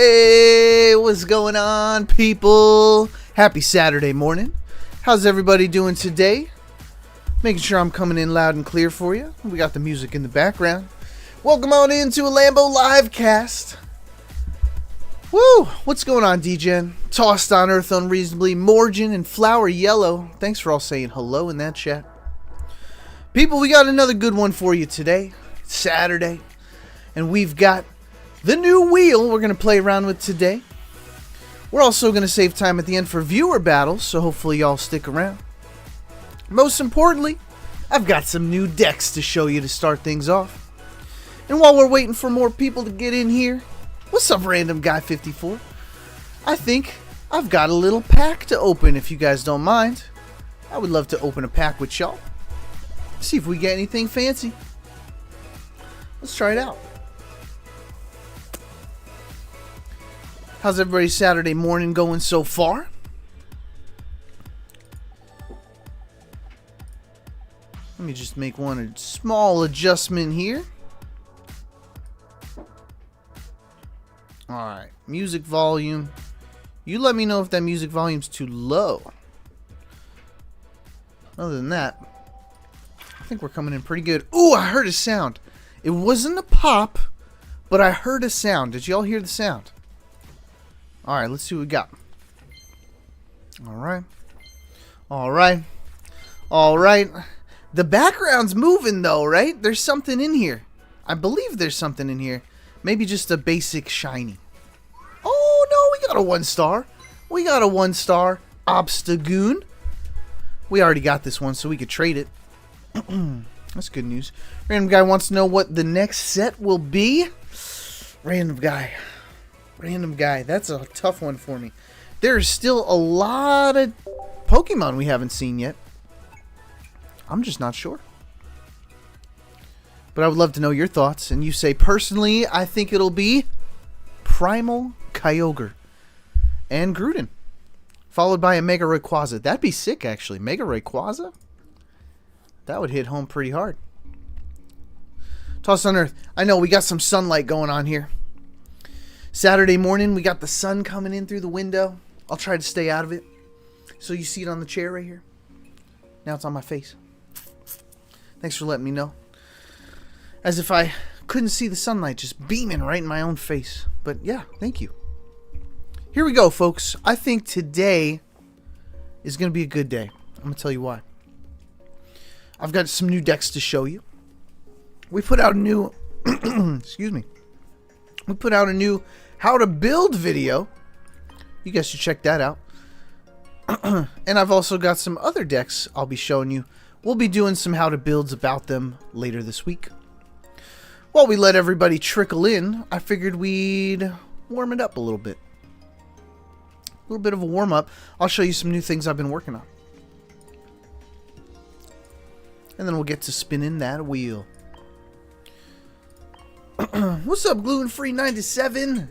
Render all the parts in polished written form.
Hey, what's going on, people? Happy Saturday morning. How's everybody doing today? Making sure I'm coming in loud and clear for you. We got the music in the background. Welcome on into a Lambo Livecast. Woo! What's going on, DGen? Tossed on Earth Unreasonably, Morgan and Flower Yellow. Thanks for all saying hello in that chat. People, we got another good one for you today. It's Saturday. And we've got the new wheel we're going to play around with today. We're also going to save time at the end for viewer battles, so hopefully y'all stick around. Most importantly, I've got some new decks to show you to start things off. And while we're waiting for more people to get in here, what's up, Random Guy 54? I think I've got a little pack to open if you guys don't mind. I would love to open a pack with y'all. See if we get anything fancy. Let's try it out. How's everybody's Saturday morning going so far? Let me just make one small adjustment here. Alright, music volume. You let me know if that music volume's too low. Other than that, I think we're coming in pretty good. Ooh, I heard a sound. It wasn't a pop, but I heard a sound. Did y'all hear the sound? Alright, let's see what we got. Alright. Alright. Alright. The background's moving though, right? There's something in here. I believe there's something in here. Maybe just a basic shiny. Oh no, we got a 1-star. We got a 1-star Obstagoon. We already got this one, so we could trade it. That's good news. Random Guy wants to know what the next set will be. Random Guy. Random Guy. That's a tough one for me. There's still a lot of Pokemon we haven't seen yet. I'm just not sure. But I would love to know your thoughts. And you say, personally, I think it'll be Primal Kyogre and Gruden, followed by a Mega Rayquaza. That'd be sick, actually. Mega Rayquaza? That would hit home pretty hard. Toss on Earth. I know, we got some sunlight going on here. Saturday morning, we got the sun coming in through the window. I'll try to stay out of it. So you see it on the chair right here. Now it's on my face. Thanks for letting me know. As if I couldn't see the sunlight just beaming right in my own face. But yeah, thank you. Here we go, folks. I think today is going to be a good day. I'm going to tell you why. I've got some new decks to show you. We put out a new... excuse me. We put out a new how to build video. You guys should check that out. And I've also got some other decks I'll be showing you. We'll be doing some how to builds about them later this week. While we let everybody trickle in, I figured we'd warm it up a little bit. A little bit of a warm up. I'll show you some new things I've been working on. And then we'll get to spinning that wheel. What's up, Gluten Free 97?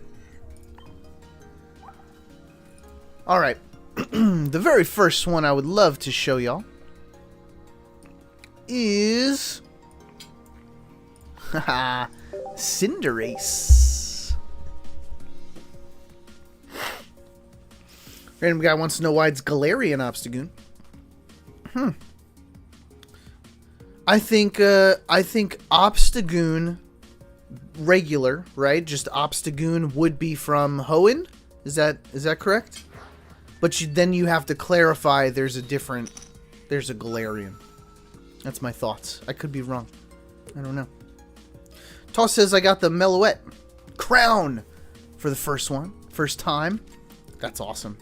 Alright. The very first one I would love to show y'all is Cinderace. Random Guy wants to know why it's Galarian Obstagoon. I think Obstagoon regular, right? Just Obstagoon would be from Hoenn. Is that correct? But then you have to clarify there's a Galarian. That's my thoughts. I could be wrong. I don't know. Toss says I got the Meloette crown for the first time. That's awesome.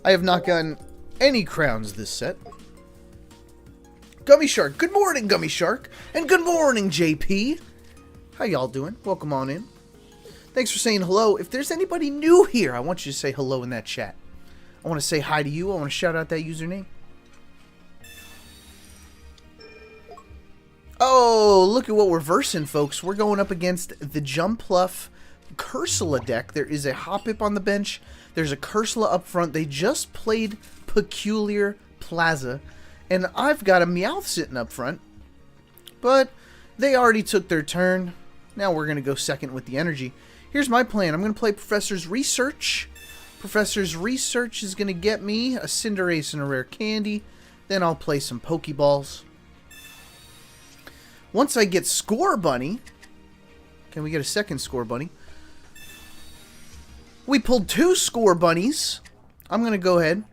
I have not gotten any crowns this set. Gummy Shark. Good morning, Gummy Shark. And good morning, JP. How y'all doing? Welcome on in. Thanks for saying hello. If there's anybody new here, I want you to say hello in that chat. I want to say hi to you. I want to shout out that username. Oh, look at what we're versing, folks. We're going up against the Jumpluff Cursula deck. There is a Hoppip on the bench. There's a Cursula up front. They just played Peculiar Plaza. And I've got a Meowth sitting up front. But they already took their turn. Now we're going to go second with the energy. Here's my plan. I'm going to play Professor's Research. Professor's Research is going to get me a Cinderace and a rare candy. Then I'll play some Pokeballs. Once I get Score Bunny... Can we get a second Score Bunny? We pulled 2 Score Bunnies. I'm going to go ahead.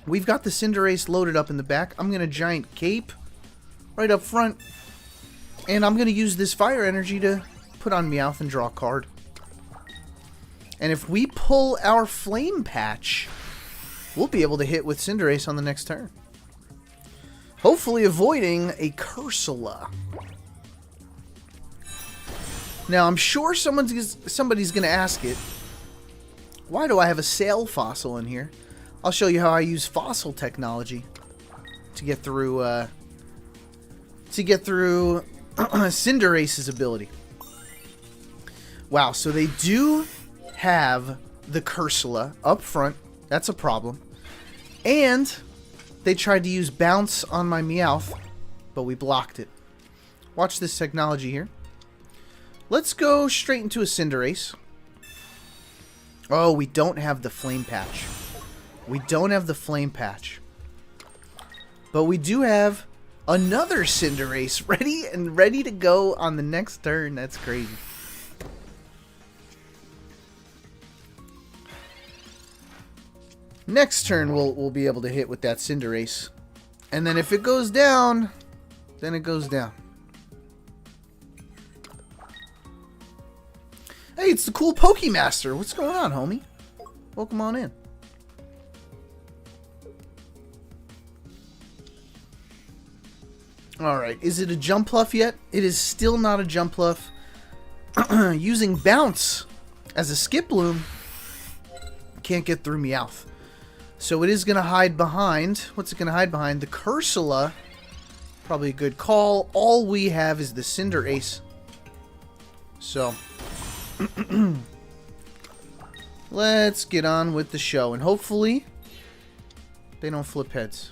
We've got the Cinderace loaded up in the back. I'm going to Giant Cape right up front. And I'm going to use this Fire Energy to put on Meowth and draw a card. And if we pull our Flame Patch, we'll be able to hit with Cinderace on the next turn. Hopefully avoiding a Cursula. Now, I'm sure somebody's going to ask it, why do I have a Sail Fossil in here? I'll show you how I use fossil technology to get through Cinderace's ability. Wow, so they do have the Cursula up front. That's a problem. And they tried to use Bounce on my Meowth, but we blocked it. Watch this technology here. Let's go straight into a Cinderace. Oh, we don't have the Flame Patch. We don't have the Flame Patch. But we do have another Cinderace ready to go on the next turn. That's crazy. Next turn we'll be able to hit with that Cinderace. And then if it goes down, then it goes down. Hey, it's the cool Pokemaster. What's going on, homie? Welcome on in. Alright, is it a Jumpluff yet? It is still not a Jumpluff. Using Bounce as a Skiploom can't get through Meowth. So it is going to hide behind... What's it going to hide behind? The Cursula. Probably a good call. All we have is the Cinderace. So... let's get on with the show. And hopefully they don't flip heads.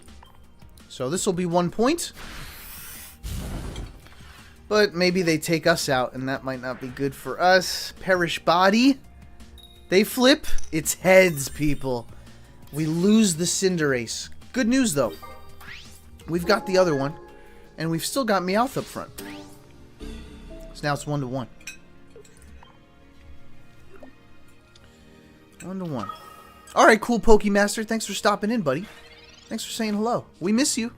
So this will be 1 point. But maybe they take us out, and that might not be good for us. Perish Body. They flip. It's heads, people. We lose the Cinderace. Good news, though. We've got the other one, and we've still got Meowth up front. So now it's 1-1. 1-1. Alright, cool Pokemaster. Thanks for stopping in, buddy. Thanks for saying hello. We miss you.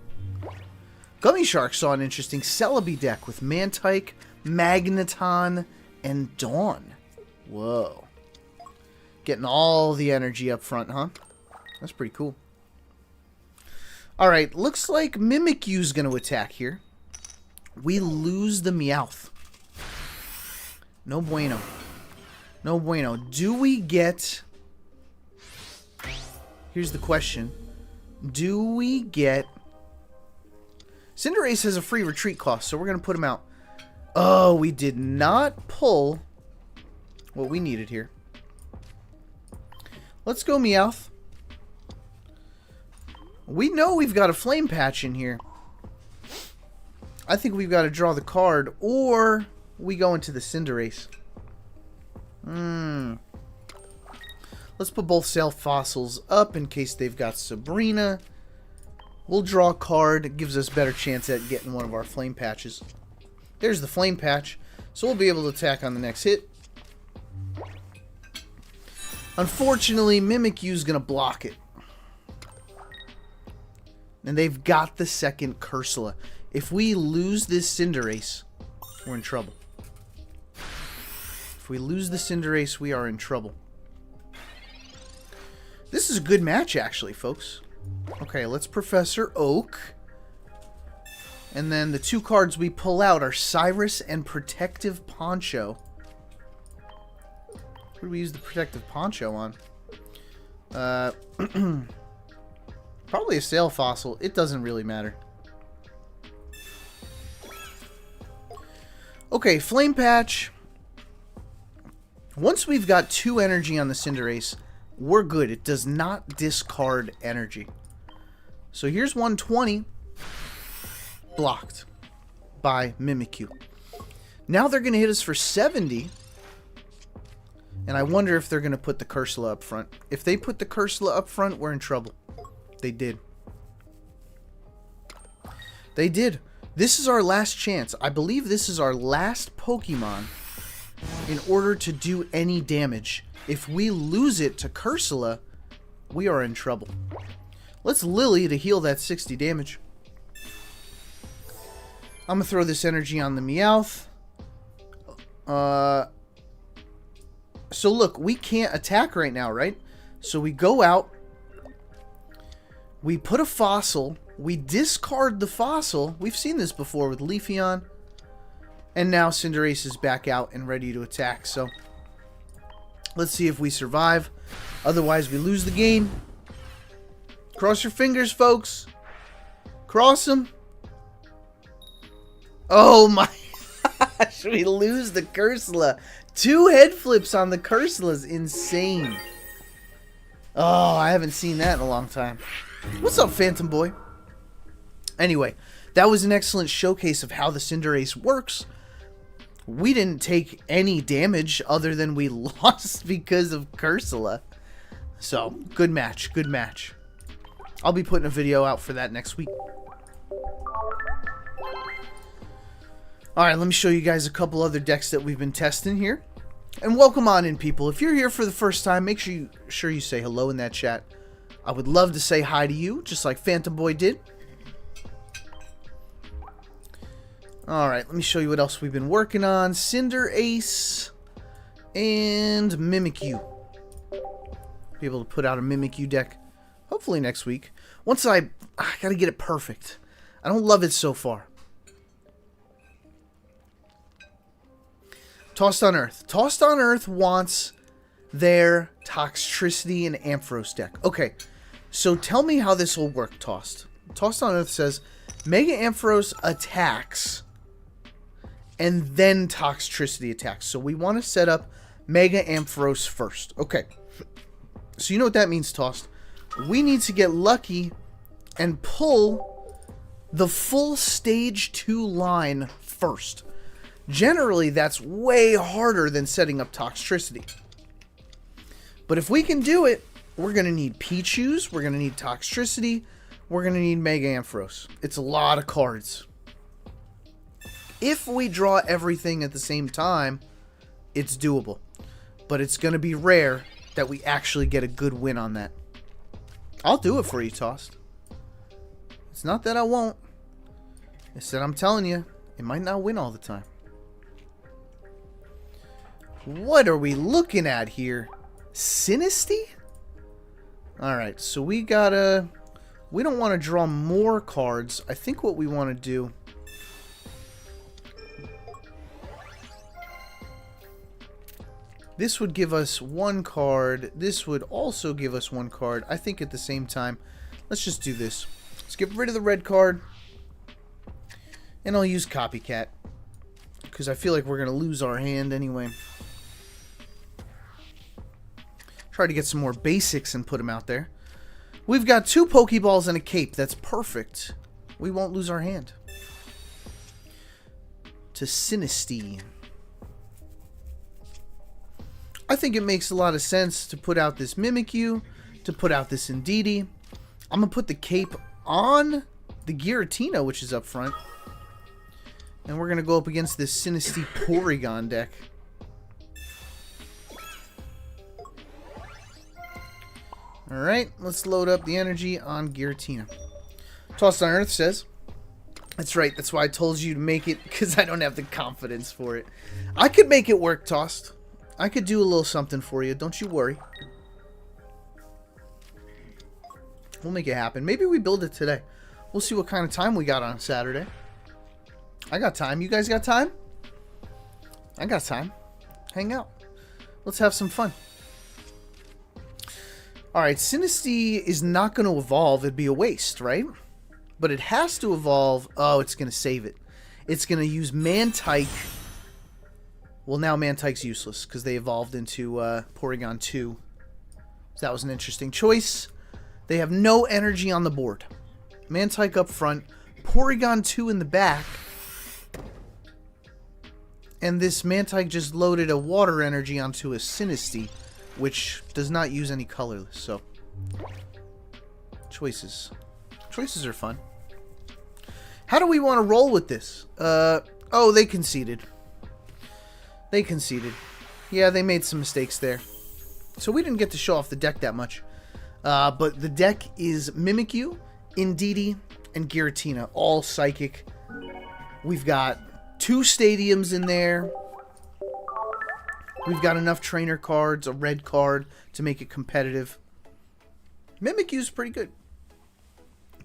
Gummy Shark saw an interesting Celebi deck with Mantike, Magneton, and Dawn. Whoa. Getting all the energy up front, huh? That's pretty cool. Alright, looks like Mimikyu's going to attack here. We lose the Meowth. No bueno. No bueno. Do we get... Here's the question. Do we get... Cinderace has a free retreat cost, so we're going to put him out. Oh, we did not pull what we needed here. Let's go Meowth. We know we've got a Flame Patch in here. I think we've got to draw the card, or we go into the Cinderace. Let's put both Sail Fossils up in case they've got Sabrina. We'll draw a card. It gives us a better chance at getting one of our Flame Patches. There's the Flame Patch. So we'll be able to attack on the next hit. Unfortunately, Mimikyu's going to block it. And they've got the second Cursula. If we lose this Cinderace, we're in trouble. If we lose the Cinderace, we are in trouble. This is a good match, actually, folks. Okay, let's Professor Oak. And then the 2 cards we pull out are Cyrus and Protective Poncho. What do we use the Protective Poncho on? Probably a Sail Fossil. It doesn't really matter. Okay, Flame Patch. Once we've got 2 energy on the Cinderace, we're good. It does not discard energy. So here's 120. Blocked by Mimikyu. Now they're going to hit us for 70. And I wonder if they're going to put the Cursula up front. If they put the Cursula up front, we're in trouble. They did. They did. This is our last chance. I believe this is our last Pokemon in order to do any damage. If we lose it to Cursula, we are in trouble. Let's Lily to heal that 60 damage. I'm going to throw this energy on the Meowth. So look, we can't attack right now, right? So we go out. We put a fossil. We discard the fossil. We've seen this before with Leafeon. And now Cinderace is back out and ready to attack. So let's see if we survive. Otherwise, we lose the game. Cross your fingers, folks. Cross them. Oh my gosh, we lose the Cursula. 2 head flips on the Cursula is insane. Oh, I haven't seen that in a long time. What's up, Phantom Boy? Anyway, that was an excellent showcase of how the Cinderace works. We didn't take any damage other than we lost because of Cursula. So, good match, good match. I'll be putting a video out for that next week. Alright, let me show you guys a couple other decks that we've been testing here. And welcome on in, people. If you're here for the first time, make sure you say hello in that chat. I would love to say hi to you, just like Phantom Boy did. Alright, let me show you what else we've been working on. Cinderace and Mimikyu. Be able to put out a Mimikyu deck hopefully next week. Once I gotta get it perfect. I don't love it so far. Tossed on Earth. Tossed on Earth wants their Toxtricity and Ampharos deck. Okay, so tell me how this will work, Tossed. Tossed on Earth says Mega Ampharos attacks and then Toxtricity attacks. So we want to set up Mega Ampharos first. Okay, so you know what that means, Tossed. We need to get lucky and pull the full stage 2 line first. Generally, that's way harder than setting up Toxtricity. But if we can do it, we're going to need Pichus, we're going to need Toxtricity, we're going to need Mega Ampharos. It's a lot of cards. If we draw everything at the same time, it's doable. But it's going to be rare that we actually get a good win on that. I'll do it for you, Tossed. It's not that I won't. It's that I'm telling you, it might not win all the time. What are we looking at here? Sinisty? Alright, so we don't want to draw more cards. I think what we want to do... This would give us 1 card. This would also give us 1 card. I think at the same time, let's just do this. Let's get rid of the red card. And I'll use Copycat. Because I feel like we're going to lose our hand anyway. Try to get some more basics and put them out there. We've got 2 Pokeballs and a cape. That's perfect. We won't lose our hand. To Sinisty. I think it makes a lot of sense to put out this Mimikyu, to put out this Indeedee. I'm going to put the cape on the Giratina, which is up front. And we're going to go up against this Sinisty Porygon deck. Alright, let's load up the energy on Giratina. Tossed on Earth says, that's right, that's why I told you to make it, because I don't have the confidence for it. I could make it work, Tossed. I could do a little something for you, don't you worry. We'll make it happen. Maybe we build it today. We'll see what kind of time we got on Saturday. I got time. You guys got time? I got time. Hang out. Let's have some fun. Alright, Sinisty is not going to evolve. It'd be a waste, right? But it has to evolve. Oh, it's going to save it. It's going to use Mantike. Well, now Mantike's useless because they evolved into Porygon 2. So that was an interesting choice. They have no energy on the board. Mantike up front. Porygon 2 in the back. And this Mantike just loaded a water energy onto a Sinistea, which does not use any colorless, so... Choices. Choices are fun. How do we want to roll with this? Oh, they conceded. They conceded. Yeah, they made some mistakes there. So we didn't get to show off the deck that much. But the deck is Mimikyu, Indeedee, and Giratina, all psychic. We've got 2 stadiums in there. We've got enough trainer cards, a red card to make it competitive. Mimikyu's pretty good.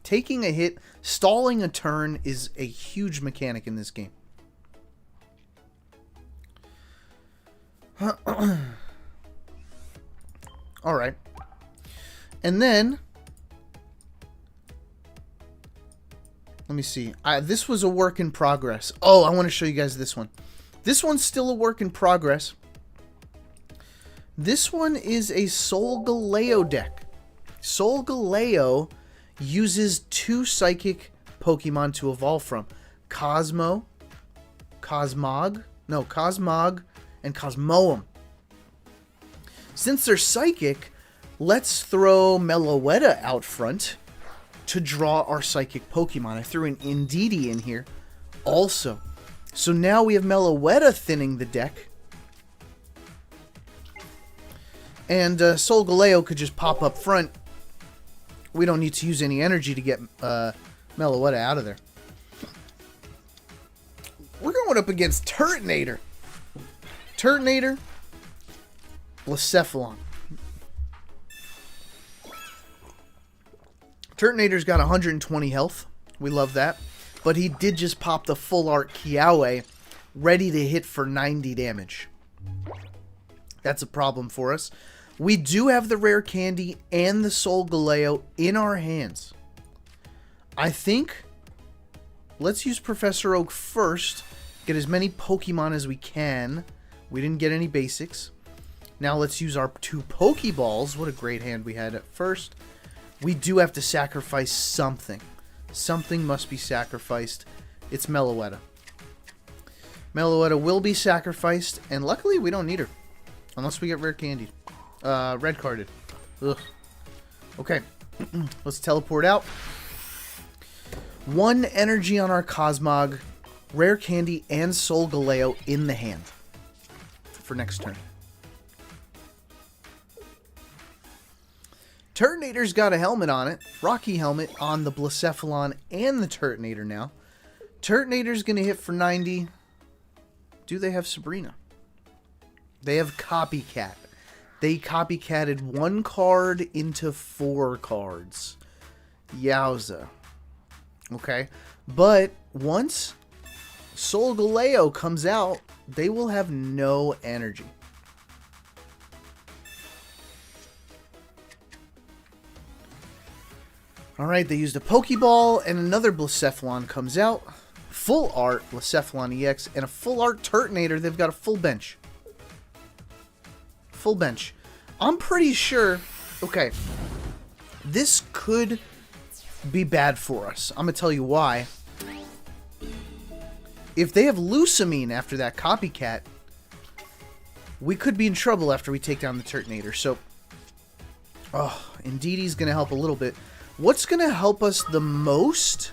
Taking a hit, stalling a turn is a huge mechanic in this game. Alright. And then... Let me see. This was a work in progress. Oh, I want to show you guys this one. This one's still a work in progress. This one is a Solgaleo deck. Solgaleo uses 2 psychic Pokemon to evolve from. Cosmog, and Cosmoem. Since they're psychic, let's throw Meloetta out front to draw our psychic Pokemon. I threw an Indeedee in here also. So now we have Meloetta thinning the deck. And Solgaleo could just pop up front. We don't need to use any energy to get Meloetta out of there. We're going up against Turtonator. Turtonator, Blacephalon. Turtonator's got 120 health. We love that. But he did just pop the full art Kiawe, ready to hit for 90 damage. That's a problem for us. We do have the rare candy and the Solgaleo in our hands. I think let's use Professor Oak first. Get as many Pokemon as we can. We didn't get any basics. Now let's use our 2 Pokeballs. What a great hand we had at first. We do have to sacrifice something. Something must be sacrificed. It's Meloetta. Meloetta will be sacrificed, and luckily we don't need her. Unless we get rare candy. Red carded. Ugh. Okay. Let's teleport out. 1 energy on our Cosmog, rare candy, and Solgaleo in the hand for next turn. Turtonator's got a helmet on it. Rocky helmet on the Blacephalon and the Turtonator now. Turtonator's going to hit for 90. Do they have Sabrina? They have Copycat. They copycatted 1 card into 4 cards. Yowza. Okay. But once Solgaleo comes out, they will have no energy. Alright, they used a Pokeball, and another Blacephalon comes out. Full art Blacephalon EX, and a full art Turtonator. They've got a full bench. Full bench. I'm pretty sure... Okay. This could be bad for us. I'm going to tell you why. If they have Lusamine after that Copycat, we could be in trouble after we take down the Turtonator. So, Indeedee's going to help a little bit. What's going to help us the most?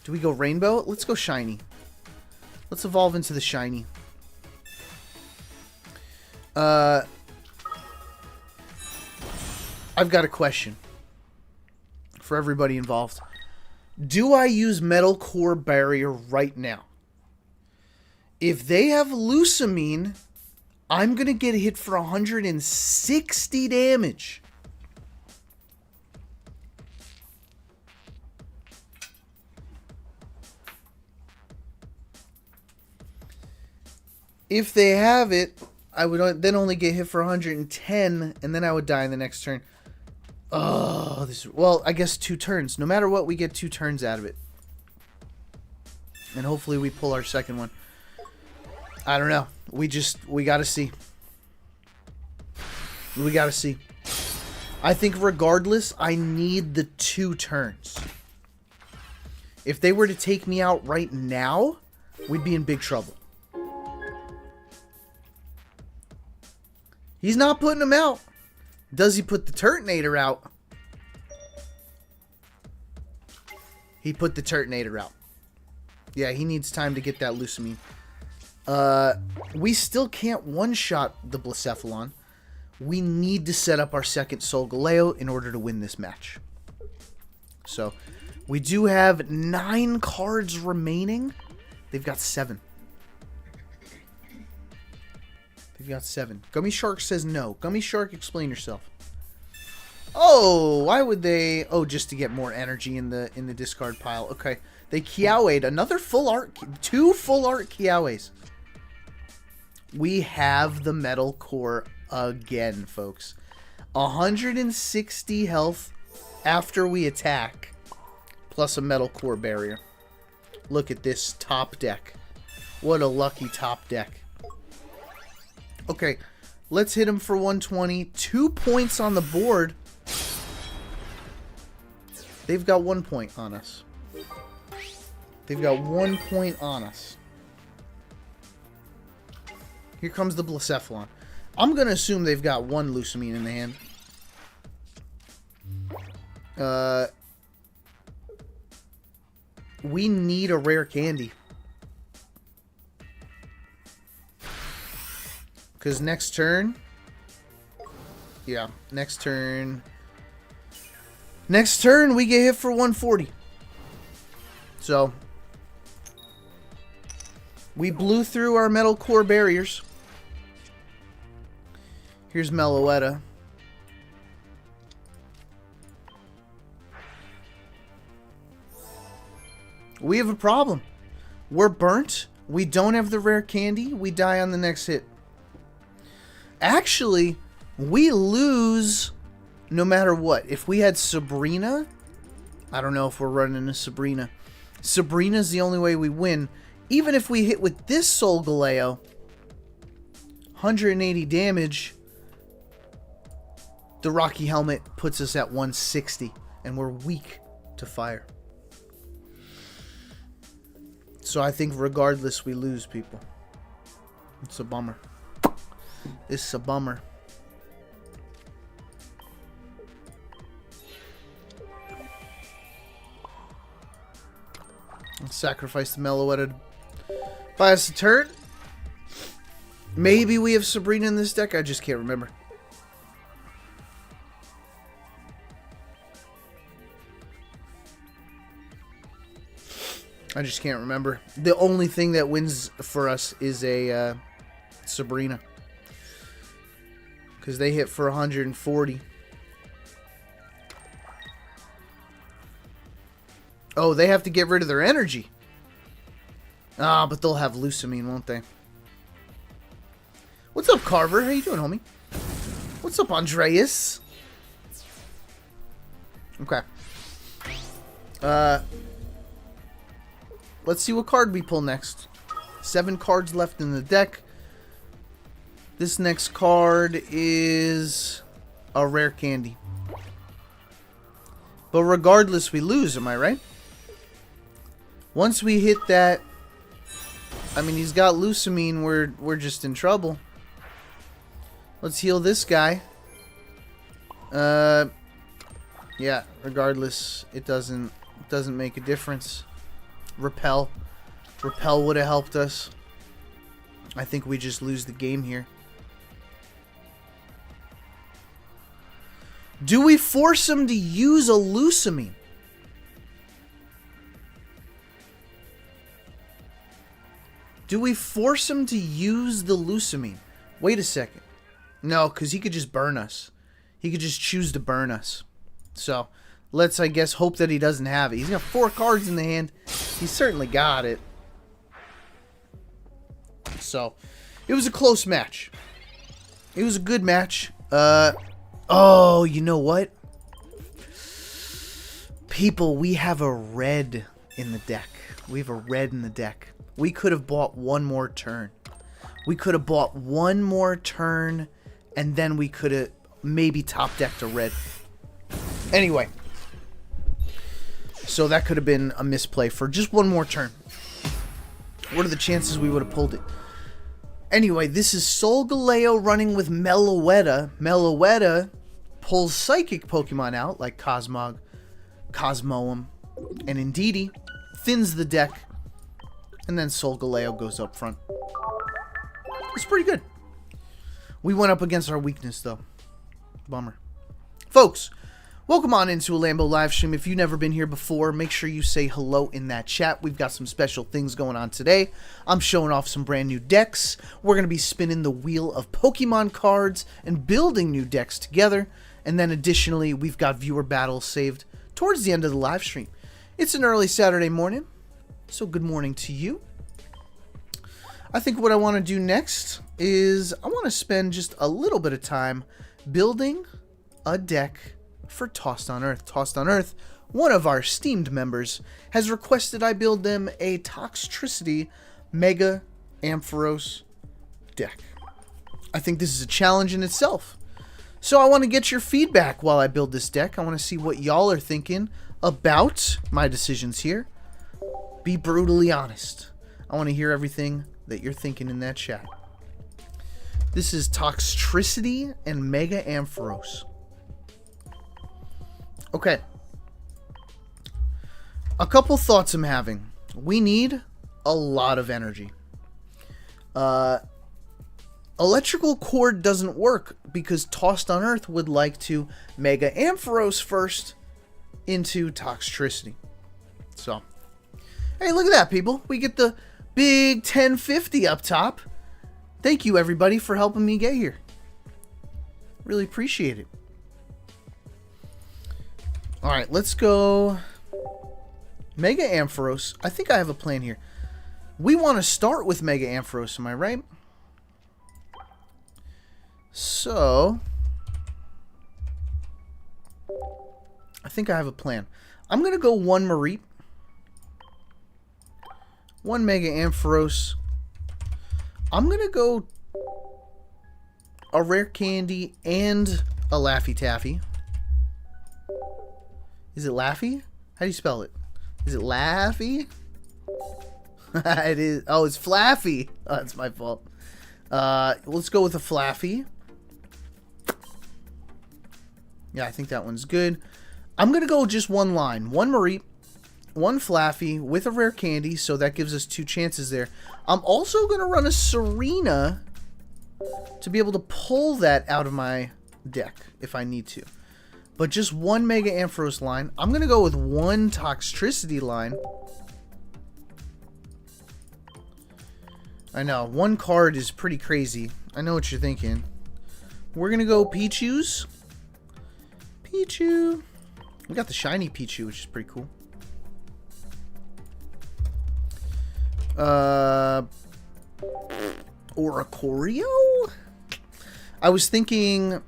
Do we go Rainbow? Let's go Shiny. Let's evolve into the Shiny. I've got a question for everybody involved. Do I use Metal Core Barrier right now? If they have Lusamine, I'm going to get hit for 160 damage. If they have it, I would then only get hit for 110, and then I would die in the next turn. Oh, this... Well, I guess 2 turns. No matter what, we get 2 turns out of it. And hopefully we pull our second one. I don't know. We gotta see. We gotta see. I think regardless, I need the 2 turns. If they were to take me out right now, we'd be in big trouble. He's not putting him out. Does he put the Turtonator out? He put the Turtonator out. Yeah, he needs time to get that Lusamine. We still can't one-shot the Blacephalon. We need to set up our second Solgaleo in order to win this match. So, we do have 9 cards remaining. They've got 7. They've got 7. Gummy Shark says no. Gummy Shark, explain yourself. Oh, why would they? Oh, just to get more energy in the discard pile. Okay, they Kiawe'd another full art, 2 full art Kiawe's. We have the Metal Core again, folks. 160 health after we attack, plus a Metal Core barrier. Look at this top deck. What a lucky top deck. Okay, let's hit him for 120. 2 points on the board. They've got 1 point on us. They've got 1 point on us. Here comes the Blacephalon. I'm going to assume they've got 1 Lusamine in the hand. We need a rare candy. Because next turn... Yeah, next turn... Next turn, we get hit for 140. So... we blew through our Metal Core barriers. Here's Meloetta. We have a problem. We're burnt. We don't have the rare candy. We die on the next hit. Actually, we lose no matter what. If we had Sabrina, I don't know if we're running a Sabrina. Sabrina's the only way we win. Even if we hit with this Solgaleo, 180 damage, the Rocky Helmet puts us at 160, and we're weak to fire. So I think regardless, we lose, people. It's a bummer. It's a bummer. Let's sacrifice the Meloetta to buy us a turn. Maybe we have Sabrina in this deck. I just can't remember. I just can't remember. The only thing that wins for us is a Sabrina. Because they hit for 140. Oh, they have to get rid of their energy. Ah, but they'll have Lusamine, won't they? What's up, Carver? How you doing, homie? What's up, Andreas? Okay. Let's see what card we pull next. 7 cards left in the deck. This next card is a rare candy. But regardless, we lose, am I right? Once we hit that... I mean, he's got Lusamine, we're just in trouble. Let's heal this guy. Yeah, regardless, it doesn't make a difference. Repel. Repel would have helped us. I think we just lose the game here. Do we force him to use a Lusamine? Do we force him to use the Lusamine? Wait a second. No, because he could just burn us. He could just choose to burn us. So, let's, I guess, hope that he doesn't have it. He's got 4 cards in the hand. He's certainly got it. So, it was a close match. It was a good match. Oh, you know what? People, we have a red in the deck. We have a red in the deck. We could have bought one more turn. We could have bought one more turn, and then we could have maybe top decked a red. Anyway. So that could have been a misplay for just one more turn. What are the chances we would have pulled it? Anyway, this is Solgaleo running with Meloetta. Meloetta pulls Psychic Pokemon out, like Cosmog, Cosmoem, and Indeedee, thins the deck, and then Solgaleo goes up front. It's pretty good. We went up against our weakness, though. Bummer. Folks, welcome on into a Lambo livestream. If you've never been here before, make sure you say hello in that chat. We've got some special things going on today. I'm showing off some brand new decks. We're going to be spinning the wheel of Pokemon cards and building new decks together. And then additionally, we've got viewer battles saved towards the end of the live stream. It's an early Saturday morning, so good morning to you. I think what I want to do next is I want to spend just a little bit of time building a deck for Tossed on Earth. Tossed on Earth, one of our esteemed members, has requested I build them a Toxtricity Mega Ampharos deck. I think this is a challenge in itself. So I want to get your feedback while I build this deck. I want to see what y'all are thinking about my decisions here. Be brutally honest. I want to hear everything that you're thinking in that chat. This is Toxtricity and Mega Ampharos. Okay. A couple thoughts I'm having. We need a lot of energy. Electrical Cord doesn't work because Tossed on Earth would like to Mega Ampharos first into Toxtricity. So, hey, look at that, people. We get the big 1050 up top. Thank you, everybody, for helping me get here. Really appreciate it. All right, let's go Mega Ampharos. I think I have a plan here. We want to start with Mega Ampharos, am I right? So, I think I have a plan. I'm going to go one Mareep, one Mega Ampharos. I'm going to go a Rare Candy and a Laffy Taffy. Is it Laffy? How do you spell it? Is it Laffy? It is. Oh, it's Flaffy. Oh, that's my fault. Let's go with a Flaffy. Yeah, I think that one's good. I'm going to go just one line. One Mareep, one Flaffy with a Rare Candy, so that gives us two chances there. I'm also going to run a Serena to be able to pull that out of my deck if I need to. But just one Mega Ampharos line. I'm going to go with one Toxtricity line. I know, one card is pretty crazy. I know what you're thinking. We're going to go Pichu's. Pichu. We got the shiny Pichu, which is pretty cool. Oricorio? I was thinking...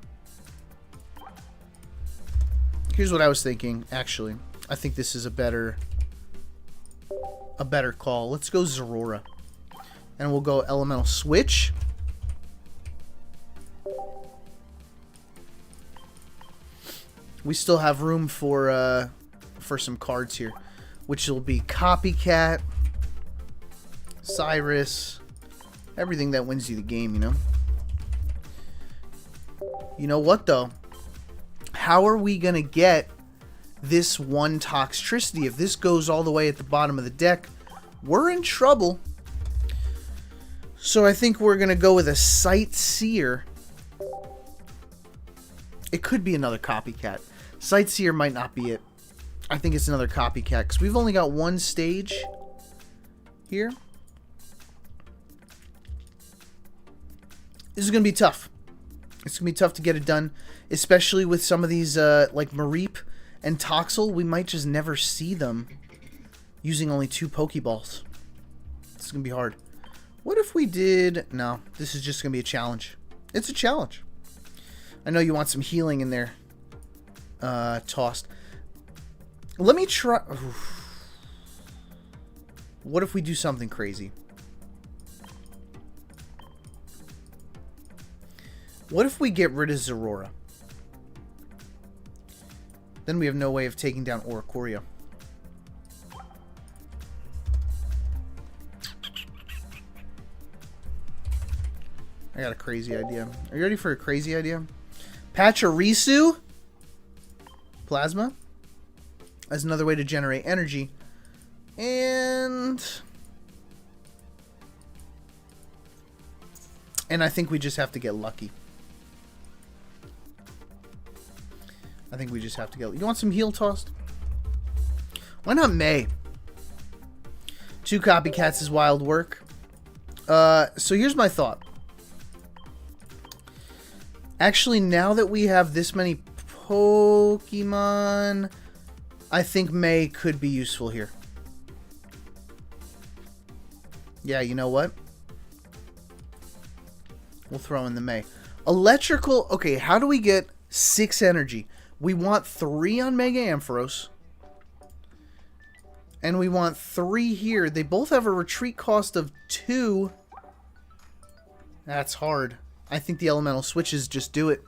Here's what I was thinking, actually. I think this is a better call. Let's go Zorora. And we'll go Elemental Switch. We still have room for some cards here, which will be Copycat, Cyrus, everything that wins you the game, you know? You know what, though? How are we going to get this one Toxtricity? If this goes all the way at the bottom of the deck, we're in trouble. So I think we're going to go with a Sightseer. It could be another Copycat. Sightseer might not be it. I think it's another Copycat because we've only got one stage here. This is going to be tough. It's going to be tough to get it done, especially with some of these like Mareep and Toxel. We might just never see them using only 2 Pokeballs. It's going to be hard. What if we did... No, this is just going to be a challenge. It's a challenge. I know you want some healing in there. Tossed. Let me try... Oof. What if we do something crazy? What if we get rid of Zorora? Then we have no way of taking down Oricorio. I got a crazy idea. Are you ready for a crazy idea? Pachirisu Plasma as another way to generate energy. And I think we just have to get lucky. I think we just have to get... You want some heal tossed? Why not May? 2 copycats is wild work. So here's my thought. Actually, now that we have this many Pokemon, I think May could be useful here. Yeah, you know what? We'll throw in the May. Electrical... Okay, how do we get 6 energy? We want 3 on Mega Ampharos. And we want 3 here. They both have a retreat cost of 2. That's hard. I think the elemental switches just do it.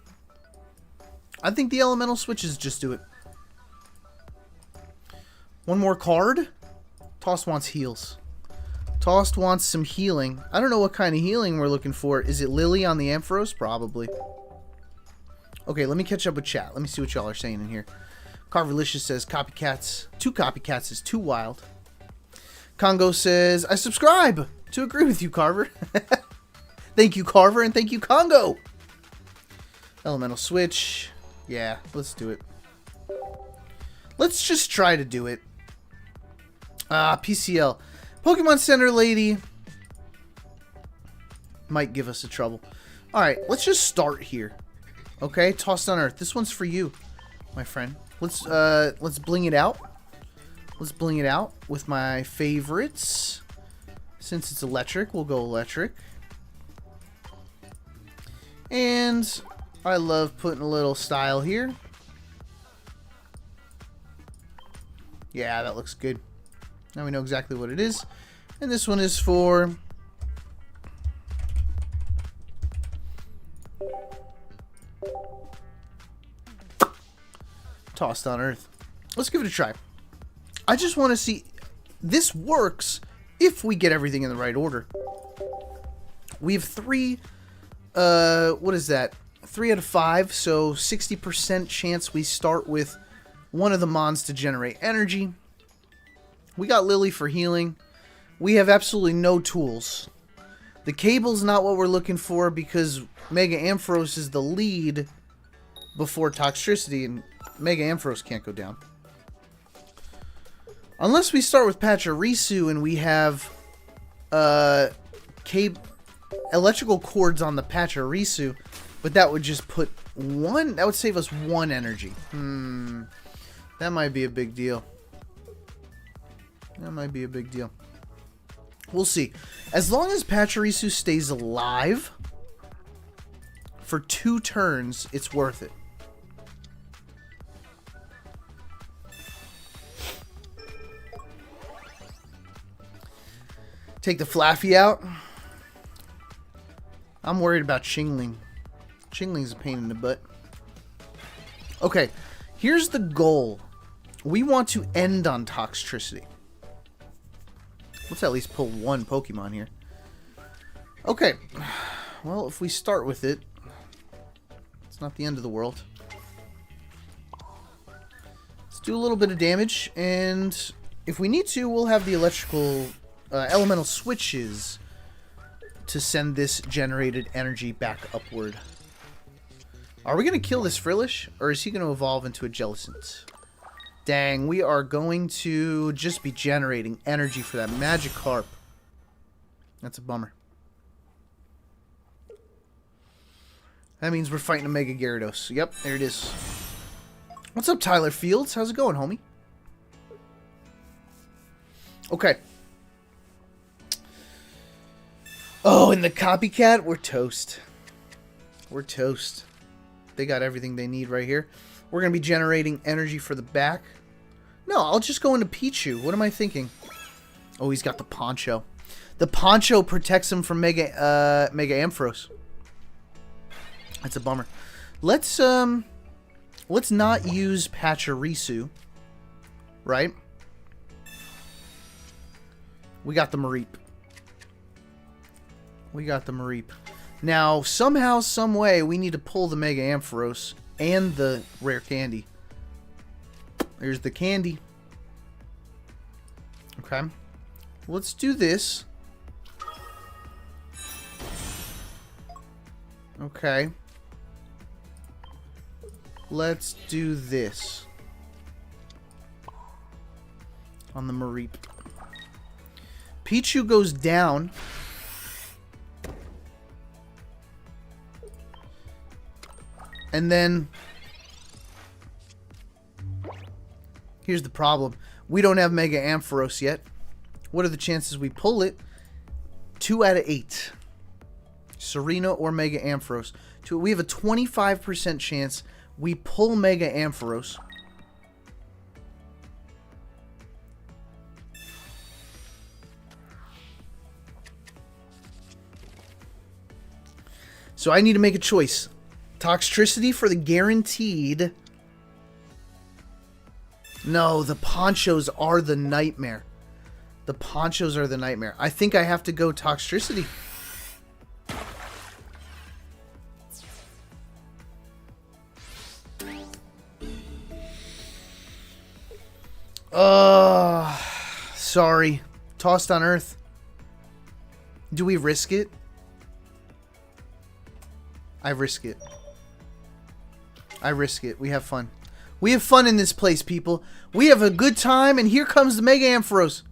One more card. Toss wants heals. Tossed wants some healing. I don't know what kind of healing we're looking for. Is it Lily on the Ampharos? Probably. Okay, let me catch up with chat. Let me see what y'all are saying in here. Carverlicious says copycats. 2 copycats is too wild. Congo says, I subscribe to agree with you, Carver. Thank you, Carver, and thank you, Congo. Elemental switch. Yeah, let's do it. Let's just try to do it. PCL. Pokemon Center Lady might give us a trouble. Alright, let's just start here. Okay, Tossed on Earth. This one's for you, my friend. Let's bling it out. Let's bling it out with my favorites. Since it's electric, we'll go electric. And I love putting a little style here. Yeah, that looks good. Now we know exactly what it is. And this one is for... Tossed on Earth. Let's give it a try. I just want to see... This works if we get everything in the right order. We have 3... what is that? 3 out of 5, so 60% chance we start with one of the mons to generate energy. We got Lily for healing. We have absolutely no tools. The cable's not what we're looking for because Mega Ampharos is the lead before Toxtricity, and Mega Ampharos can't go down. Unless we start with Pachirisu and we have electrical cords on the Pachirisu, but that would just put 1... That would save us 1 energy. That might be a big deal. That might be a big deal. We'll see. As long as Pachirisu stays alive for 2 turns, it's worth it. Take the Flaffy out. I'm worried about Chingling. Chingling's a pain in the butt. Okay, here's the goal. We want to end on Toxtricity. Let's at least pull 1 Pokemon here. Okay. Well, if we start with it, it's not the end of the world. Let's do a little bit of damage, and if we need to, we'll have the electrical elemental switches to send this generated energy back upward. Are we going to kill this Frillish, or is he going to evolve into a Jellicent? Dang, we are going to just be generating energy for that Magikarp. That's a bummer. That means we're fighting a Mega Gyarados. Yep, there it is. What's up, Tyler Fields? How's it going, homie? Okay. Oh, and the copycat? We're toast. We're toast. They got everything they need right here. We're going to be generating energy for the back. No, I'll just go into Pichu. What am I thinking? Oh, he's got the Poncho. The Poncho protects him from Mega Ampharos. That's a bummer. Let's not use Pachirisu. Right? We got the Mareep. We got the Mareep. Now, somehow, some way, we need to pull the Mega Ampharos and the rare candy. There's the candy. Okay. Let's do this. Okay. Let's do this. On the Mareep. Pichu goes down. And then... here's the problem. We don't have Mega Ampharos yet. What are the chances we pull it? 2 out of 8. Serena or Mega Ampharos. We have a 25% chance we pull Mega Ampharos. So I need to make a choice. Toxtricity for the guaranteed. No, the ponchos are the nightmare. The ponchos are the nightmare. I think I have to go Toxtricity. Sorry. Tossed on Earth. Do we risk it? I risk it. I risk it. We have fun. We have fun in this place, people. We have a good time, and here comes the Mega Ampharos.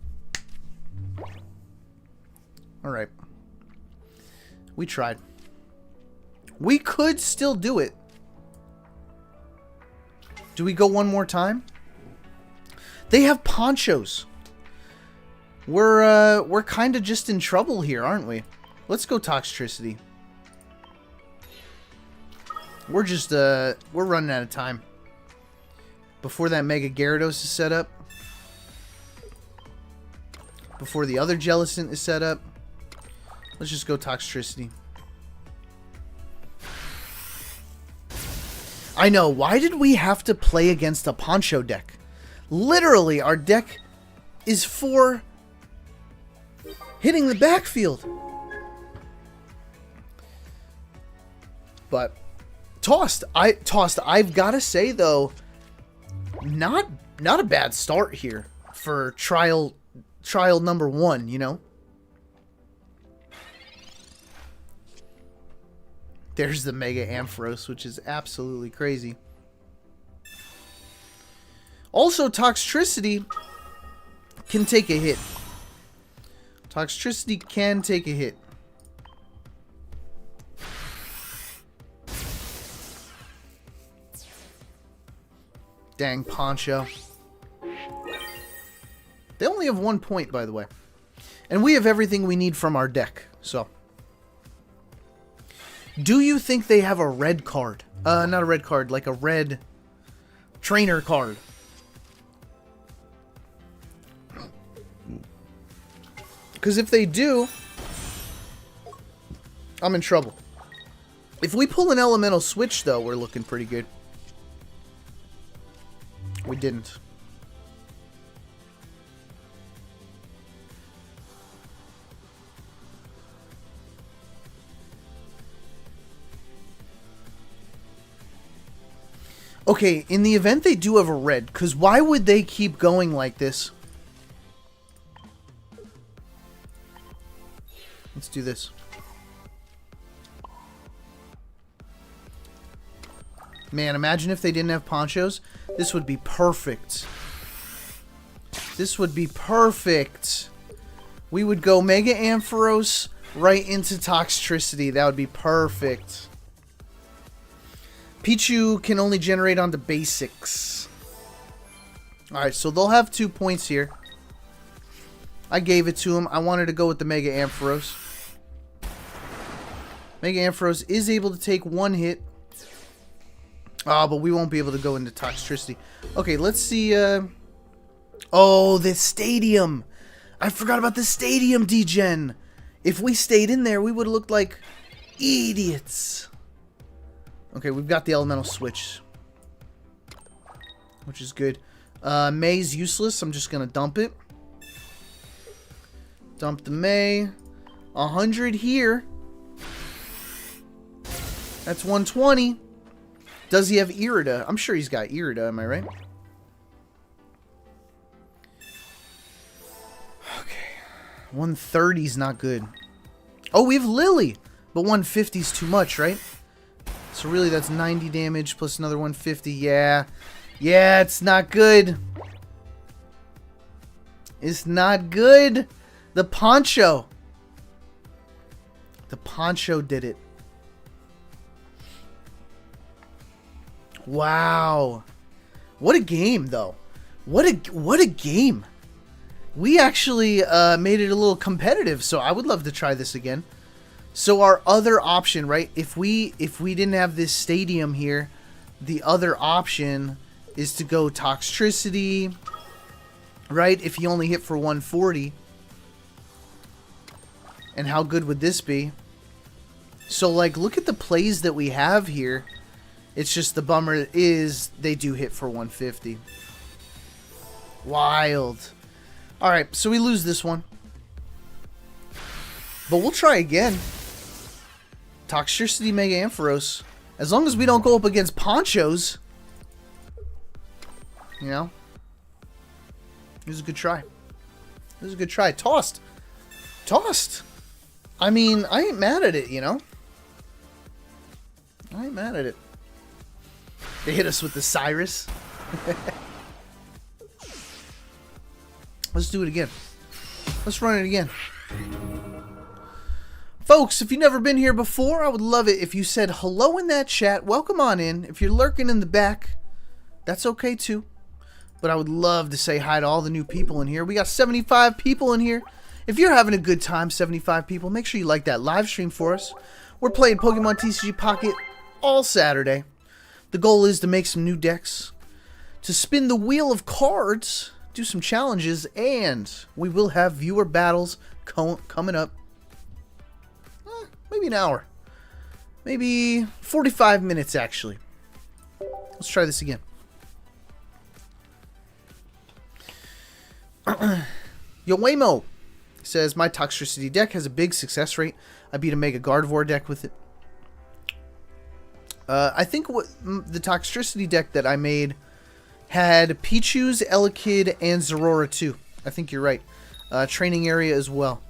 Alright. We tried. We could still do it. Do we go one more time? They have ponchos. We're kind of just in trouble here, aren't we? Let's go Toxtricity. We're just, we're running out of time. Before that Mega Gyarados is set up. Before the other Jellicent is set up. Let's just go Toxtricity. I know, why did we have to play against a Poncho deck? Literally, our deck is for hitting the backfield. But Tossed, I've got to say though, not a bad start here for trial number 1, you know. There's the Mega Ampharos, which is absolutely crazy. Also, Toxtricity can take a hit. Toxtricity can take a hit. Dang, Poncho. They only have 1 point, by the way. And we have everything we need from our deck, so. Do you think they have a red card? Not a red card, like a red trainer card. Because if they do, I'm in trouble. If we pull an elemental switch, though, we're looking pretty good. We didn't. Okay, in the event they do have a red, because why would they keep going like this? Let's do this. Man, imagine if they didn't have ponchos. This would be perfect. This would be perfect. We would go Mega Ampharos right into Toxtricity. That would be perfect. Pichu can only generate onto basics. Alright, so they'll have 2 points here. I gave it to him. I wanted to go with the Mega Ampharos. Mega Ampharos is able to take 1 hit. Oh, but we won't be able to go into Toxtricity. Okay, let's see. Oh, the stadium. I forgot about the stadium, D-Gen. If we stayed in there, we would have looked like idiots. Okay, we've got the elemental switch, which is good. May's useless. I'm just going to dump it. Dump the May. 100 here. That's 120. Does he have Irida? I'm sure he's got Irida, am I right? Okay. 130 is not good. Oh, we have Lily. But 150 is too much, right? So really that's 90 damage plus another 150. Yeah. Yeah, it's not good. It's not good. The Poncho. The Poncho did it. Wow. What a game, though. What a game. We actually made it a little competitive, so I would love to try this again. So our other option, right? If we didn't have this stadium here, the other option is to go Toxtricity, right? If you only hit for 140. And how good would this be? So, like, look at the plays that we have here. It's just the bummer is they do hit for 150. Wild. Alright, so we lose this one. But we'll try again. Toxtricity, Mega Ampharos. As long as we don't go up against Ponchos. You know? It was a good try. It was a good try. Tossed. Tossed. I mean, I ain't mad at it, you know? I ain't mad at it. They hit us with the Cyrus. Let's do it again. Let's run it again. Folks, if you've never been here before, I would love it if you said hello in that chat. Welcome on in. If you're lurking in the back, that's okay too. But I would love to say hi to all the new people in here. We got 75 people in here. If you're having a good time, 75 people, make sure you like that live stream for us. We're playing Pokemon TCG Pocket all Saturday. The goal is to make some new decks, to spin the wheel of cards, do some challenges, and we will have viewer battles coming up. Maybe an hour. Maybe 45 minutes, actually. Let's try this again. Yoemo says, my Toxtricity deck has a big success rate. I beat a Mega Gardevoir deck with it. I think what the Toxtricity deck that I made had Pichu's, Elekid, and Zorora too. I think you're right. Training area as well.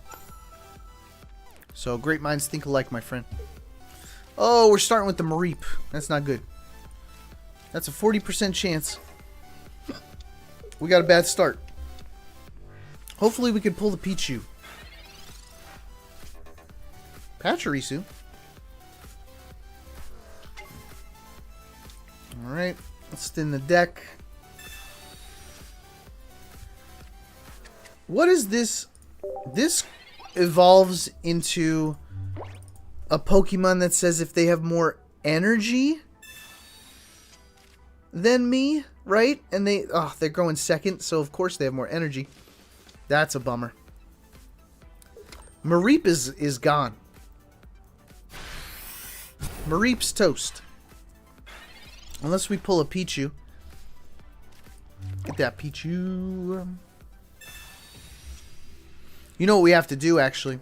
So great minds think alike, my friend. Oh, we're starting with the Mareep. That's not good. That's a 40% chance. We got a bad start. Hopefully we can pull the Pichu. Pachirisu. Alright, let's thin the deck. What is this? This evolves into a Pokemon that says if they have more energy than me, right? And they're going second, so of course they have more energy. That's a bummer. Mareep is gone. Mareep's toast. Unless we pull a Pichu. Get that Pichu. You know what we have to do, actually?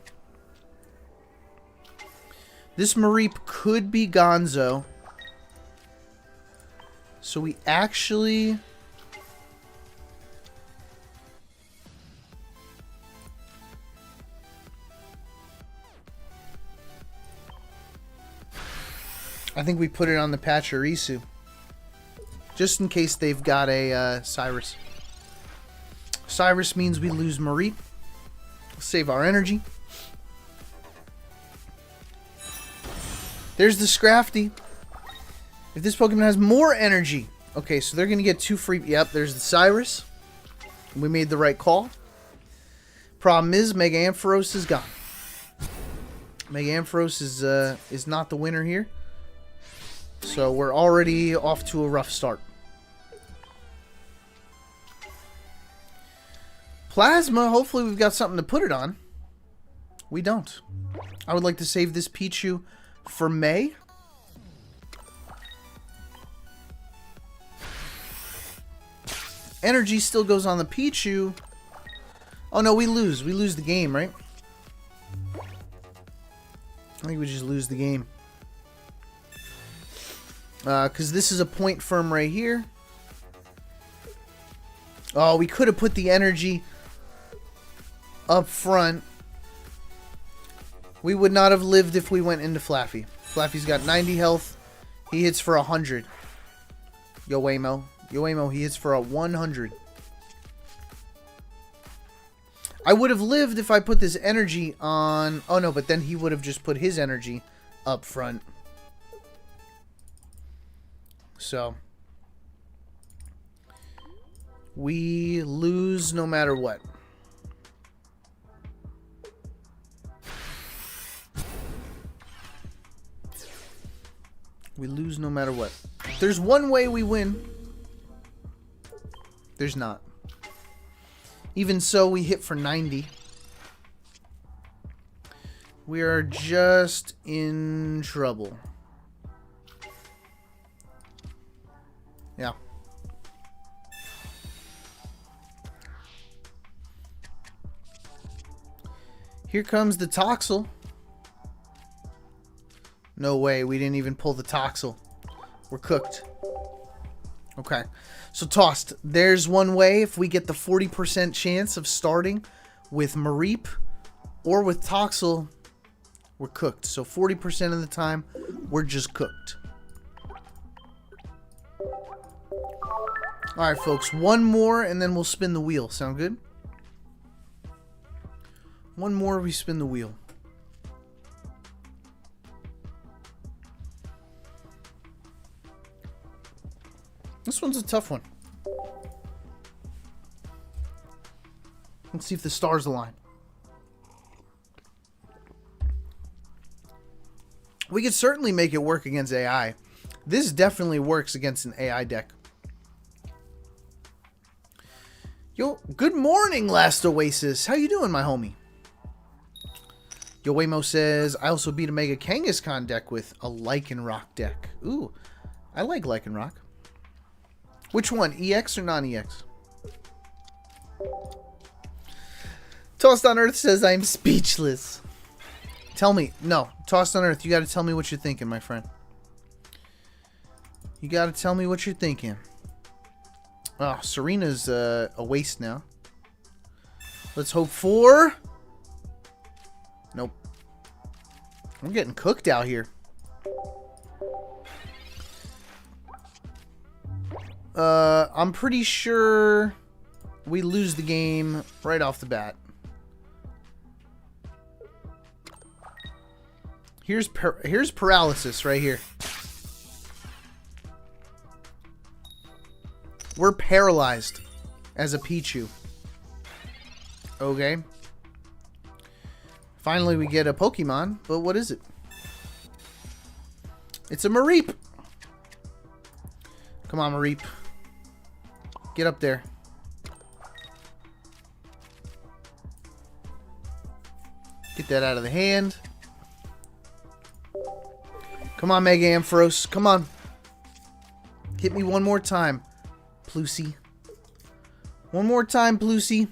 This Mareep could be Gonzo. So we actually... I think we put it on the Pachirisu. Just in case they've got a Cyrus. Cyrus means we lose Mareep. Save our energy. There's the Scrafty. If this Pokemon has more energy. Okay, so they're going to get 2 free... Yep, there's the Cyrus. We made the right call. Problem is, Mega Ampharos is gone. Mega Ampharos is not the winner here. So we're already off to a rough start. Plasma, hopefully we've got something to put it on. We don't. I would like to save this Pichu for May. Energy still goes on the Pichu. Oh no, we lose. We lose the game, right? I think we just lose the game. Because this is a point firm right here. Oh, we could have put the energy up front. We would not have lived if we went into Flaffy. Flaffy's got 90 health. He hits for 100. Yo, Waymo. Yo, Waymo, he hits for a 100. I would have lived if I put this energy on... Oh, no, but then he would have just put his energy up front. So... we lose no matter what. We lose no matter what. There's one way we win. There's not. Even so, we hit for 90. We are just in trouble. Yeah. Here comes the Toxel. No way, we didn't even pull the Toxel. We're cooked. Okay, so tossed. There's one way if we get the 40% chance of starting with Mareep or with Toxel, we're cooked. So 40% of the time, we're just cooked. Alright, folks, one more and then we'll spin the wheel. Sound good? One more, we spin the wheel. This one's a tough one. Let's see if the stars align. We could certainly make it work against AI. This definitely works against an AI deck. Yo, good morning, Last Oasis. How you doing, my homie? Yo, Waymo says, I also beat a Mega Kangaskhan deck with a Lycanroc deck. Ooh, I like Lycanroc. Which one, EX or non-EX? Tossed on Earth says, I'm speechless. Tell me, no, Tossed on Earth, you gotta tell me what you're thinking, my friend. You gotta tell me what you're thinking. Oh, Serena's a waste now. Let's hope for... Nope. I'm getting cooked out here. I'm pretty sure we lose the game right off the bat. Here's paralysis right here. We're paralyzed as a Pichu. Okay. Finally, we get a Pokemon, but what is it? It's a Mareep. Come on, Mareep. Get up there. Get that out of the hand. Come on, Mega Ampharos. Come on. Hit me one more time, Plucy. One more time, Plucy.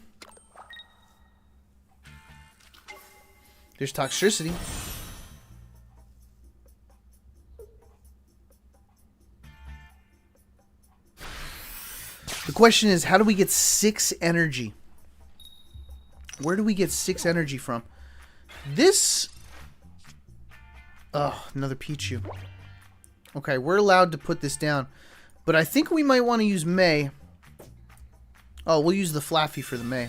There's Toxtricity. The question is, how do we get 6 energy? Where do we get 6 energy from? This... Oh, another Pichu. Okay, we're allowed to put this down. But I think we might want to use May. Oh, we'll use the Flaffy for the May.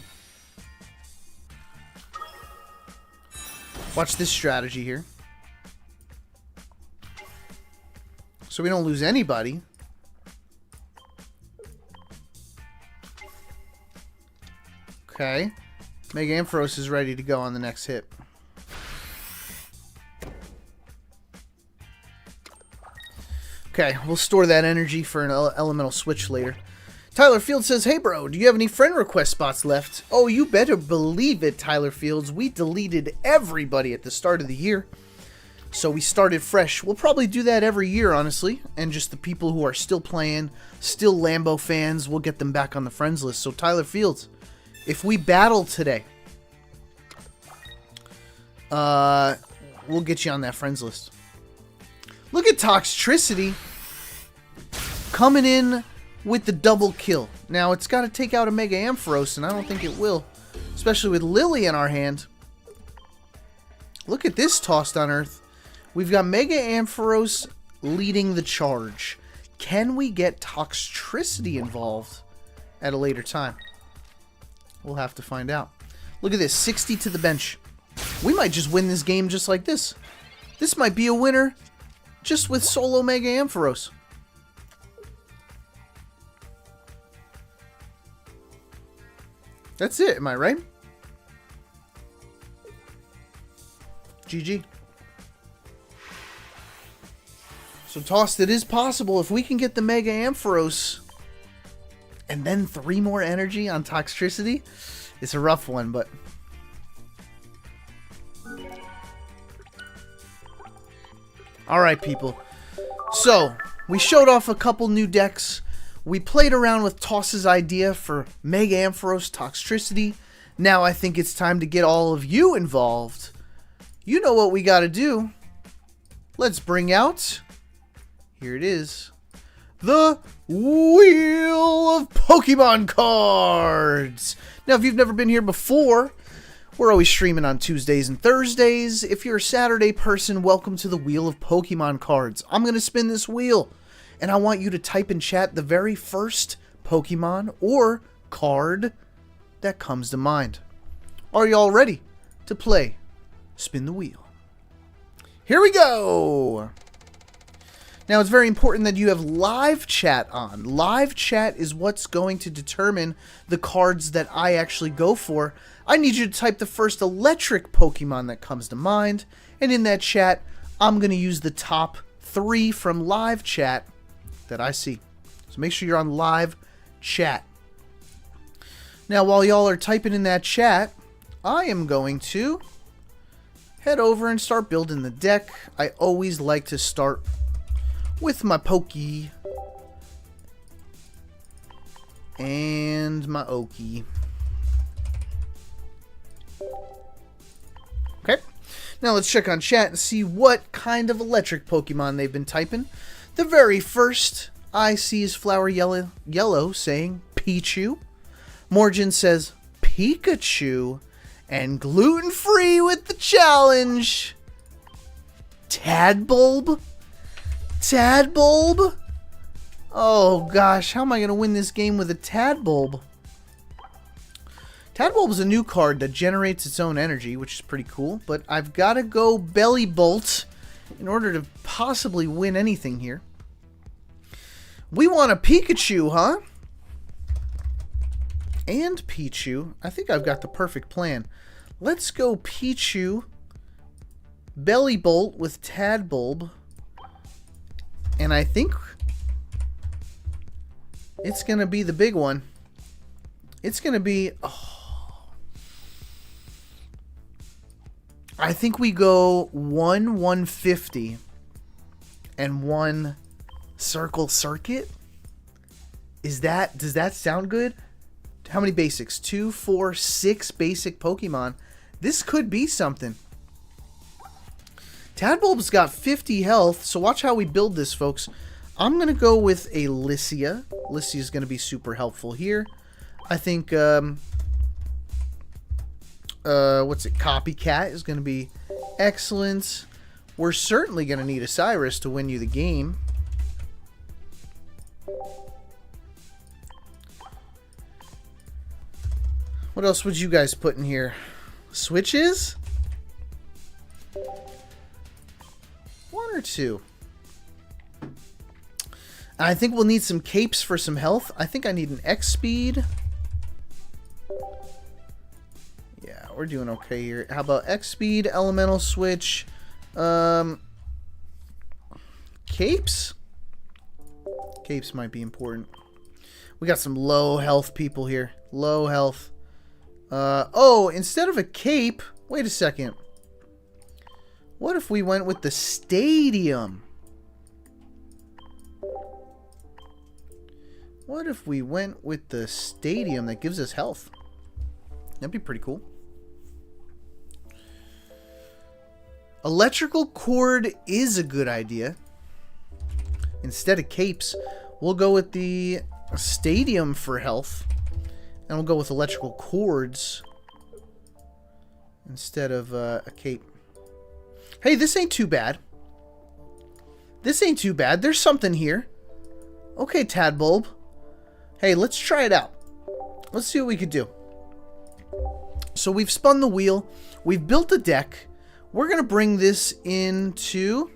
Watch this strategy here. So we don't lose anybody. Okay. Mega Ampharos is ready to go on the next hit. Okay, we'll store that energy for an elemental switch later. Tyler Fields says, hey bro, do you have any friend request spots left? Oh, you better believe it, Tyler Fields. We deleted everybody at the start of the year. So we started fresh. We'll probably do that every year, honestly. And just the people who are still playing, still Lambo fans, we'll get them back on the friends list. So Tyler Fields, if we battle today, we'll get you on that friends list. Look at Toxtricity. coming in with the double kill. Now, it's got to take out a Mega Ampharos, and I don't think it will. Especially with Lily in our hand. Look at this tossed on Earth. We've got Mega Ampharos leading the charge. Can we get Toxtricity involved at a later time? We'll have to find out. Look at this, 60 to the bench. We might just win this game just like this. This might be a winner just with solo Mega Ampharos. That's it, am I right? GG. So tossed, it is possible if we can get the Mega Ampharos and then 3 more energy on Toxtricity. It's a rough one, but alright, people. So, we showed off a couple new decks. We played around with Toss's idea for Mega Ampharos Toxtricity. Now I think it's time to get all of you involved. You know what we gotta do. Let's bring out, here it is, the Wheel of Pokemon Cards. Now, if you've never been here before, we're always streaming on Tuesdays and Thursdays. If you're a Saturday person, welcome to the Wheel of Pokemon Cards. I'm going to spin this wheel, and I want you to type in chat the very first Pokemon or card that comes to mind. Are you all ready to play Spin the Wheel? Here we go! Now, it's very important that you have live chat on. Live chat is what's going to determine the cards that I actually go for. I need you to type the first electric Pokemon that comes to mind. And in that chat, I'm going to use the top 3 from live chat that I see. So make sure you're on live chat. Now, while y'all are typing in that chat, I am going to head over and start building the deck. I always like to start with my Pokey and my Oki. Okay, now let's check on chat and see what kind of electric Pokemon they've been typing. The very first I see is Flower Yellow saying Pichu. Morgan says Pikachu. And gluten-free with the challenge, Tadbulb. Tadbulb? Oh gosh, how am I going to win this game with a Tadbulb? Tadbulb is a new card that generates its own energy, which is pretty cool, but I've got to go Belly Bolt in order to possibly win anything here. We want a Pikachu, huh? And Pichu. I think I've got the perfect plan. Let's go Pichu, Belly Bolt with Tadbulb. And I think it's going to be the big one. It's going to be... Oh, I think we go 150 and 1 Circle Circuit. Does that sound good? How many basics? 2, 4, 6 basic Pokemon. This could be something. Tadbulb's got 50 health, so watch how we build this, folks. I'm going to go with a Lycia. Lycia's going to be super helpful here. I think, Copycat is going to be excellent. We're certainly going to need a Cyrus to win you the game. What else would you guys put in here? Switches? 1 or 2. I think we'll need some capes for some health. I think I need an X speed. Yeah, we're doing okay here. How about X speed, elemental switch, capes? Capes might be important. We got some low health people here. Low health. Oh, instead of a cape, wait a second. What if we went with the stadium? What if we went with the stadium that gives us health? That'd be pretty cool. Electrical cord is a good idea. Instead of capes, We'll go with the stadium for health. And we'll go with electrical cords instead of a cape. Hey, this ain't too bad. This ain't too bad. There's something here. Okay, Tadbulb. Hey, let's try it out. Let's see what we could do. So we've spun the wheel. We've built a deck. We're going to bring this into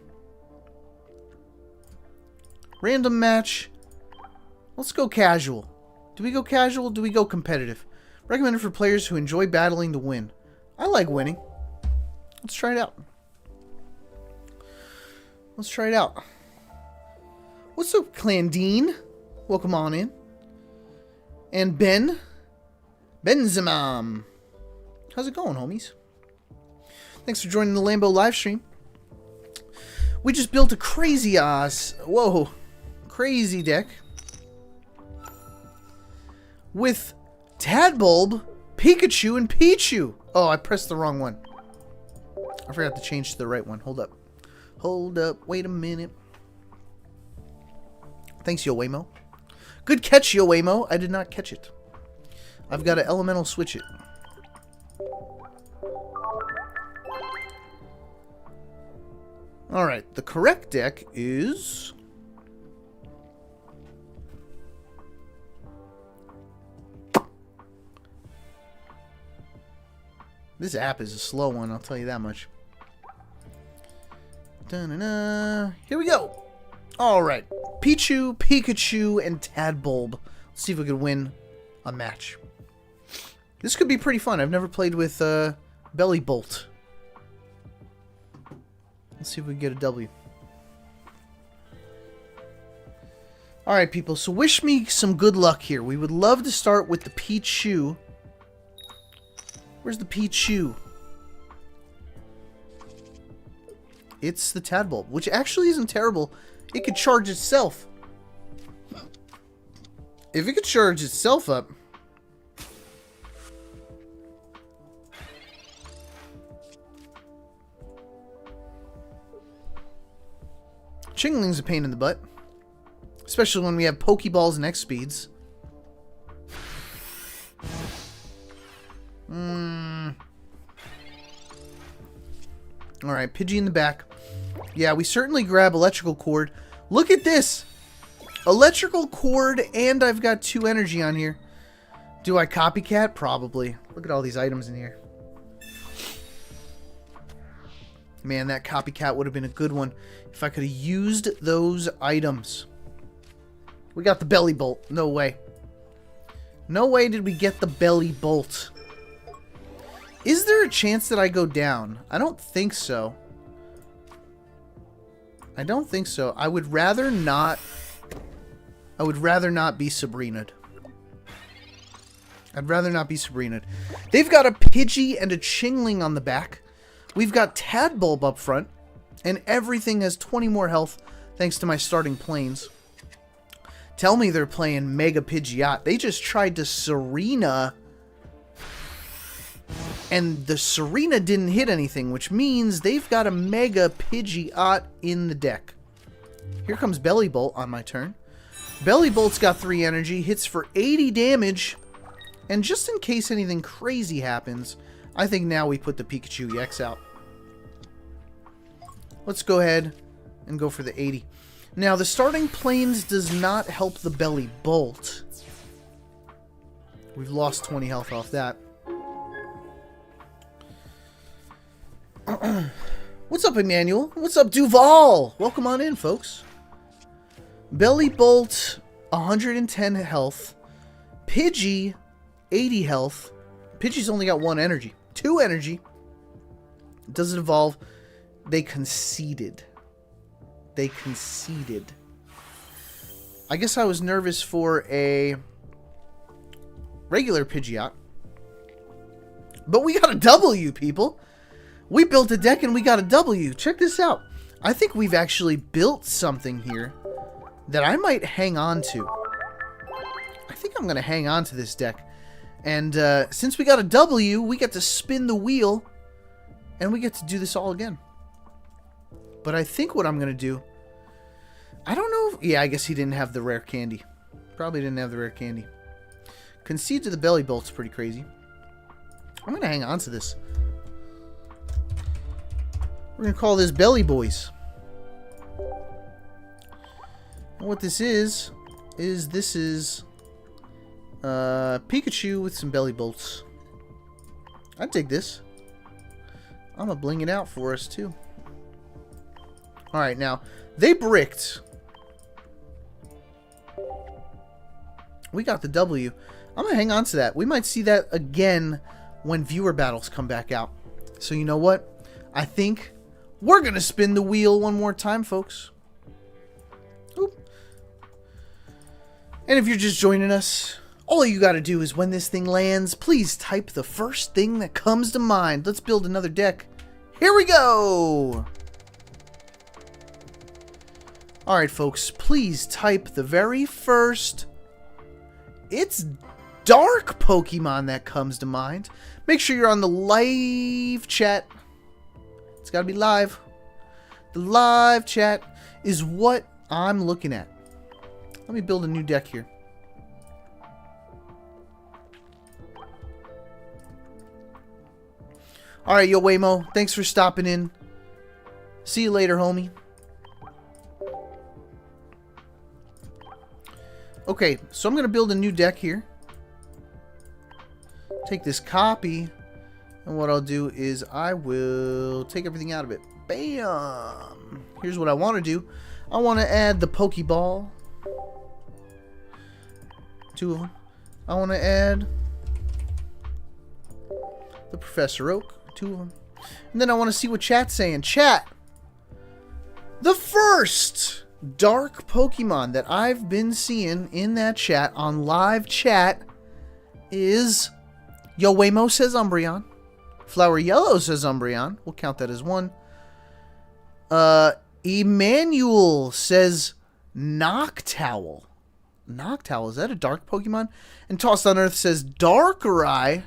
random match. Let's go casual. Do we go casual? Do we go competitive? Recommended for players who enjoy battling to win. I like winning. Let's try it out. Let's try it out. What's up, Clandine? Welcome on in. And Ben. Benzimam. How's it going, homies? Thanks for joining the Lambo live stream. We just built a crazy crazy deck with Tadbulb, Pikachu, and Pichu. Oh, I pressed the wrong one. I forgot to change to the right one. Hold up. Hold up. Wait a minute. Thanks, Yo Waymo. Good catch, Yo Waymo. I did not catch it. I've got to elemental switch it. Alright, the correct deck is... This app is a slow one, I'll tell you that much. Da-na-na. Here we go! Alright, Pichu, Pikachu, and Tadbulb. Let's see if we can win a match. This could be pretty fun. I've never played with Belly Bolt. Let's see if we can get a W. Alright, people. So wish me some good luck here. We would love to start with the Pichu. Where's the Pichu? It's the Tadbulb, which actually isn't terrible. It could charge itself. If it could charge itself up... Chingling's a pain in the butt. Especially when we have Pokeballs and X-Speeds. Alright, Pidgey in the back. Yeah, we certainly grab electrical cord. Look at this! Electrical cord, and I've got 2 energy on here. Do I copycat? Probably. Look at all these items in here. Man, that copycat would have been a good one if I could have used those items. We got the Belly Bolt. No way. No way did we get the Belly Bolt. Is there a chance that I go down? I don't think so. I don't think so. I would rather not... I would rather not be Sabrina'd. I'd rather not be Sabrina'd. They've got a Pidgey and a Chingling on the back. We've got Tadbulb up front. And everything has 20 more health thanks to my starting planes. Tell me they're playing Mega Pidgeot. They just tried to Serena. And the Serena didn't hit anything, which means they've got a Mega Pidgeot in the deck. Here comes Belly Bolt on my turn. Belly Bolt's got 3 energy, hits for 80 damage. And just in case anything crazy happens, I think now we put the Pikachu EX out. Let's go ahead and go for the 80. Now, the starting planes does not help the Belly Bolt. We've lost 20 health off that. What's up, Emmanuel? What's up, Duval? Welcome on in, folks. Belly Bolt, 110 health. Pidgey, 80 health. Pidgey's only got 1 energy. 2 energy. Does it evolve? They conceded. They conceded. I guess I was nervous for a regular Pidgeot. But we got a W, people. We built a deck and we got a W. Check this out. I think we've actually built something here that I might hang on to. I think I'm going to hang on to this deck. And since we got a W, we get to spin the wheel and we get to do this all again. But I think what I'm going to do, I don't know. Yeah, I guess he didn't have the rare candy. Probably didn't have the rare candy. Concede to the belly bolt's pretty crazy. I'm going to hang on to this. We're going to call this Belly Boys. And what this is Pikachu with some belly bolts. I dig this. I'm going to bling it out for us too. Alright, now, they bricked. We got the W. I'm going to hang on to that. We might see that again when viewer battles come back out. So you know what? I think we're going to spin the wheel one more time, folks. Oop. And if you're just joining us, all you got to do is when this thing lands, please type the first thing that comes to mind. Let's build another deck. Here we go! Alright, folks, please type the very first... It's dark Pokemon that comes to mind. Make sure you're on the live chat. It's got to be live. The live chat is what I'm looking at. Let me build a new deck here. Alright, yo, Waymo. Thanks for stopping in. See you later, homie. Okay, so I'm going to build a new deck here. Take this copy. And what I'll do is I will take everything out of it. Bam! Here's what I want to do. I want to add the Pokeball. 2 of them. I want to add the Professor Oak. 2 of them. And then I want to see what chat's saying. Chat! The first dark Pokemon that I've been seeing in that chat on live chat is Yo Waymo says Umbreon. Flower Yellow says Umbreon. We'll count that as 1. Emmanuel says Noctowl. Noctowl, is that a dark Pokemon? And Tossed on Earth says Darkrai.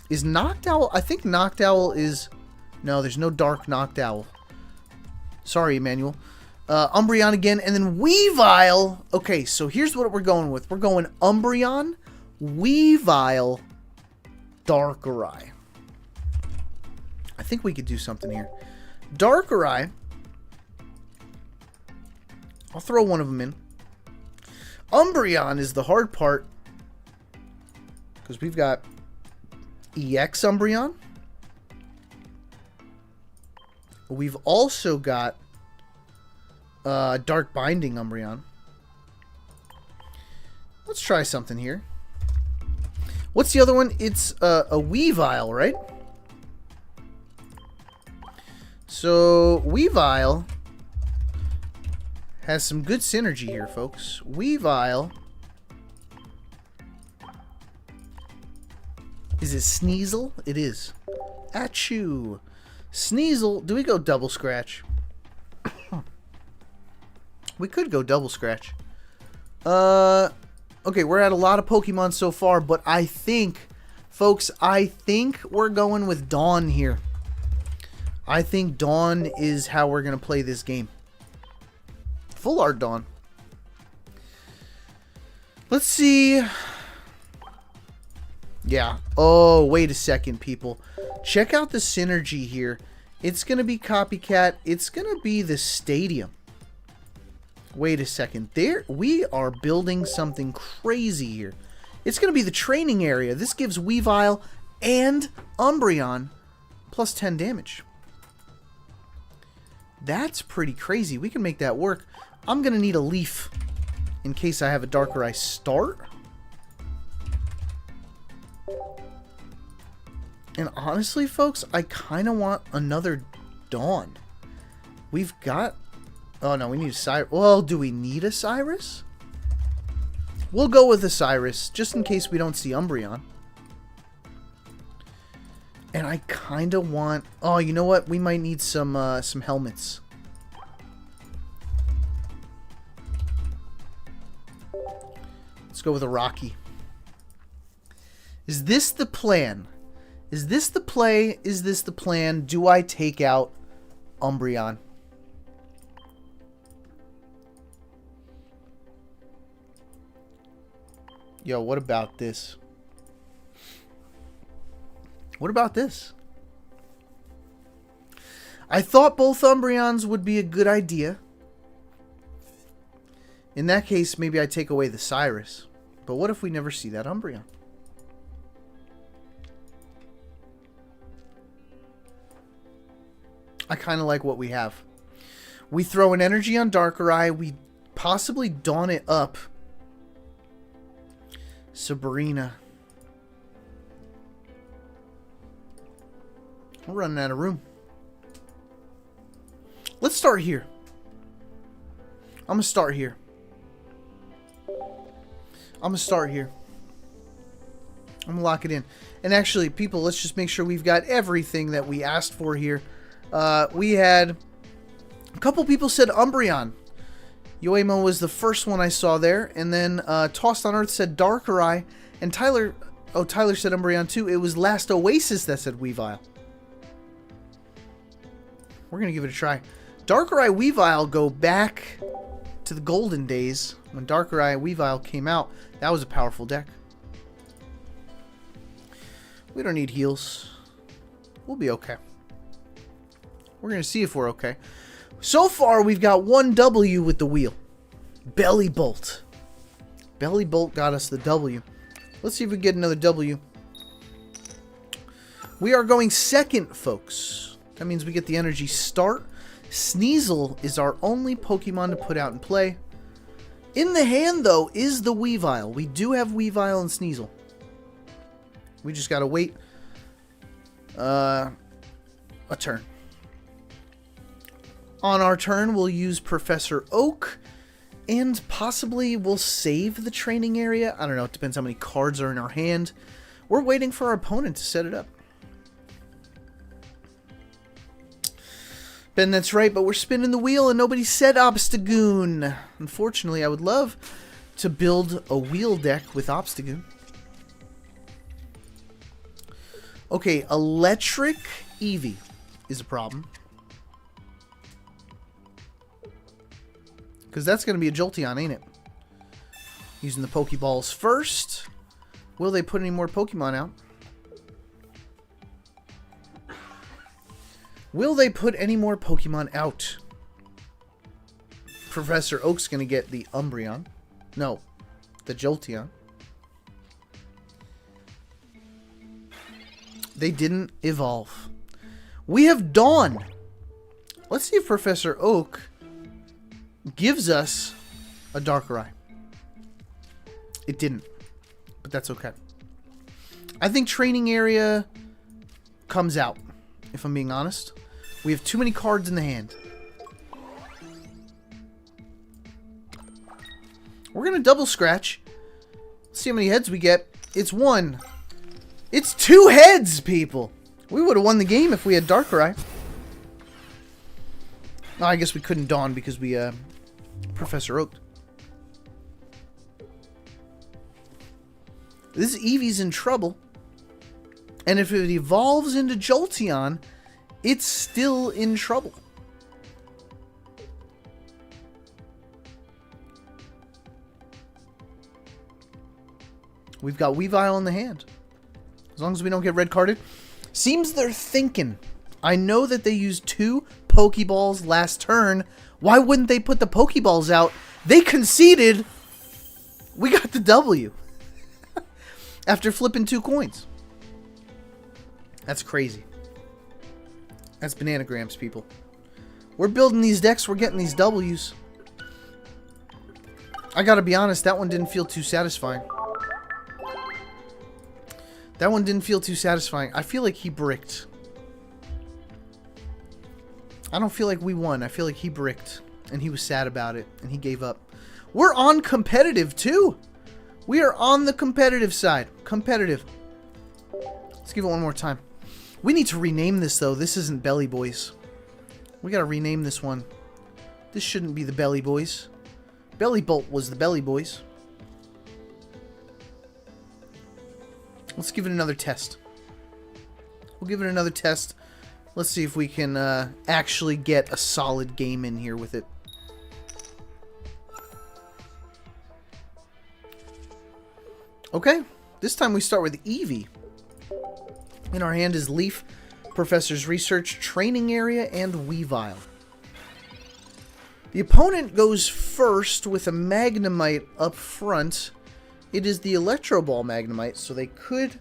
Is Noctowl? I think Noctowl is... No, there's no dark Noctowl. Sorry, Emmanuel. Umbreon again, and then Weavile. Okay, so here's what we're going with. We're going Umbreon, Weavile, Darkrai. I think we could do something here. Darkrai. I'll throw one of them in. Umbreon is the hard part. Because we've got EX Umbreon. We've also got Dark Binding Umbreon. Let's try something here. What's the other one? It's a Weavile, right? So, Weavile has some good synergy here, folks. Weavile. Is it Sneasel? It is. Achoo. Sneasel. Do we go double scratch? We could go double scratch. Okay, we're at a lot of Pokemon so far, but I think, folks, I think we're going with Dawn here. I think Dawn is how we're going to play this game. Full art Dawn. Let's see. Yeah. Oh, wait a second, people. Check out the synergy here. It's going to be Copycat. It's going to be the stadium. Wait a second. There, we are building something crazy here. It's going to be the training area. This gives Weavile and Umbreon plus 10 damage. That's pretty crazy. We can make that work. I'm going to need a leaf in case I have a Darkrai start. And honestly, folks, I kind of want another Dawn. We've got... Oh, no, we need a Cyrus. Well, do we need a Cyrus? We'll go with a Cyrus, just in case we don't see Umbreon. And I kind of want... Oh, you know what? We might need some helmets. Let's go with a Rocky. Is this the plan? Is this the play? Is this the plan? Do I take out Umbreon? Yo, what about this? What about this? I thought both Umbreons would be a good idea. In that case, maybe I take away the Cyrus. But what if we never see that Umbreon? I kind of like what we have. We throw an energy on Darkrai. We possibly Dawn it up. Sabrina. We're running out of room. Let's start here. I'm going to start here. I'm going to start here. I'm going to lock it in. And actually, people, let's just make sure we've got everything that we asked for here. We had a couple people said Umbreon. Yoemo was the first one I saw there. And then Tossed on Earth said Darkrai. And Tyler said Umbreon too. It was Last Oasis that said Weavile. We're going to give it a try. Darkrai Weavile go back to the golden days when Darkrai Weavile came out. That was a powerful deck. We don't need heals. We'll be okay. We're going to see if we're okay. So far, we've got one W with the wheel. Belly Bolt. Belly Bolt got us the W. Let's see if we get another W. We are going second, folks. That means we get the energy start. Sneasel is our only Pokemon to put out and play. In the hand, though, is the Weavile. We do have Weavile and Sneasel. We just gotta wait a turn. On our turn, we'll use Professor Oak, and possibly we'll save the training area. I don't know, it depends how many cards are in our hand. We're waiting for our opponent to set it up. Ben, that's right, but we're spinning the wheel and nobody said Obstagoon. Unfortunately, I would love to build a wheel deck with Obstagoon. Okay, Electric Eevee is a problem. Because that's going to be a Jolteon, ain't it? Using the Pokeballs first. Will they put any more Pokemon out? Will they put any more Pokemon out? Professor Oak's going to get the Umbreon. No, the Jolteon. They didn't evolve. We have Dawn. Let's see if Professor Oak gives us a Darkrai. It didn't, but that's okay. I think training area comes out, if I'm being honest. We have too many cards in the hand. We're going to double scratch. Let's see how many heads we get. It's one. It's two heads, people. We would have won the game if we had Darkrai. Oh, I guess we couldn't Dawn because we Professor Oak. This Eevee's in trouble. And if it evolves into Jolteon, it's still in trouble. We've got Weavile in the hand. As long as we don't get red carded. Seems they're thinking. I know that they used 2 Pokeballs last turn. Why wouldn't they put the Pokeballs out? They conceded. We got the W. After flipping 2 coins. That's crazy. That's bananagrams, people. We're building these decks. We're getting these Ws. I gotta be honest, that one didn't feel too satisfying. That one didn't feel too satisfying. I feel like he bricked. I don't feel like we won. I feel like he bricked. And he was sad about it. And he gave up. We're on competitive, too. We are on the competitive side. Competitive. Let's give it one more time. We need to rename this, though. This isn't Belly Boys. We gotta rename this one. This shouldn't be the Belly Boys. Belly Bolt was the Belly Boys. Let's give it another test. We'll give it another test. Let's see if we can actually get a solid game in here with it. Okay, this time we start with Eevee. In our hand is Leaf, Professor's Research, Training Area, and Weavile. The opponent goes first with a Magnemite up front. It is the Electro Ball Magnemite, so they could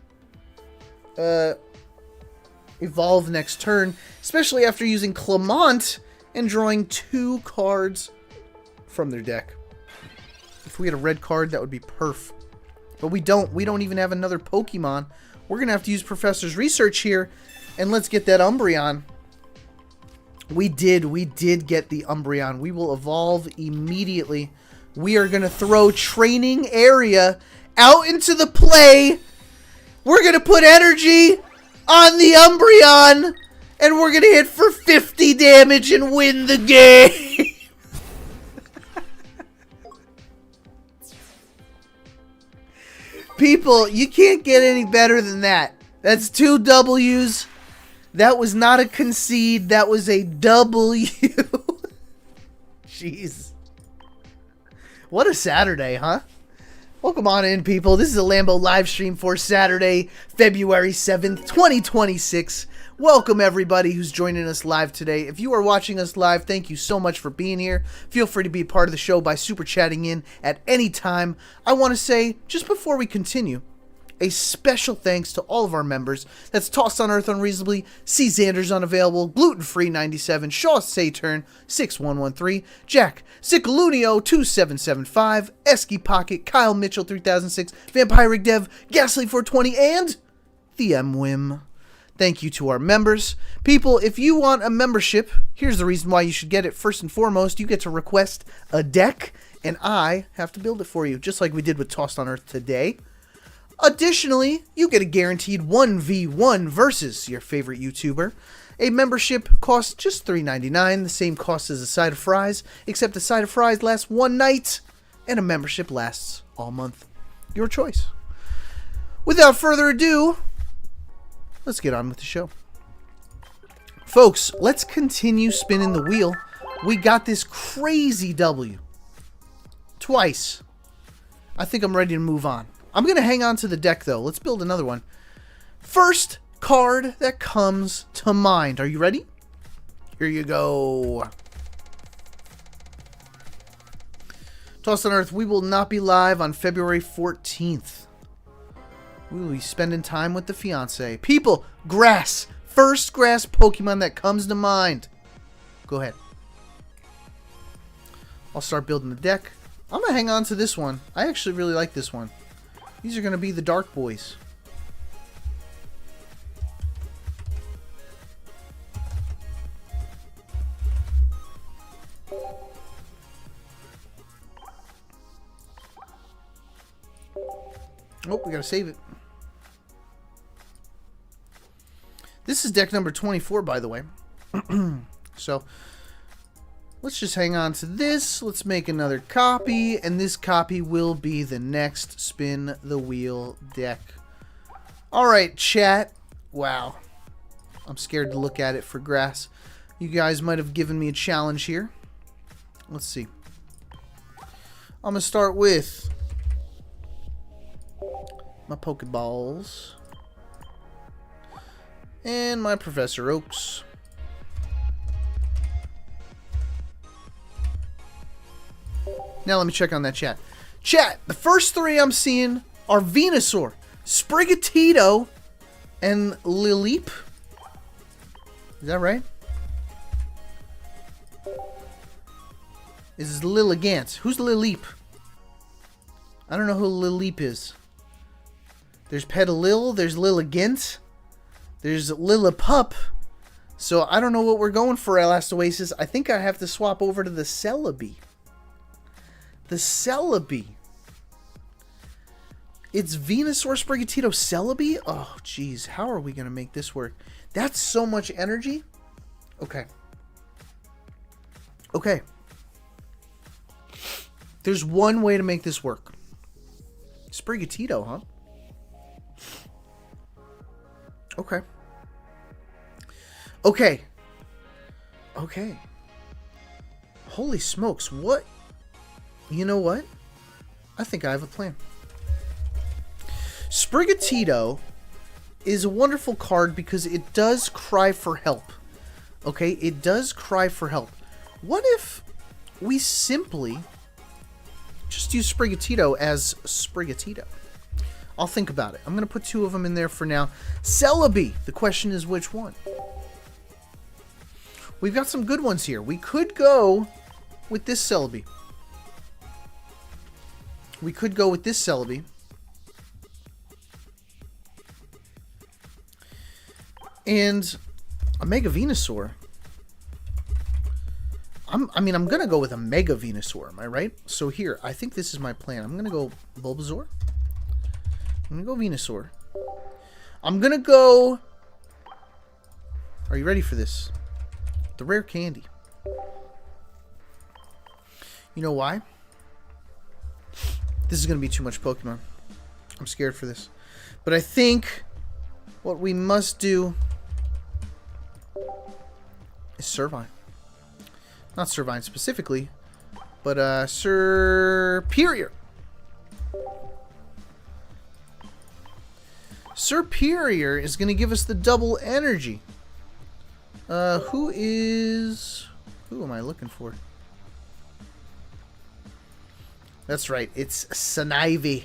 evolve next turn, especially after using Clement and drawing 2 cards from their deck. If we had a red card, that would be perf. But we don't. We don't even have another Pokemon. We're going to have to use Professor's Research here, and let's get that Umbreon. We did get the Umbreon. We will evolve immediately. We are going to throw Training Area out into the play. We're going to put energy on the Umbreon, and we're going to hit for 50 damage and win the game. People, you can't get any better than that. That's 2 W's. That was not a concede. That was a W. Jeez. What a Saturday, huh? Welcome on in, people. This is a Lambo live stream for Saturday, February 7th, 2026. Welcome, everybody who's joining us live today. If you are watching us live, thank you so much for being here. Feel free to be a part of the show by super chatting in at any time. I want to say, just before we continue, a special thanks to all of our members. That's Tossed on Earth Unreasonably, C. Xander's Unavailable, Gluten Free 97, Shaw Saturn 6113, Jack Zicalunio 2775, Esky Pocket, Kyle Mitchell 3006, Vampiric Dev, Gasly 420, and the M-Wim. Thank you to our members. People, if you want a membership, here's the reason why you should get it. First and foremost, you get to request a deck, and I have to build it for you, just like we did with Tossed on Earth today. Additionally, you get a guaranteed 1v1 versus your favorite YouTuber. A membership costs just $3.99, the same cost as a side of fries, except a side of fries lasts one night, and a membership lasts all month. Your choice. Without further ado, let's get on with the show. Folks, let's continue spinning the wheel. We got this crazy W. Twice. I think I'm ready to move on. I'm going to hang on to the deck, though. Let's build another one. First card that comes to mind. Are you ready? Here you go. Tossed on Earth, we will not be live on February 14th. We will be spending time with the fiancé. People, grass. First grass Pokemon that comes to mind. Go ahead. I'll start building the deck. I'm going to hang on to this one. I actually really like this one. These are going to be the Dark Boys. Oh, we got to save it. This is deck number 24, by the way. So, let's just hang on to this. Let's make another copy, and this copy will be the next Spin the Wheel deck. Alright, chat. Wow. I'm scared to look at it for grass. You guys might have given me a challenge here. Let's see. I'm going to start with my Pokeballs and my Professor Oaks. Now let me check on that chat. Chat, the first 3 I'm seeing are Venusaur, Sprigatito, and Lileep. Is that right? This is Lilligant. Who's Lileep? I don't know who Lileep is. There's Petalil, there's Lilligant, there's Lillipup. So I don't know what we're going for, Last Oasis. I think I have to swap over to the Celebi. The Celebi. It's Venusaur, Sprigatito, Celebi? Oh, jeez. How are we going to make this work? That's so much energy. Okay. Okay. There's one way to make this work. Sprigatito, huh? Okay. Okay. Okay. Holy smokes, what? You know what? I think I have a plan. Sprigatito is a wonderful card because it does cry for help. Okay, it does cry for help. What if we simply just use Sprigatito as Sprigatito? I'll think about it. I'm going to put 2 of them in there for now. Celebi. The question is which one? We've got some good ones here. We could go with this Celebi. We could go with this Celebi. And a Mega Venusaur. I'm going to go with a Mega Venusaur. Am I right? So here, I think this is my plan. I'm going to go Bulbasaur. I'm going to go Venusaur. I'm going to go... Are you ready for this? The rare candy. You know why? This is going to be too much Pokemon. I'm scared for this. But I think what we must do is Servine. Not Servine specifically, but Serperior. Serperior is going to give us the double energy. Who am I looking for? That's right, it's Snivy.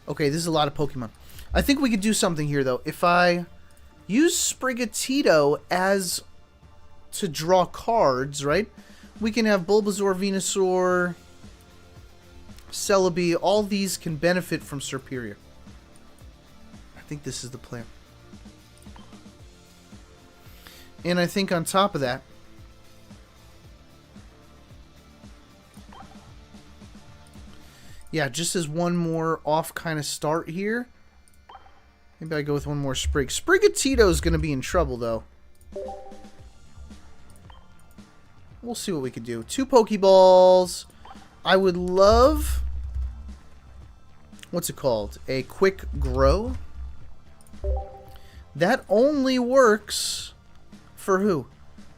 Okay, this is a lot of Pokemon. I think we could do something here, though. If I use Sprigatito as to draw cards, right? We can have Bulbasaur, Venusaur, Celebi. All these can benefit from Serperior. I think this is the plan. And I think on top of that, yeah, just as one more off kind of start here, maybe I go with one more Sprig. Sprigatito is going to be in trouble, though. We'll see what we can do. 2 Pokeballs. I would love... What's it called? A quick grow. That only works for who?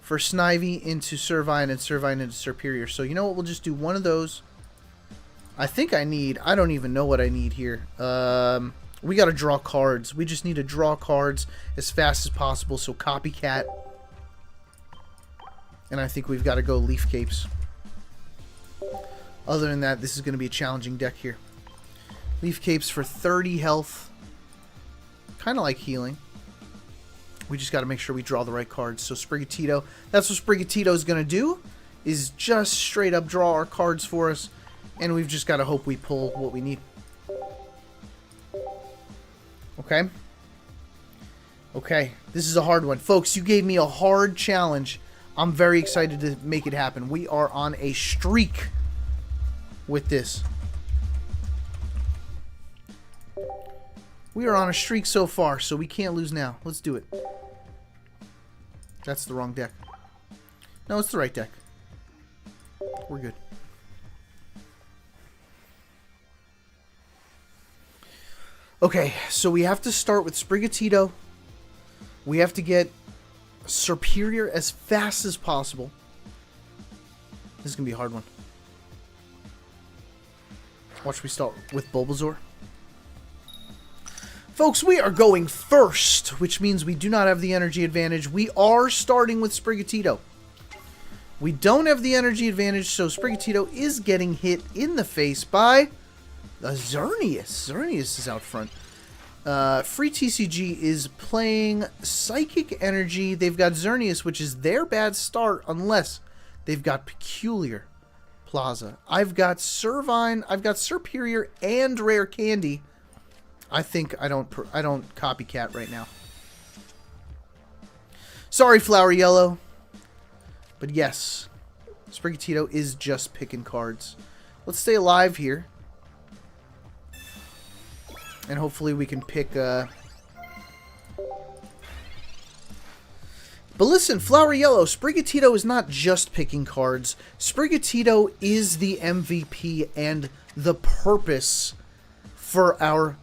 For Snivy into Servine and Servine into Serperior. So you know what? We'll just do one of those. I think I need... I don't even know what I need here. We got to draw cards. We just need to draw cards as fast as possible. So Copycat. And I think we've got to go Leaf Capes. Other than that, this is going to be a challenging deck here. Leaf Capes for 30 health. Kind of like healing. We just got to make sure we draw the right cards. So Sprigatito. That's what Sprigatito is going to do. Is just straight up draw our cards for us. And we've just got to hope we pull what we need. Okay. Okay. This is a hard one. Folks, you gave me a hard challenge. I'm very excited to make it happen. We are on a streak with this. We are on a streak so far, so we can't lose now. Let's do it. That's the wrong deck. No, it's the right deck. We're good. Okay, so we have to start with Sprigatito. We have to get Serperior as fast as possible. This is going to be a hard one. Watch me start with Bulbasaur. Folks, we are going first, which means we do not have the energy advantage. We are starting with Sprigatito. We don't have the energy advantage, so Sprigatito is getting hit in the face by Xerneas. Xerneas is out front. Free TCG is playing Psychic Energy. They've got Xerneas, which is their bad start, unless they've got Peculiar Plaza. I've got Servine. I've got Serperior and Rare Candy. I think I don't Copycat right now. Sorry, Flower Yellow. But yes, Sprigatito is just picking cards. Let's stay alive here. And hopefully we can pick... But listen, Flower Yellow, Sprigatito is not just picking cards. Sprigatito is the MVP and the purpose for our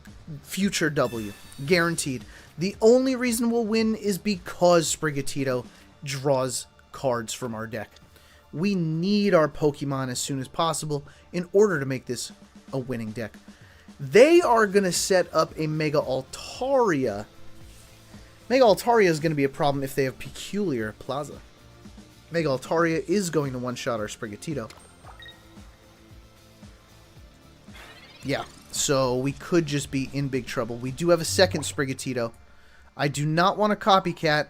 future W. Guaranteed. The only reason we'll win is because Sprigatito draws cards from our deck. We need our Pokemon as soon as possible in order to make this a winning deck. They are going to set up a Mega Altaria. Mega Altaria is going to be a problem if they have Peculiar Plaza. Mega Altaria is going to one-shot our Sprigatito. Yeah, so we could just be in big trouble. We do have a second Sprigatito. I do not want a copycat.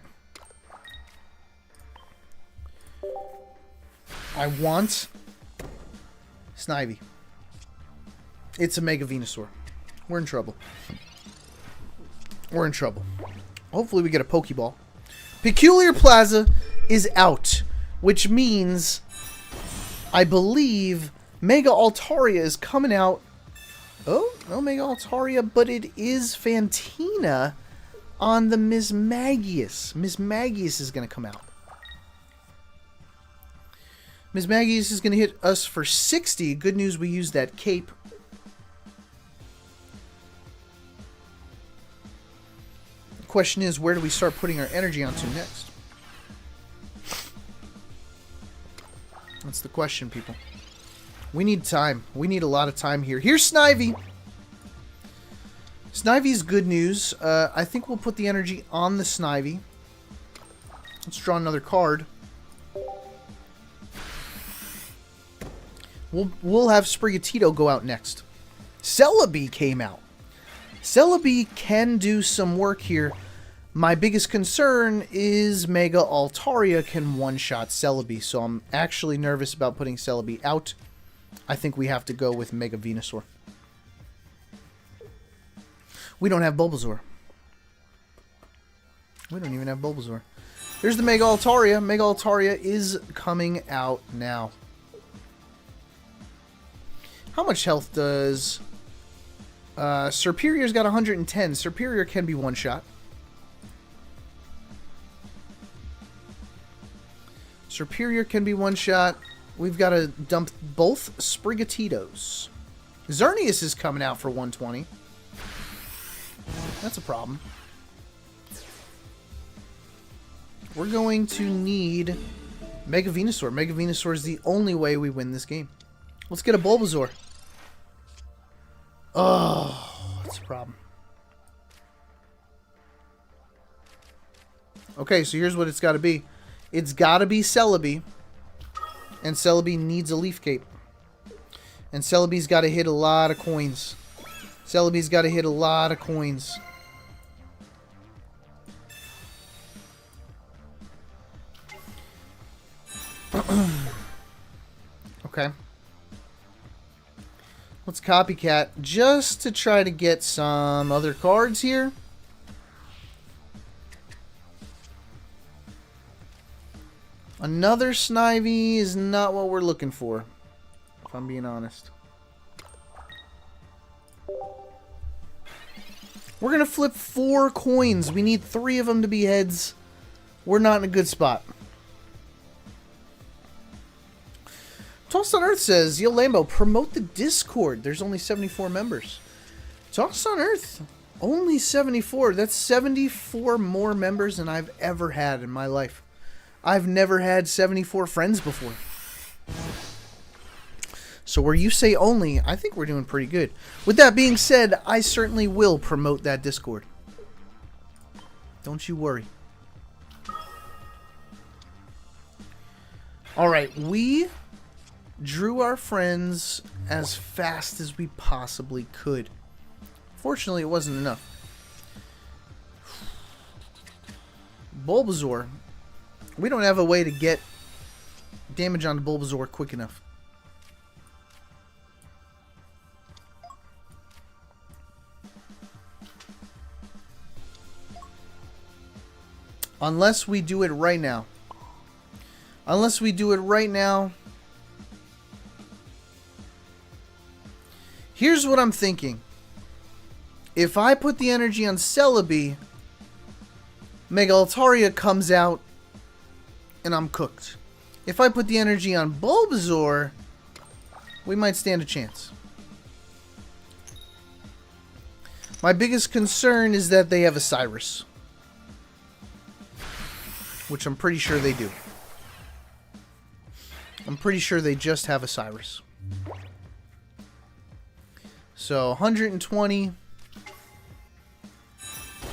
I want Snivy. It's a Mega Venusaur. We're in trouble. We're in trouble. Hopefully we get a Pokeball. Peculiar Plaza is out, which means I believe Mega Altaria is coming out. Oh, no Mega Altaria, but it is Fantina on the Mismagius. Mismagius is going to come out. Mismagius is going to hit us for 60. Good news, we used that cape. The question is, where do we start putting our energy onto next? That's the question, people. We need time. We need a lot of time here. Here's Snivy. Snivy's good news. I think we'll put the energy on the Snivy. Let's draw another card. We'll have Sprigatito go out next. Celebi came out. Celebi can do some work here. My biggest concern is Mega Altaria can one-shot Celebi, so I'm actually nervous about putting Celebi out. I think we have to go with Mega Venusaur. We don't have Bulbasaur. We don't even have Bulbasaur. Here's the Mega Altaria. Mega Altaria is coming out now. How much health does... Serperior's got 110. Serperior can be one-shot. Serperior can be one-shot. We've got to dump both Sprigatitos. Xerneas is coming out for 120. That's a problem. We're going to need Mega Venusaur. Mega Venusaur is the only way we win this game. Let's get a Bulbasaur. Oh, that's a problem. Okay, so here's what it's got to be. It's got to be Celebi. And Celebi needs a Leaf Cape. And Celebi's got to hit a lot of coins. Celebi's got to hit a lot of coins. Okay. Let's copycat just to try to get some other cards here. Another Snivy is not what we're looking for, if I'm being honest. We're going to flip 4 coins. We need 3 of them to be heads. We're not in a good spot. Tossed on Earth says, Yo Lambo, promote the Discord. There's only 74 members. Tossed on Earth, only 74. That's 74 more members than I've ever had in my life. I've never had 74 friends before. So where you say only, I think we're doing pretty good. With that being said, I certainly will promote that Discord. Don't you worry. Alright, we drew our friends as fast as we possibly could. Fortunately, it wasn't enough. Bulbasaur. We don't have a way to get damage onto Bulbasaur quick enough. Unless we do it right now. Unless we do it right now. Here's what I'm thinking. If I put the energy on Celebi, Mega Altaria comes out, and I'm cooked. If I put the energy on Bulbasaur, we might stand a chance. My biggest concern is that they have a Cyrus. Which I'm pretty sure they do. I'm pretty sure they just have a Cyrus. So 120.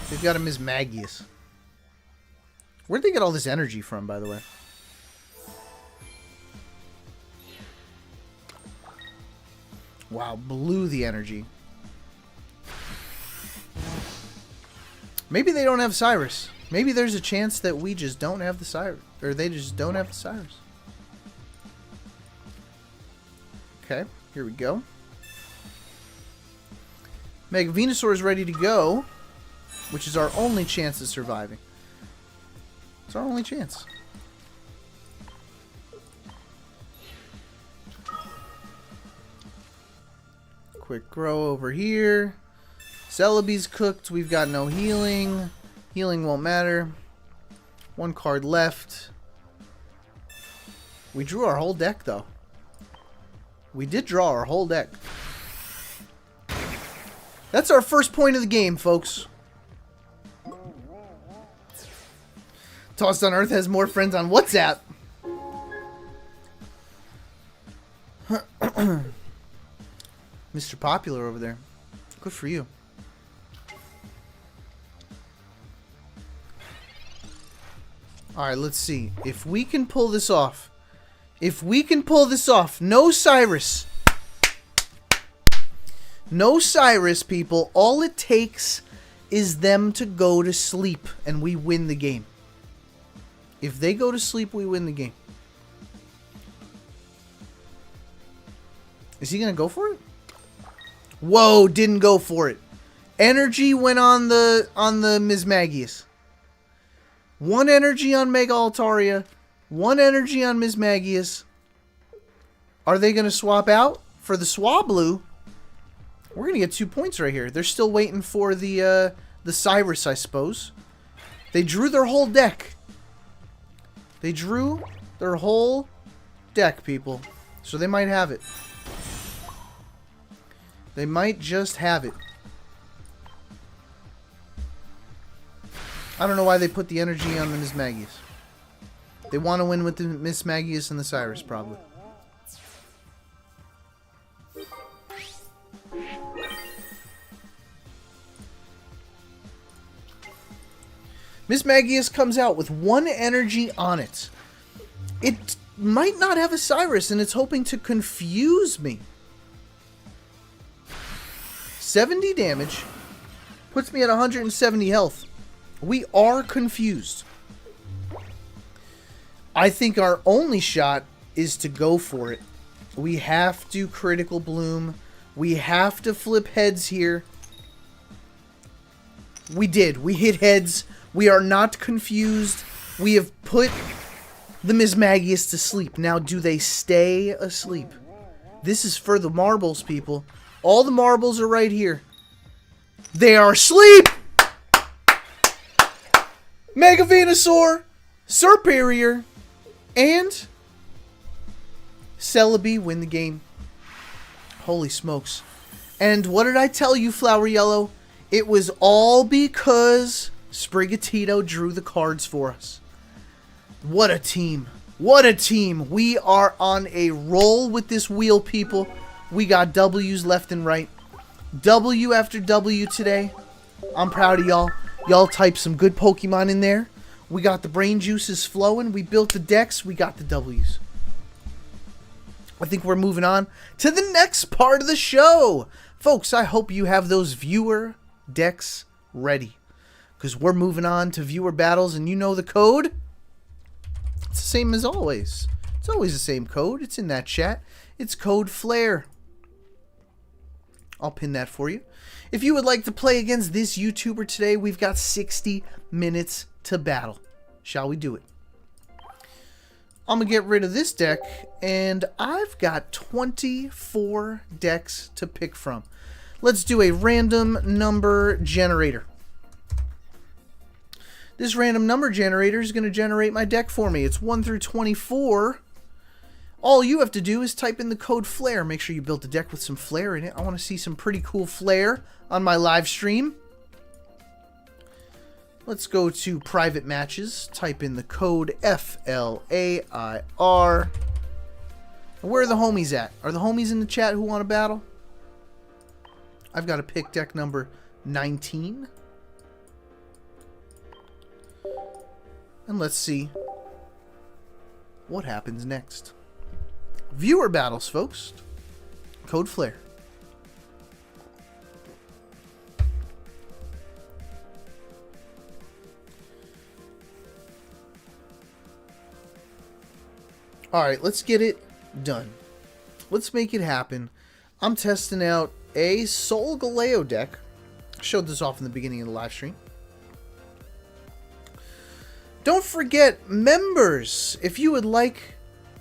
They've got a Mismagius. Where'd they get all this energy from, by the way? Wow, blew the energy. Maybe they don't have Cyrus. Maybe there's a chance that we just don't have the Cyrus. Or they just don't have the Cyrus. Okay, here we go. Mega Venusaur is ready to go, which is our only chance of surviving. It's our only chance. Quick grow over here. Celebi's cooked. We've got no healing. Healing won't matter. One card left. We drew our whole deck, though. We did draw our whole deck. That's our first point of the game, folks. Tossed on Earth has more friends on WhatsApp. Mr. Popular over there. Good for you. Alright, let's see. If we can pull this off. If we can pull this off. No Cyrus. No Cyrus, people. All it takes is them to go to sleep and we win the game. If they go to sleep, we win the game. Is he going to go for it? Whoa, didn't go for it. Energy went on the Mismagius. One energy on Mega Altaria. One energy on Mismagius. Are they going to swap out for the Swablu? We're going to get 2 points right here. They're still waiting for the Cyrus, I suppose. They drew their whole deck. They drew their whole deck, people. So they might have it. They might just have it. I don't know why they put the energy on the Mismagius. They want to win with the Mismagius and the Cyrus, probably. Mismagius comes out with 1 energy on it. It might not have a Cyrus, and it's hoping to confuse me. 70 damage. Puts me at 170 health. We are confused. I think our only shot is to go for it. We have to Critical Bloom. We have to flip heads here. We did. We hit heads. We are not confused. We have put the Mismagius to sleep. Now, do they stay asleep? This is for the marbles, people. All the marbles are right here. They are asleep! Mega Venusaur, Superior, and Celebi win the game. Holy smokes. And what did I tell you, Flower Yellow? It was all because Sprigatito drew the cards for us. What a team. What a team. We are on a roll with this wheel, people. We got W's left and right. W after W today. I'm proud of y'all. Y'all typed some good Pokemon in there. We got the brain juices flowing. We built the decks. We got the W's. I think we're moving on to the next part of the show. Folks, I hope you have those viewer decks ready. Because we're moving on to viewer battles. And you know the code? It's the same as always. It's always the same code. It's in that chat. It's code FLAIR. I'll pin that for you. If you would like to play against this YouTuber today, we've got 60 minutes to battle. Shall we do it? I'm going to get rid of this deck, and I've got 24 decks to pick from. Let's do a random number generator. This random number generator is going to generate my deck for me. It's 1 through 24. All you have to do is type in the code FLAIR. Make sure you built a deck with some flair in it. I want to see some pretty cool flair on my live stream. Let's go to private matches. Type in the code FLAIR. Where are the homies at? Are the homies in the chat who want to battle? I've got to pick deck number 19. And let's see what happens next. Viewer battles, folks. Code Flare. Alright, let's get it done. Let's make it happen. I'm testing out a Solgaleo deck. I showed this off in the beginning of the live stream. Don't forget, members, if you would like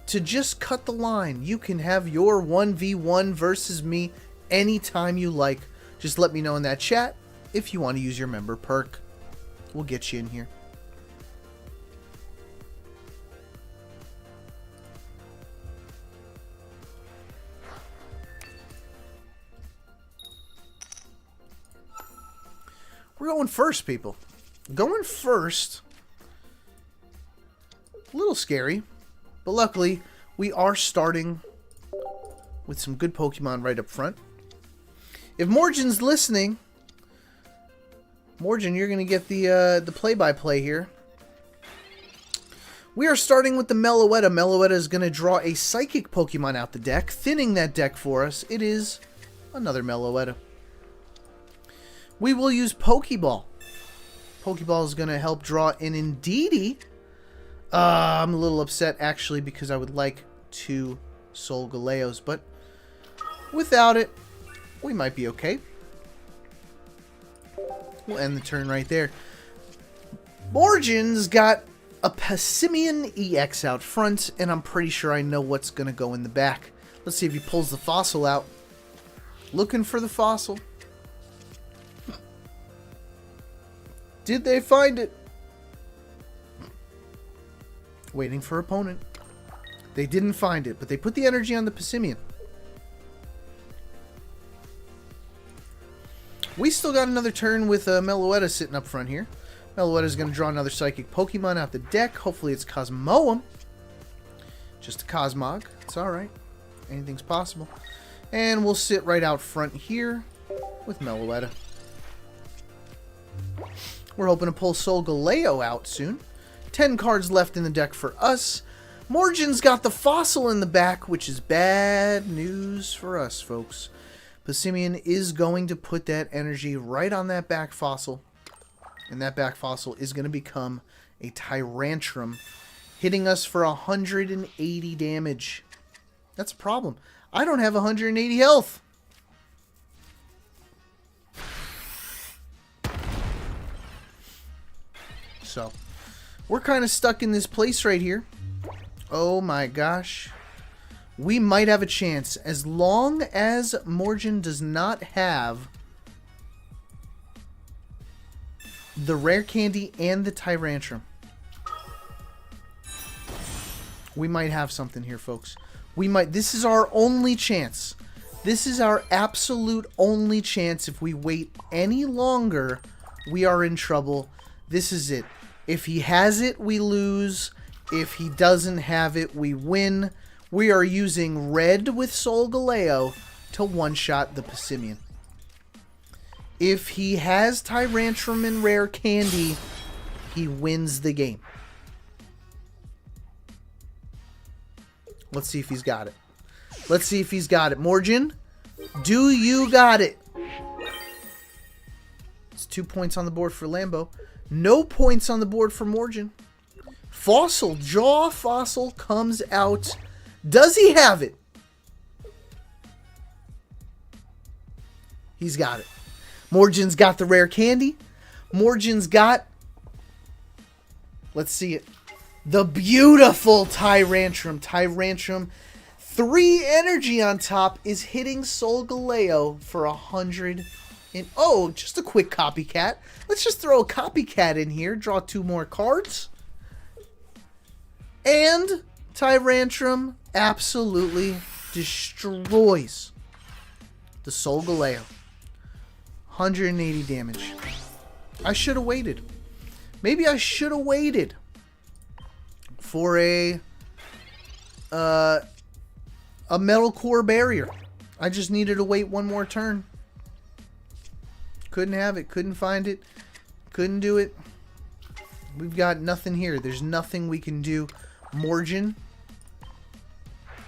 to just cut the line, you can have your 1v1 versus me anytime you like. Just let me know in that chat if you want to use your member perk. We'll get you in here. We're going first, people. Going first. A little scary, but luckily we are starting with some good Pokemon right up front. If Morgan's listening, Morgan, you're going to get the play-by-play here. We are starting with the Meloetta. Meloetta is going to draw a Psychic Pokemon out the deck, thinning that deck for us. It is another Meloetta. We will use Pokeball. Pokeball is going to help draw an Indeedee. I'm a little upset, actually, because I would like 2 Solgaleos, but without it, we might be okay. We'll end the turn right there. Morgan's got a Passimian EX out front, and I'm pretty sure I know what's going to go in the back. Let's see if he pulls the fossil out. Looking for the fossil. Did they find it? Waiting for opponent. They didn't find it, but they put the energy on the Passimian. We still got another turn with Meloetta sitting up front here. Meloetta's going to draw another Psychic Pokemon out the deck. Hopefully it's Cosmoem. Just a Cosmog. It's alright. Anything's possible. And we'll sit right out front here with Meloetta. We're hoping to pull Solgaleo out soon. 10 cards left in the deck for us. Morgan's got the fossil in the back, which is bad news for us, folks. Passimian is going to put that energy right on that back fossil. And that back fossil is going to become a Tyrantrum, hitting us for 180 damage. That's a problem. I don't have 180 health. So, we're kind of stuck in this place right here. Oh my gosh. We might have a chance as long as Morgan does not have the Rare Candy and the Tyrantrum. We might have something here, folks. We might. This is our only chance. This is our absolute only chance. If we wait any longer, we are in trouble. This is it. If he has it, we lose. If he doesn't have it, we win. We are using red with Solgaleo to one-shot the Passimian. If he has Tyrantrum and Rare Candy, he wins the game. Let's see if he's got it. Let's see if he's got it. Morgan, do you got it? It's 2 points on the board for Lambo. No points on the board for Morgan. Fossil, Jaw Fossil comes out. Does he have it? He's got it. Morgan's got the Rare Candy. Morgan's got, let's see it, the beautiful Tyrantrum. Tyrantrum, 3 energy on top, is hitting Solgaleo for 100. And oh, just a quick copycat. Let's just throw a copycat in here. Draw 2 more cards. And Tyrantrum absolutely destroys the Solgaleo. 180 damage. I should have waited. Maybe I should have waited for a Metal Core Barrier. I just needed to wait one more turn. Couldn't have it. Couldn't find it. Couldn't do it. We've got nothing here. There's nothing we can do. Morgan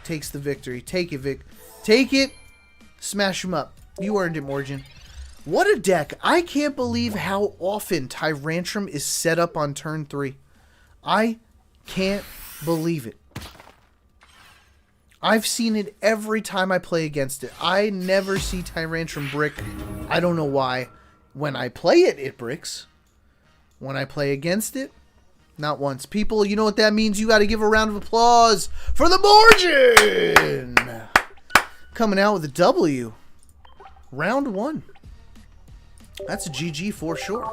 takes the victory. Take it, Vic. Take it. Smash him up. You earned it, Morgan. What a deck. I can't believe how often Tyrantrum is set up on turn 3. I can't believe it. I've seen it every time I play against it. I never see Tyrantrum brick. I don't know why. When I play it, it bricks. When I play against it, not once. People, you know what that means? You got to give a round of applause for the Morgan! Coming out with a W. Round 1. That's a GG for sure.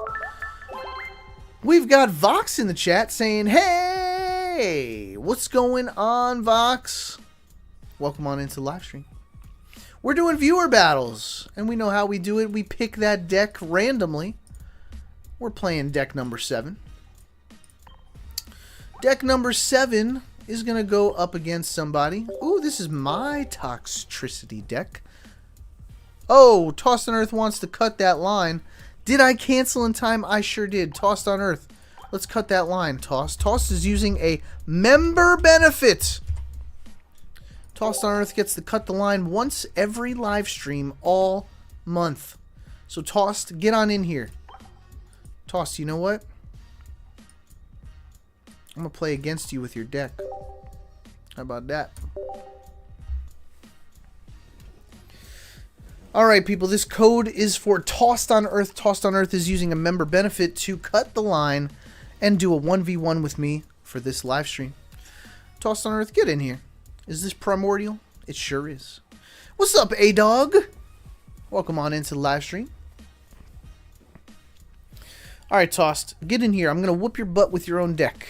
We've got Vox in the chat saying, hey! What's going on, Vox? Welcome on into the live stream. We're doing viewer battles, and we know how we do it. We pick that deck randomly. We're playing deck number 7. Deck number 7 is going to go up against somebody. Ooh, this is my Toxtricity deck. Oh, Tossed on Earth wants to cut that line. Did I cancel in time? I sure did. Tossed on Earth. Let's cut that line, Toss. Toss is using a member benefit. Tossed on Earth gets to cut the line once every live stream all month. So Tossed, get on in here. Tossed, you know what? I'm going to play against you with your deck. How about that? Alright, people, this code is for Tossed on Earth. Tossed on Earth is using a member benefit to cut the line and do a 1v1 with me for this live stream. Tossed on Earth, get in here. Is this primordial? It sure is. What's up, A-Dog? Welcome on into the live stream. Alright, Tossed, get in here. I'm going to whoop your butt with your own deck.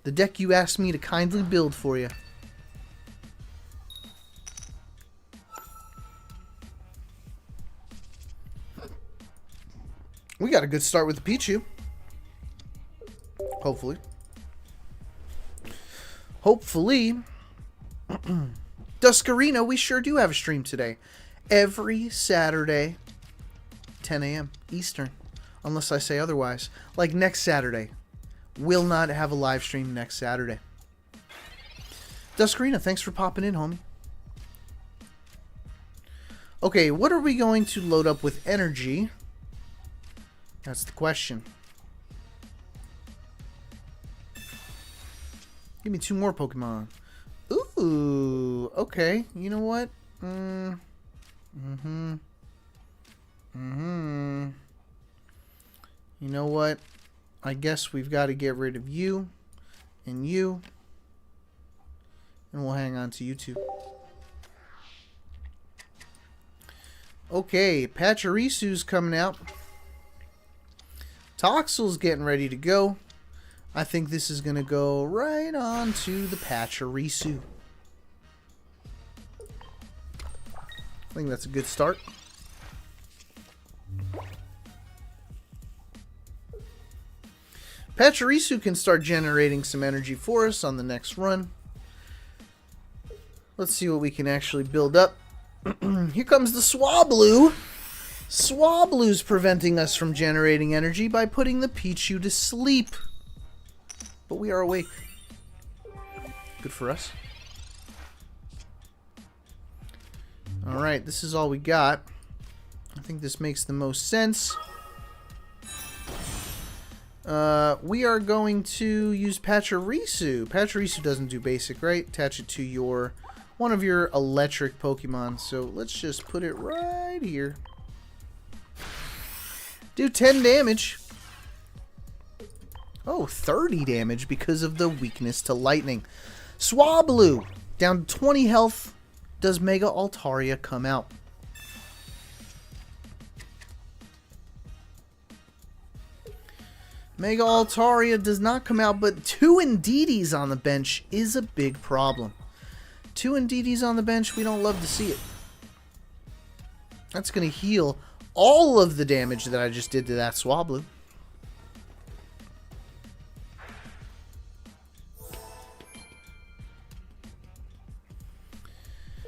The deck you asked me to kindly build for you. We got a good start with the Pichu. Hopefully. Hopefully. Duskarino, we sure do have a stream today. Every Saturday, 10 a.m. Eastern. Unless I say otherwise. Like next Saturday. Will not have a live stream next Saturday. Duskarino, thanks for popping in, homie. Okay, what are we going to load up with energy? That's the question. Give me 2 more Pokemon. Ooh, okay. You know what? You know what? I guess we've got to get rid of you and you. And we'll hang on to you two. Okay, Pachyrisu's coming out. Toxel's getting ready to go. I think this is going to go right on to the Pachirisu. I think that's a good start. Pachirisu can start generating some energy for us on the next run. Let's see what we can actually build up. Here comes the Swablu. Swablu's preventing us from generating energy by putting the Pichu to sleep. But we are awake. Good for us. Alright, this is all we got. I think this makes the most sense. We are going to use Pachirisu. Pachirisu doesn't do basic, right? Attach it to one of your electric Pokemon. So let's just put it right here. Do 10 damage. Oh, 30 damage because of the weakness to lightning. Swablu, down to 20 health. Does Mega Altaria come out? Mega Altaria does not come out, but 2 Indeedis on the bench is a big problem. 2 Indeedis on the bench, we don't love to see it. That's going to heal all of the damage that I just did to that Swablu.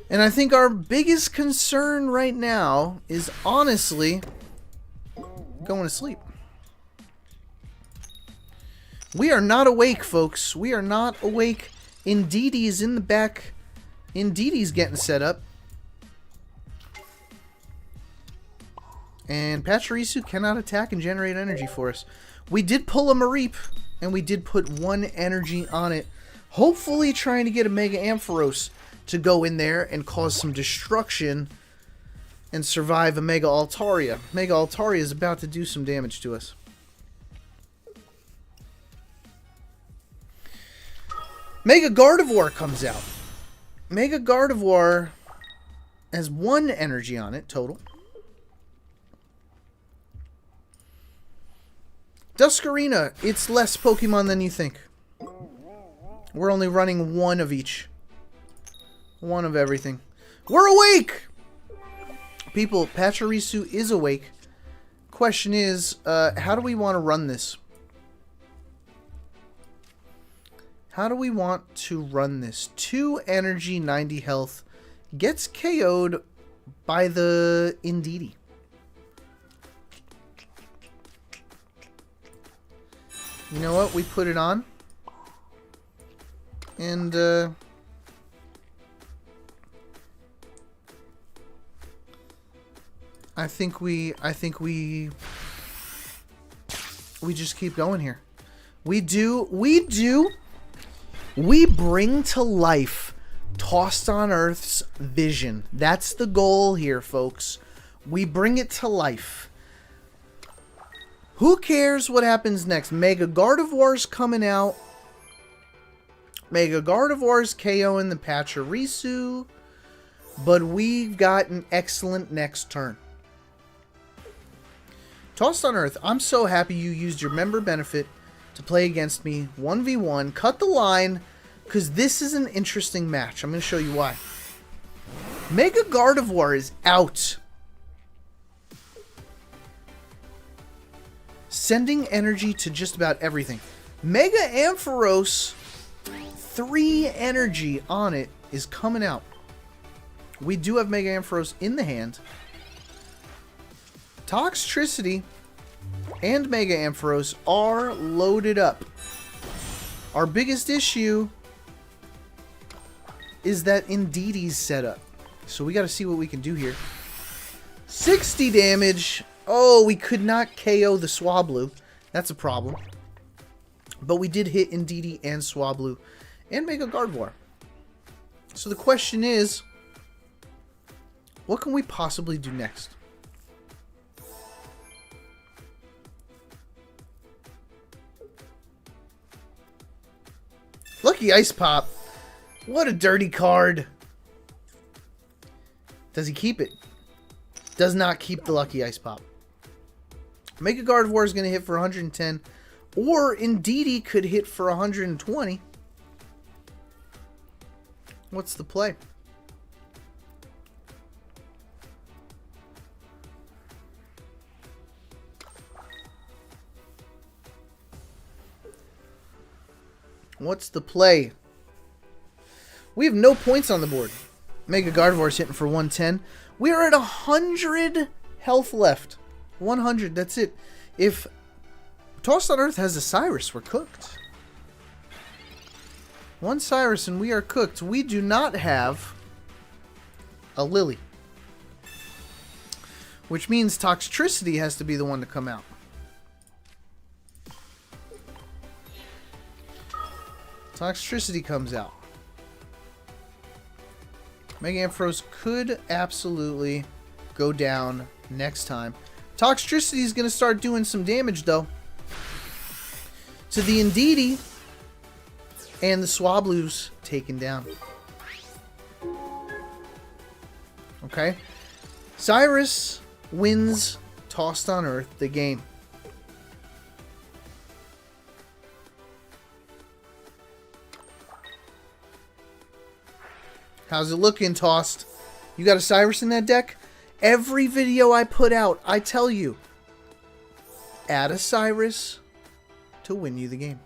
And I think our biggest concern right now is honestly going to sleep. We are not awake, folks. We are not awake. Indeedee's in the back. Indeedee's getting set up. And Pachirisu cannot attack and generate energy for us. We did pull a Mareep, and we did put 1 energy on it. Hopefully trying to get a Mega Ampharos to go in there and cause some destruction and survive a Mega Altaria. Mega Altaria is about to do some damage to us. Mega Gardevoir comes out. Mega Gardevoir has 1 energy on it total. Duskarina, it's less Pokemon than you think. We're only running 1 of each. 1 of everything. We're awake! People, Pachirisu is awake. Question is, how do we want to run this? How do we want to run this? 2 energy, 90 health. Gets KO'd by the Indeedee. You know what? We put it on. And, I think we just keep going here. We bring to life Tossed on Earth's vision. That's the goal here, folks. We bring it to life. Who cares what happens next? Mega Gardevoir's coming out. Mega Gardevoir's KOing the Pachirisu. But we've got an excellent next turn. Tossed on Earth, I'm so happy you used your member benefit to play against me 1v1. Cut the line, because this is an interesting match. I'm going to show you why. Mega Gardevoir is out. Sending energy to just about everything. Mega Ampharos, 3 energy on it, is coming out. We do have Mega Ampharos in the hand. Toxtricity and Mega Ampharos are loaded up. Our biggest issue is that Indeedee's set up. So we got to see what we can do here. 60 damage. Oh, we could not KO the Swablu. That's a problem. But we did hit Indeedee and Swablu and Mega Gardevoir. So the question is, what can we possibly do next? Lucky Ice Pop. What a dirty card. Does he keep it? Does not keep the Lucky Ice Pop. Mega Gardevoir is going to hit for 110. Or Indeedee could hit for 120. What's the play? What's the play? We have no points on the board. Mega Gardevoir is hitting for 110. We are at 100 health left. 100, that's it. If Tossed on Earth has a Cyrus, we're cooked. 1 Cyrus and we are cooked. We do not have a Lily. Which means Toxtricity has to be the one to come out. Toxtricity comes out. Mega Ampharos could absolutely go down next time. Toxtricity is going to start doing some damage, though. To the Indeedee. And the Swablu's taken down. Okay. Cyrus wins Tossed on Earth the game. How's it looking, Tossed? You got a Cyrus in that deck? Every video I put out, I tell you, add a Cyrus to win you the game.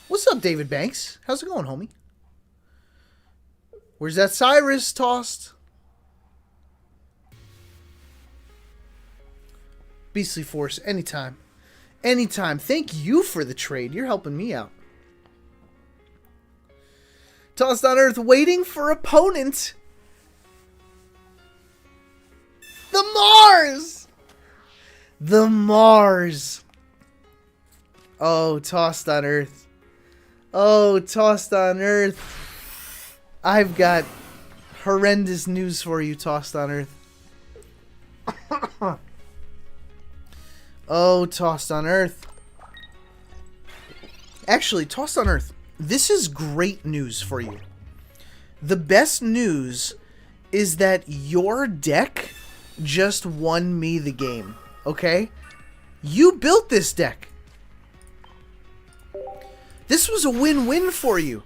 What's up, David Banks? How's it going, homie? Where's that Cyrus, Tossed? Beastly Force, anytime. Anytime. Thank you for the trade. You're helping me out. Tossed on Earth, waiting for opponent. The Mars! The Mars. Oh, Tossed on Earth. Oh, Tossed on Earth. I've got horrendous news for you, Tossed on Earth. Oh, Tossed on Earth. Actually, Tossed on Earth, this is great news for you. The best news is that your deck just won me the game, okay? You built this deck. This was a win-win for you,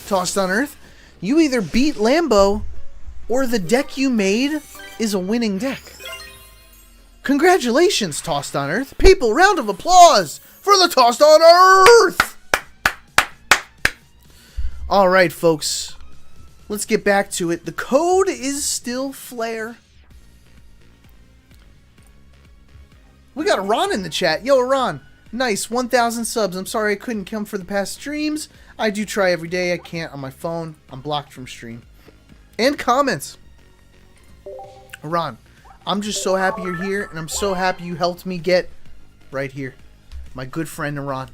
Tossed on Earth. You either beat Lambo, or the deck you made is a winning deck. Congratulations, Tossed on Earth. People, round of applause for the Tossed on Earth! Alright, folks. Let's get back to it. The code is still Flare. We got Ron in the chat. Yo, Ron. Nice. 1,000 subs. I'm sorry I couldn't come for the past streams. I do try every day. I can't on my phone. I'm blocked from stream. And comments. Ron, I'm just so happy you're here, and I'm so happy you helped me get right here. My good friend, Ron.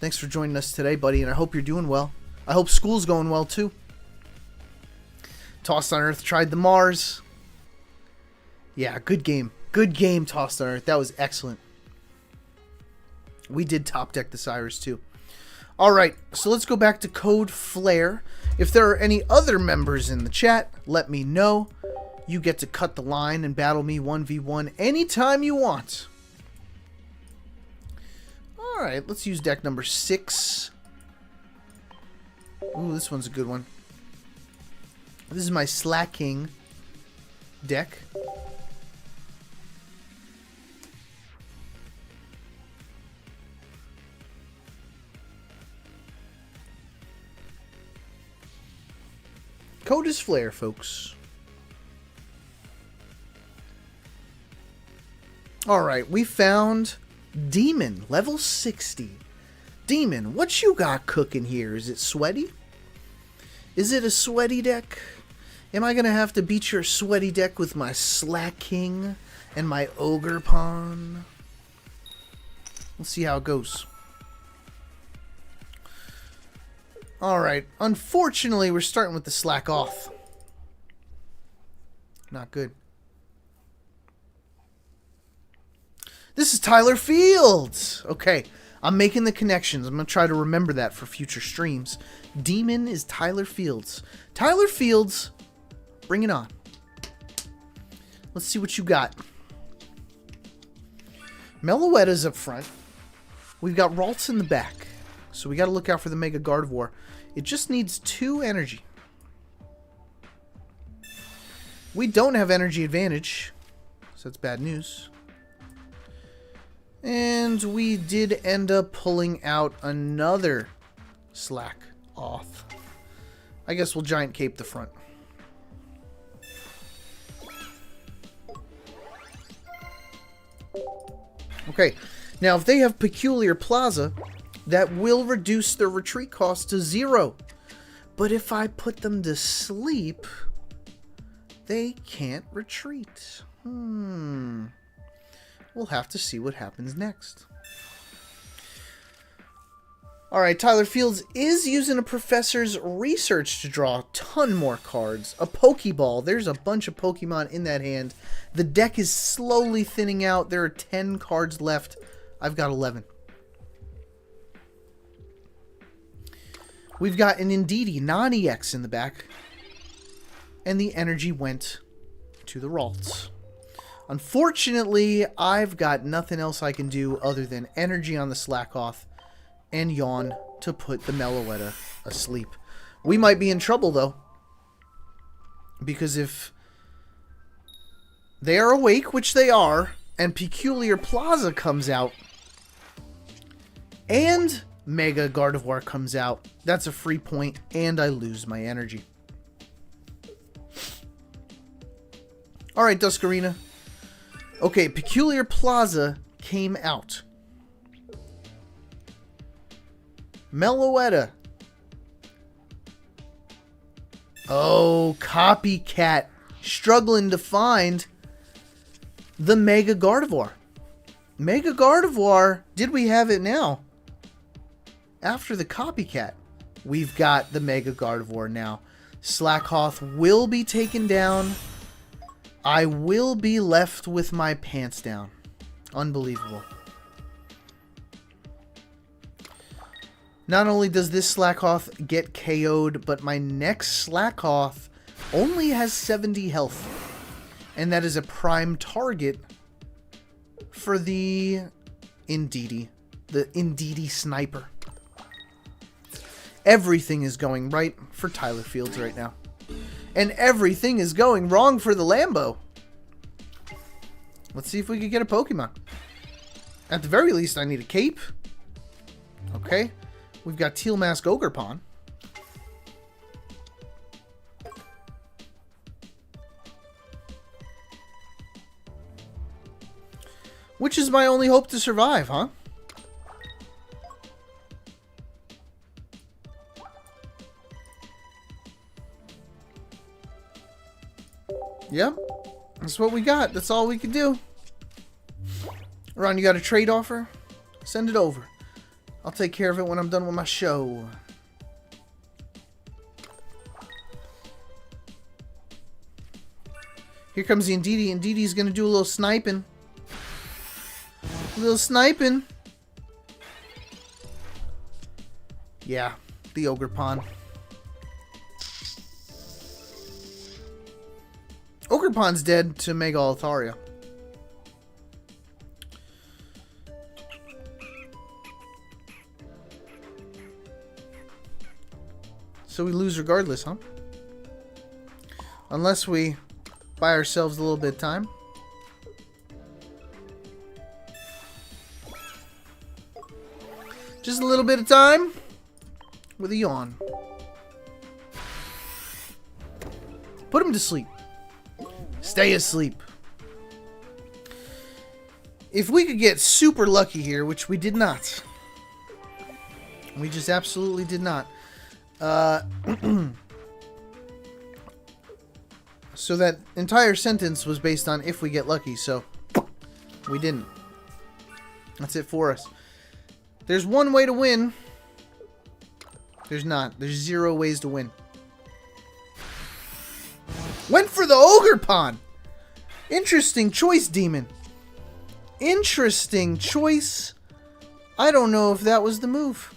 Thanks for joining us today, buddy, and I hope you're doing well. I hope school's going well, too. Tossed on Earth tried the Mars. Yeah, good game. Good game, Tossed on Earth. That was excellent. We did top deck the Cyrus, too. Alright, so let's go back to Code Flare. If there are any other members in the chat, let me know. You get to cut the line and battle me 1v1 anytime you want. Alright, let's use deck number 6. Ooh, this one's a good one. This is my Slacking deck. Code is Flare, folks. Alright, we found Demon, level 60. Demon, what you got cooking here? Is it sweaty? Is it a sweaty deck? Am I going to have to beat your sweaty deck with my Slacking and my Ogre Pawn? Let's see how it goes. Alright, unfortunately, we're starting with the Slack off. Not good. This is Tyler Fields! Okay, I'm making the connections. I'm going to try to remember that for future streams. Demon is Tyler Fields. Tyler Fields, bring it on. Let's see what you got. Meloetta's up front. We've got Ralts in the back. So we got to look out for the Mega Gardevoir. It just needs 2 energy. We don't have energy advantage, so that's bad news. And we did end up pulling out another Slack off. I guess we'll Giant Cape the front. Okay, now if they have Peculiar Plaza, that will reduce their retreat cost to 0. But if I put them to sleep, they can't retreat. We'll have to see what happens next. Alright, Tyler Fields is using a professor's research to draw a ton more cards. A Pokeball. There's a bunch of Pokemon in that hand. The deck is slowly thinning out. There are 10 cards left. I've got 11. We've got an Indeedee non-EX in the back. And the energy went to the Ralts. Unfortunately, I've got nothing else I can do other than energy on the Slackoth and Yawn to put the Meloetta asleep. We might be in trouble, though. Because if they are awake, which they are, and Peculiar Plaza comes out, and Mega Gardevoir comes out, that's a free point, and I lose my energy. Alright, Duskarina. Okay, Peculiar Plaza came out. Meloetta. Oh, Copycat. Struggling to find the Mega Gardevoir. Mega Gardevoir, did we have it now? After the Copycat, we've got the Mega Gardevoir now. Slackhoth will be taken down. I will be left with my pants down. Unbelievable. Not only does this Slackhoth get KO'd, but my next Slackhoth only has 70 health. And that is a prime target for the Indeedee. The Indeedee Sniper. Everything is going right for Tyler Fields right now. And everything is going wrong for the Lambo. Let's see if we can get a Pokemon. At the very least, I need a cape. Okay. We've got Teal Mask Ogerpon. Which is my only hope to survive, huh? Yep. That's what we got. That's all we can do. Ron, you got a trade offer? Send it over. I'll take care of it when I'm done with my show. Here comes the Indeedee. Indeedee's gonna do a little sniping. A little sniping. Yeah, the Ogerpon. Ogerpon's dead to Mega Altaria. So we lose regardless, huh? Unless we buy ourselves a little bit of time. Just a little bit of time with a yawn. Put him to sleep. Stay asleep. If we could get super lucky here, which we did not. We just absolutely did not. So that entire sentence was based on if we get lucky, so we didn't. That's it for us. There's one way to win. There's not. There's 0 ways to win. Went for the Ogerpon. Interesting choice, Demon. Interesting choice. I don't know if that was the move.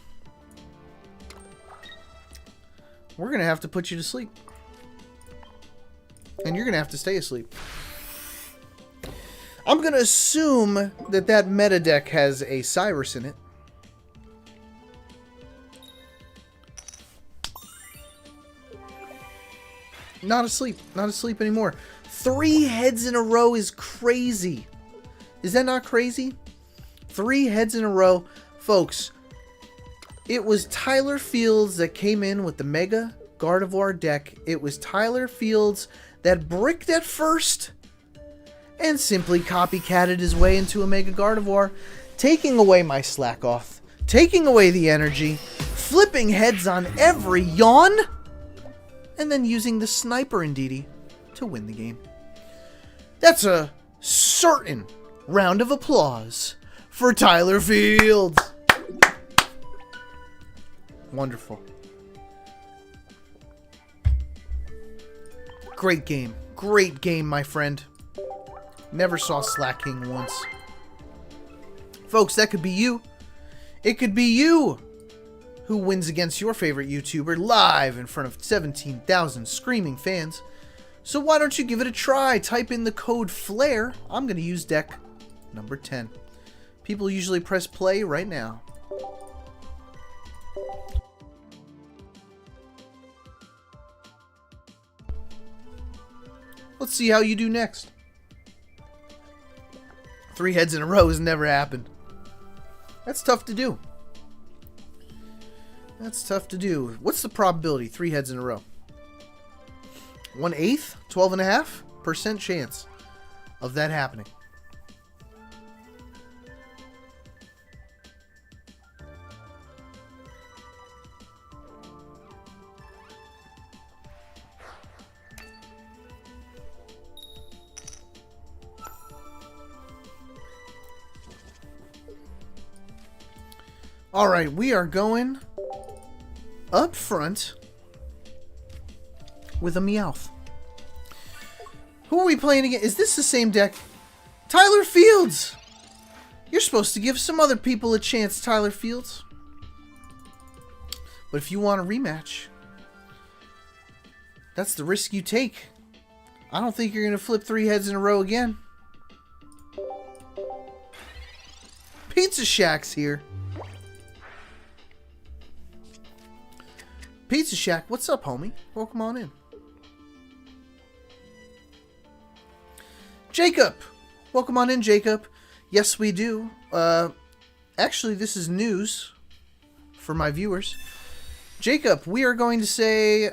We're going to have to put you to sleep. And you're going to have to stay asleep. I'm going to assume that that meta deck has a Cyrus in it. Not asleep. Not asleep anymore. 3 heads in a row is crazy. Is that not crazy? 3 heads in a row. Folks, it was Tyler Fields that came in with the Mega Gardevoir deck. It was Tyler Fields that bricked at first and simply copycatted his way into a Mega Gardevoir, taking away my Slackhoth, taking away the energy, flipping heads on every yawn, and then using the Sniper Indeedee to win the game. That's a certain round of applause for Tyler Fields. Wonderful. Great game. Great game, my friend. Never saw slacking once. Folks, that could be you. It could be you who wins against your favorite YouTuber live in front of 17,000 screaming fans. So why don't you give it a try? Type in the code FLAIR. I'm going to use deck number 10. People usually press play right now. Let's see how you do next. 3 heads in a row has never happened. That's tough to do. That's tough to do. What's the probability? 3 heads in a row. 1/8? 12.5% chance of that happening. Alright, we are going up front with a Meowth. Who are we playing again? Is this the same deck? Tyler Fields! You're supposed to give some other people a chance, Tyler Fields. But if you want a rematch, that's the risk you take. I don't think you're going to flip 3 heads in a row again. Pizza Shack's here. Pizza Shack, what's up, homie? Welcome on in. Jacob! Welcome on in, Jacob. Yes, we do. Actually, this is news for my viewers. Jacob, we are going to say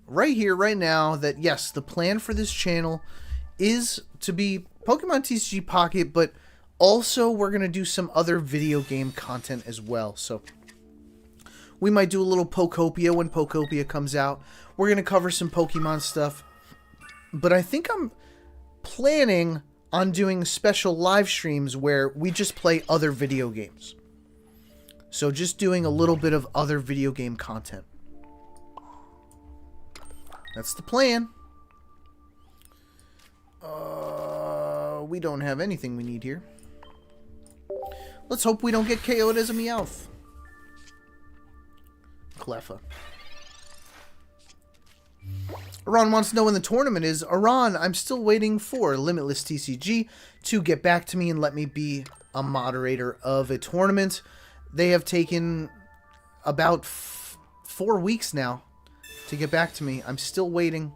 right here, right now, that yes, the plan for this channel is to be Pokemon TCG Pocket, but also we're going to do some other video game content as well. So we might do a little Pokopia when Pokopia comes out. We're going to cover some Pokemon stuff. But I think I'm planning on doing special live streams where we just play other video games. So just doing a little bit of other video game content. That's the plan. We don't have anything we need here. Let's hope we don't get KO'd as a Meowth. Cleffa. Aran wants to know when the tournament is. Aran, I'm still waiting for Limitless TCG to get back to me and let me be a moderator of a tournament. They have taken about 4 weeks now to get back to me. I'm still waiting.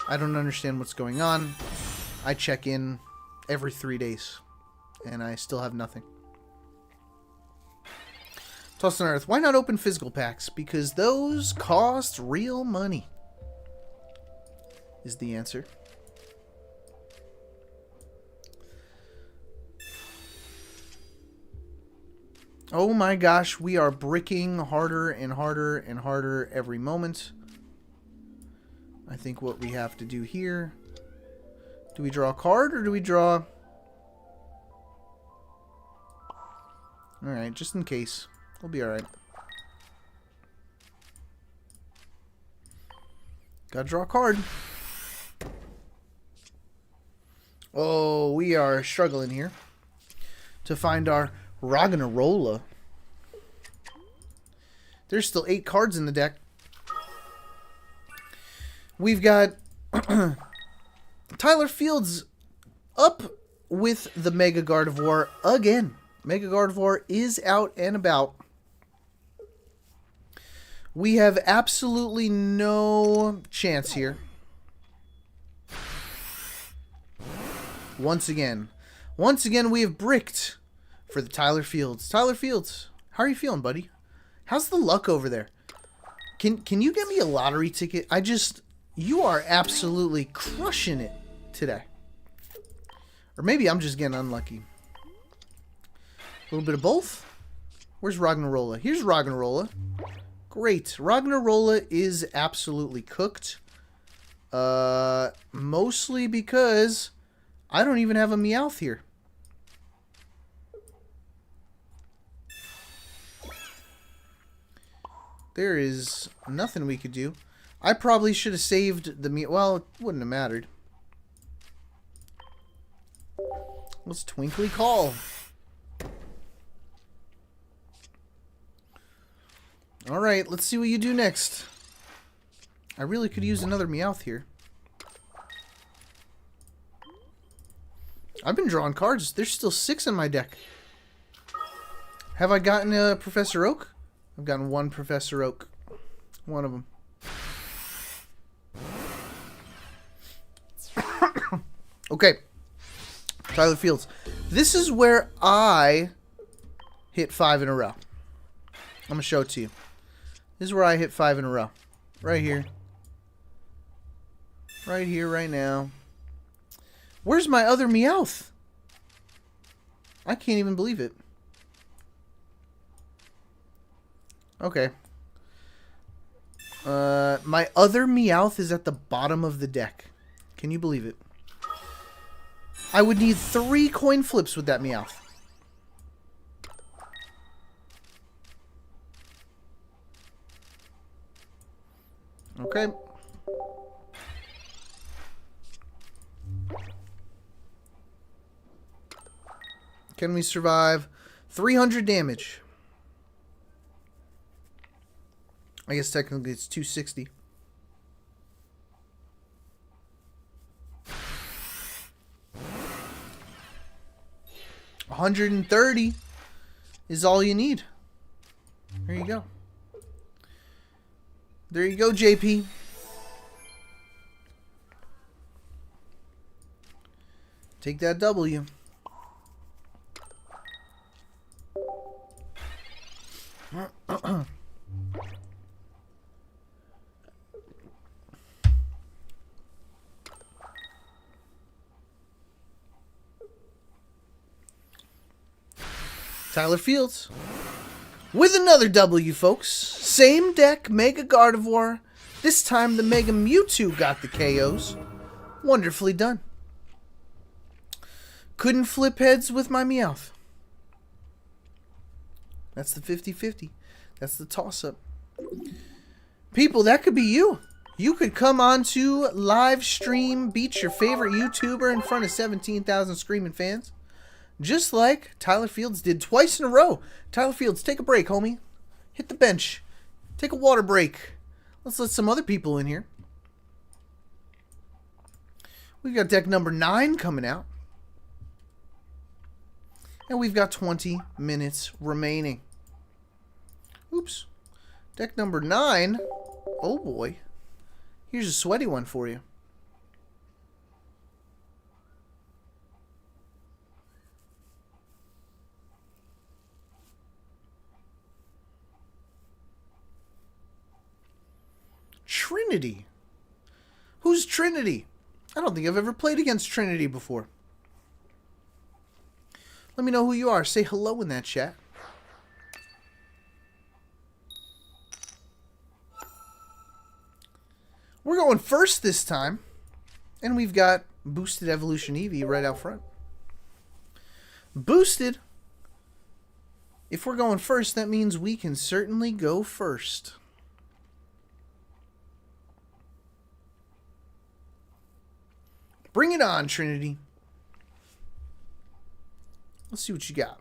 I don't understand what's going on. I check in every 3 days, and I still have nothing. Tossed on Earth. Why not open physical packs? Because those cost real money, is the answer. Oh my gosh, we are bricking harder and harder and harder every moment. I think what we have to do here... Do we draw a card or do we draw... Alright, just in case. We'll be alright. Gotta draw a card. Oh, we are struggling here to find our Ragnarola. There's still 8 cards in the deck. We've got Tyler Fields up with the Mega Gardevoir again. Mega Gardevoir is out and about. We have absolutely no chance here. Once again, we have bricked for the Tyler Fields. Tyler Fields, how are you feeling, buddy? How's the luck over there? Can you get me a lottery ticket? You are absolutely crushing it today. Or maybe I'm just getting unlucky. A little bit of both. Where's Ragnarola? Here's Ragnarola. Great. Ragnarola is absolutely cooked. Mostly because I don't even have a Meowth here. There is nothing we could do. I probably should have saved the Meowth. Well, it wouldn't have mattered. Let's Twinkly Call. Alright, let's see what you do next. I really could use another Meowth here. I've been drawing cards. There's still 6 in my deck. Have I gotten a Professor Oak? I've gotten 1 Professor Oak. One of them. Okay. Tyler Fields. This is where I hit 5 in a row. I'm going to show it to you. This is where I hit 5 in a row. Right here. Right here, right now. Where's my other Meowth? I can't even believe it. Okay. My other Meowth is at the bottom of the deck. Can you believe it? I would need 3 coin flips with that Meowth. Okay. Can we survive 300 damage? I guess technically it's 260. $130 is all you need. There you go. There you go, JP. Take that W. Tyler Fields with another W, folks. Same deck, Mega Gardevoir. This time the Mega Mewtwo got the KOs. Wonderfully done. Couldn't flip heads with my Meowth. That's the 50-50. That's the toss-up. People, that could be you. You could come on to live stream, beat your favorite YouTuber in front of 17,000 screaming fans. Just like Tyler Fields did twice in a row. Tyler Fields, take a break, homie. Hit the bench. Take a water break. Let's let some other people in here. We've got deck number 9 coming out. And we've got 20 minutes remaining. Oops. Deck number 9. Oh boy. Here's a sweaty one for you. Trinity. Who's Trinity? I don't think I've ever played against Trinity before. Let me know who you are. Say hello in that chat. We're going first this time. And we've got Boosted Evolution Eevee right out front. Boosted. If we're going first, that means we can certainly go first. Bring it on, Trinity. Let's see what you got.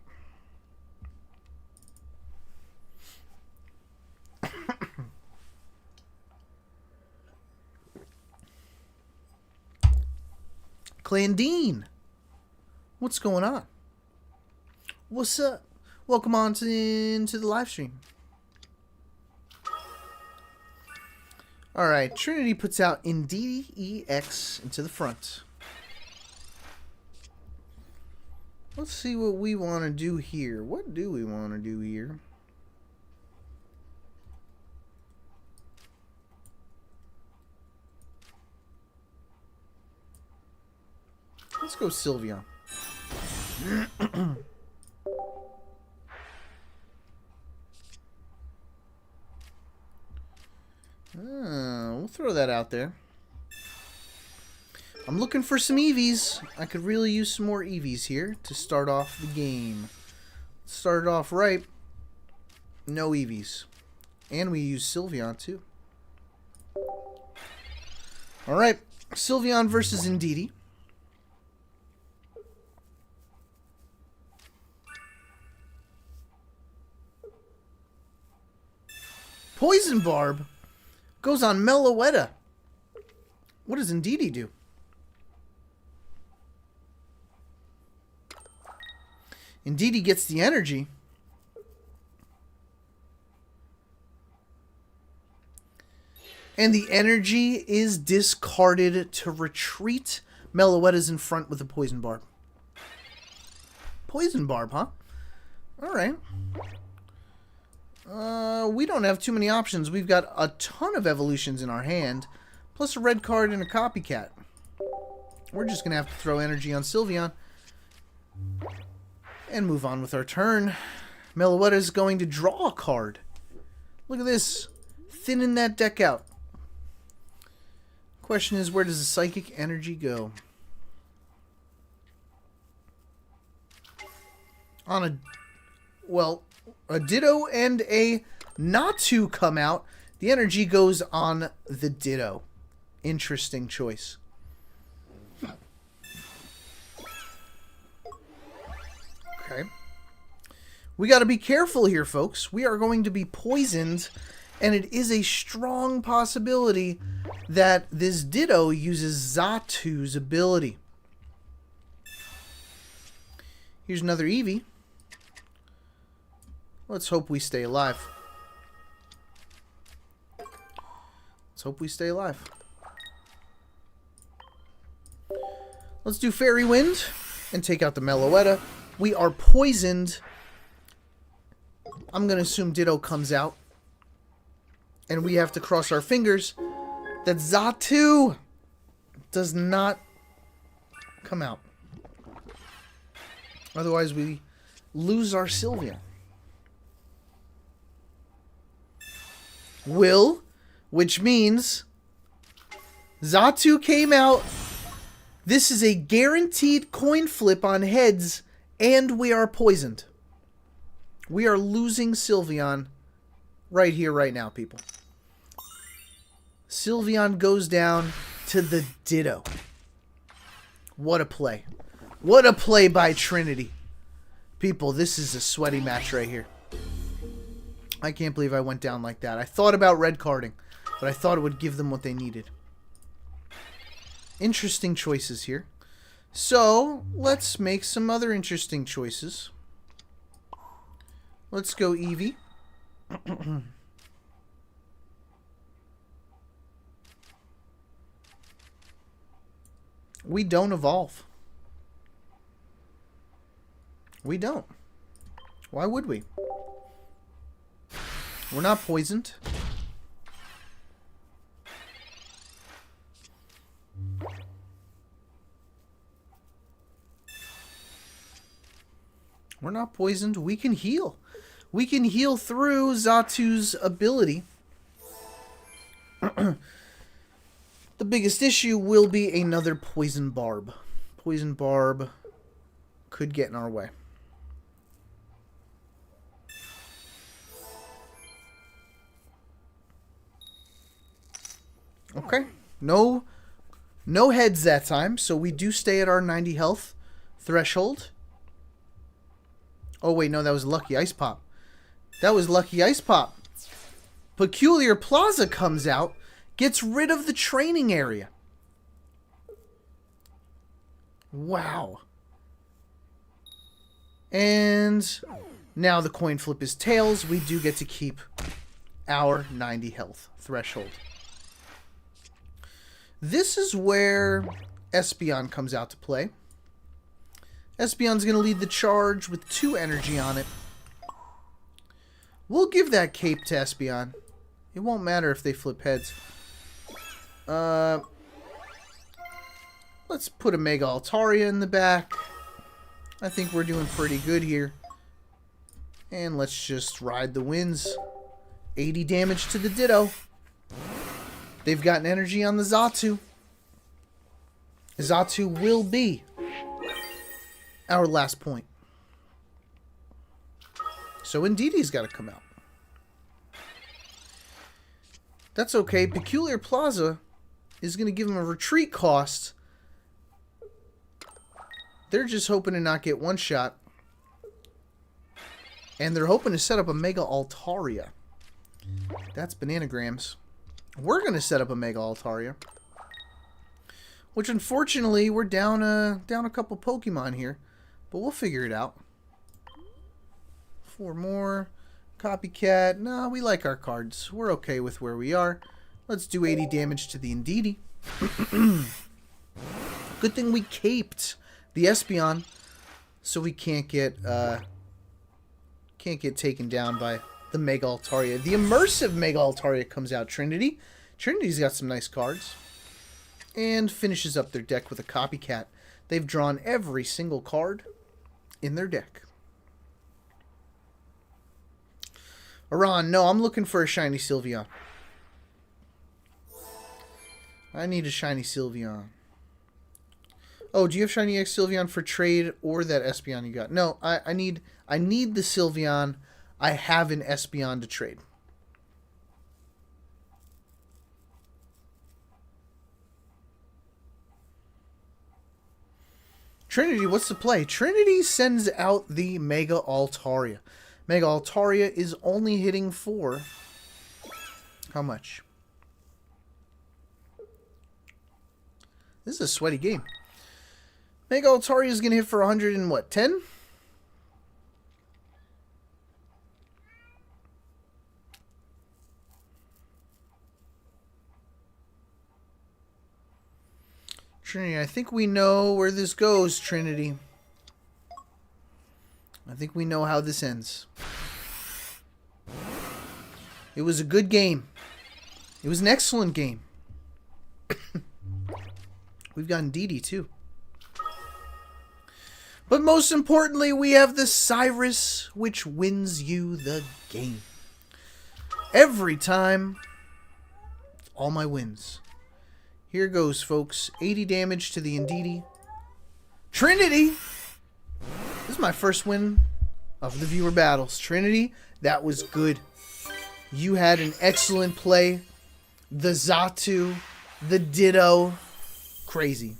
Clandine. What's going on? What's up? Welcome on into the live stream. Alright, Trinity puts out Indeedee EX into the front. Let's see what we want to do here. What do we want to do here? Let's go Sylveon. We'll throw that out there. I'm looking for some Eevees. I could really use some more Eevees here to start off the game. Started off right. No Eevees. And we use Sylveon too. Alright. Sylveon versus Indeedee. Poison Barb goes on Meloetta. What does Indeedee do? Indeedee gets the energy. And the energy is discarded to retreat. Meloetta's in front with a Poison Barb. Poison Barb, huh? Alright. We don't have too many options. We've got a ton of evolutions in our hand, plus a red card and a copycat. We're just going to have to throw energy on Sylveon and move on with our turn. Meloetta is going to draw a card. Look at this. Thinning that deck out. Question is, where does the psychic energy go? On a... Well... A Ditto and a Natu come out. The energy goes on the Ditto. Interesting choice. Okay. We got to be careful here, folks. We are going to be poisoned, and it is a strong possibility that this Ditto uses Xatu's ability. Here's another Eevee. Let's hope we stay alive. Let's hope we stay alive. Let's do Fairy Wind and take out the Meloetta. We are poisoned. I'm going to assume Ditto comes out. And we have to cross our fingers that Xatu does not come out. Otherwise, we lose our Sylveon. Which means Xatu came out. This is a guaranteed coin flip on heads, and we are poisoned. We are losing Sylveon right here, right now, people. Sylveon goes down to the Ditto. What a play. What a play by Trinity. People, this is a sweaty match right here. I can't believe I went down like that. I thought about red carding, but I thought it would give them what they needed. Interesting choices here. So, let's make some other interesting choices. Let's go Eevee. We don't evolve. We don't. Why would we? We're not poisoned. We're not poisoned. We can heal. We can heal through Xatu's ability. The biggest issue will be another Poison Barb. Poison Barb could get in our way. Okay. No heads that time, so we do stay at our 90 health threshold. Oh, wait, no, that was Lucky Ice Pop. That was Lucky Ice Pop. Peculiar Plaza comes out, gets rid of the training area. Wow. And now the coin flip is tails. We do get to keep our 90 health threshold. This is where Espeon comes out to play. Espeon's going to lead the charge with 2 energy on it. We'll give that cape to Espeon. It won't matter if they flip heads. Let's put a Mega Altaria in the back. I think we're doing pretty good here. And let's just ride the winds. 80 damage to the Ditto. They've gotten energy on the Xatu. Xatu will be our last point. So Indeedee got to come out. That's okay. Peculiar Plaza is going to give him a retreat cost. They're just hoping to not get one shot. And they're hoping to set up a Mega Altaria. That's bananagrams. We're going to set up a Mega Altaria. Which, unfortunately, we're down a couple Pokemon here. But we'll figure it out. 4 more. Copycat. No, we like our cards. We're okay with where we are. Let's do 80 damage to the Indeedee. Good thing we caped the Espeon, so we can't get taken down by the Mega Altaria. The immersive Mega Altaria comes out. Trinity. Trinity's got some nice cards. And finishes up their deck with a Copycat. They've drawn every single card in their deck. Aran, no, I'm looking for a shiny Sylveon. I need a shiny Sylveon. Oh, do you have shiny X Sylveon for trade or that Espeon you got? No, I need the Sylveon. I have an Espeon to trade. Trinity, what's the play? Trinity sends out the Mega Altaria. Mega Altaria is only hitting for... how much? This is a sweaty game. Mega Altaria is going to hit for 100 and what, 10? Trinity, I think we know where this goes, Trinity. I think we know how this ends. It was a good game. It was an excellent game. We've gotten Didi too. But most importantly, we have the Cyrus, which wins you the game. Every time, all my wins. Here goes, folks. 80 damage to the Indeedee. Trinity! This is my first win of the viewer battles. Trinity, that was good. You had an excellent play. The Xatu, the Ditto. Crazy.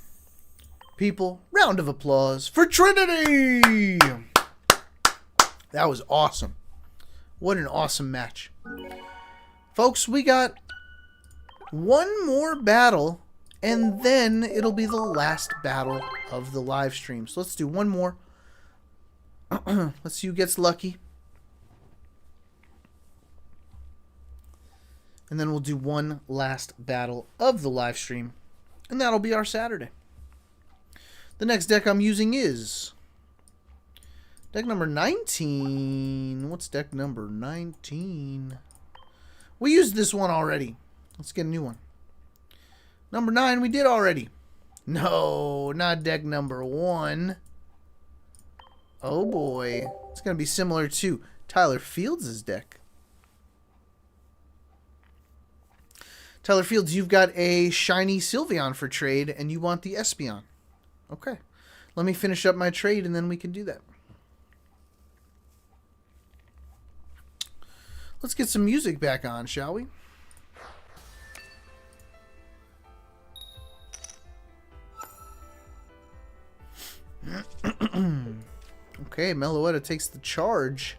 People, round of applause for Trinity! That was awesome. What an awesome match. Folks, we got one more battle, and then it'll be the last battle of the live stream. So let's do one more. Let's see who gets lucky. And then we'll do one last battle of the live stream, and that'll be our Saturday. The next deck I'm using is deck number 19. What's deck number 19? We used this one already. Let's get a new one. Number 9 we did already. No, not deck number 1. Oh boy. It's going to be similar to Tyler Fields' deck. Tyler Fields, you've got a shiny Sylveon for trade, and you want the Espeon. Okay. Let me finish up my trade, and then we can do that. Let's get some music back on, shall we? Okay, Meloetta takes the charge.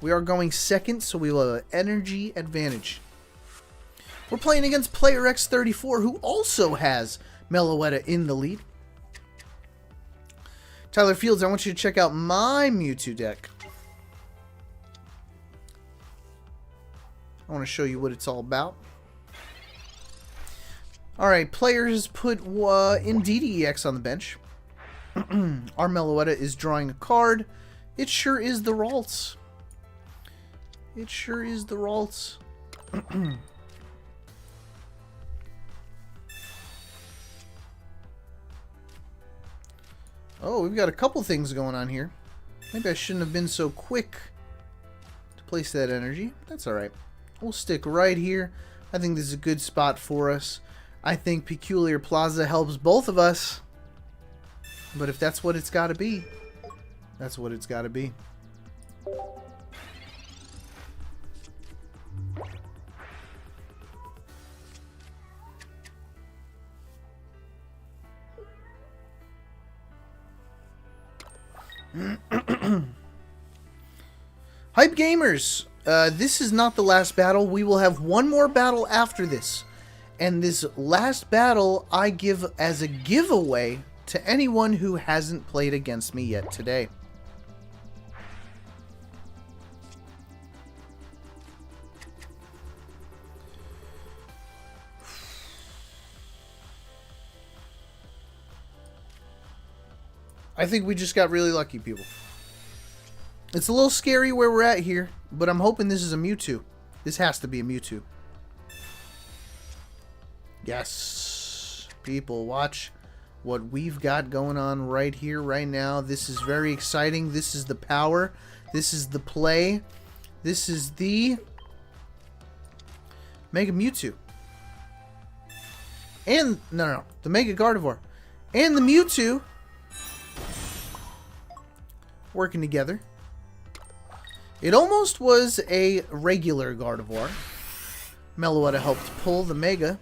We are going second, so we will have an energy advantage. We're playing against Player X34, who also has Meloetta in the lead. Tyler Fields, I want you to check out my Mewtwo deck. I want to show you what it's all about. Alright, players put Indeedee EX on the bench. Our Meloetta is drawing a card. It sure is the Ralts. It sure is the Ralts. Oh, we've got a couple things going on here. Maybe I shouldn't have been so quick to place that energy. That's alright. We'll stick right here. I think this is a good spot for us. I think Peculiar Plaza helps both of us. But if that's what it's got to be, that's what it's got to be. Hype Gamers, this is not the last battle. We will have one more battle after this. And this last battle I give as a giveaway to anyone who hasn't played against me yet today. I think we just got really lucky, people. It's a little scary where we're at here, but I'm hoping this is a Mewtwo. This has to be a Mewtwo. Yes. People, watch what we've got going on right here, right now. This is very exciting. This is the power. This is the play. This is the Mega Mewtwo. And, no, the Mega Gardevoir. And the Mewtwo working together. It almost was a regular Gardevoir. Meloetta helped pull the Mega.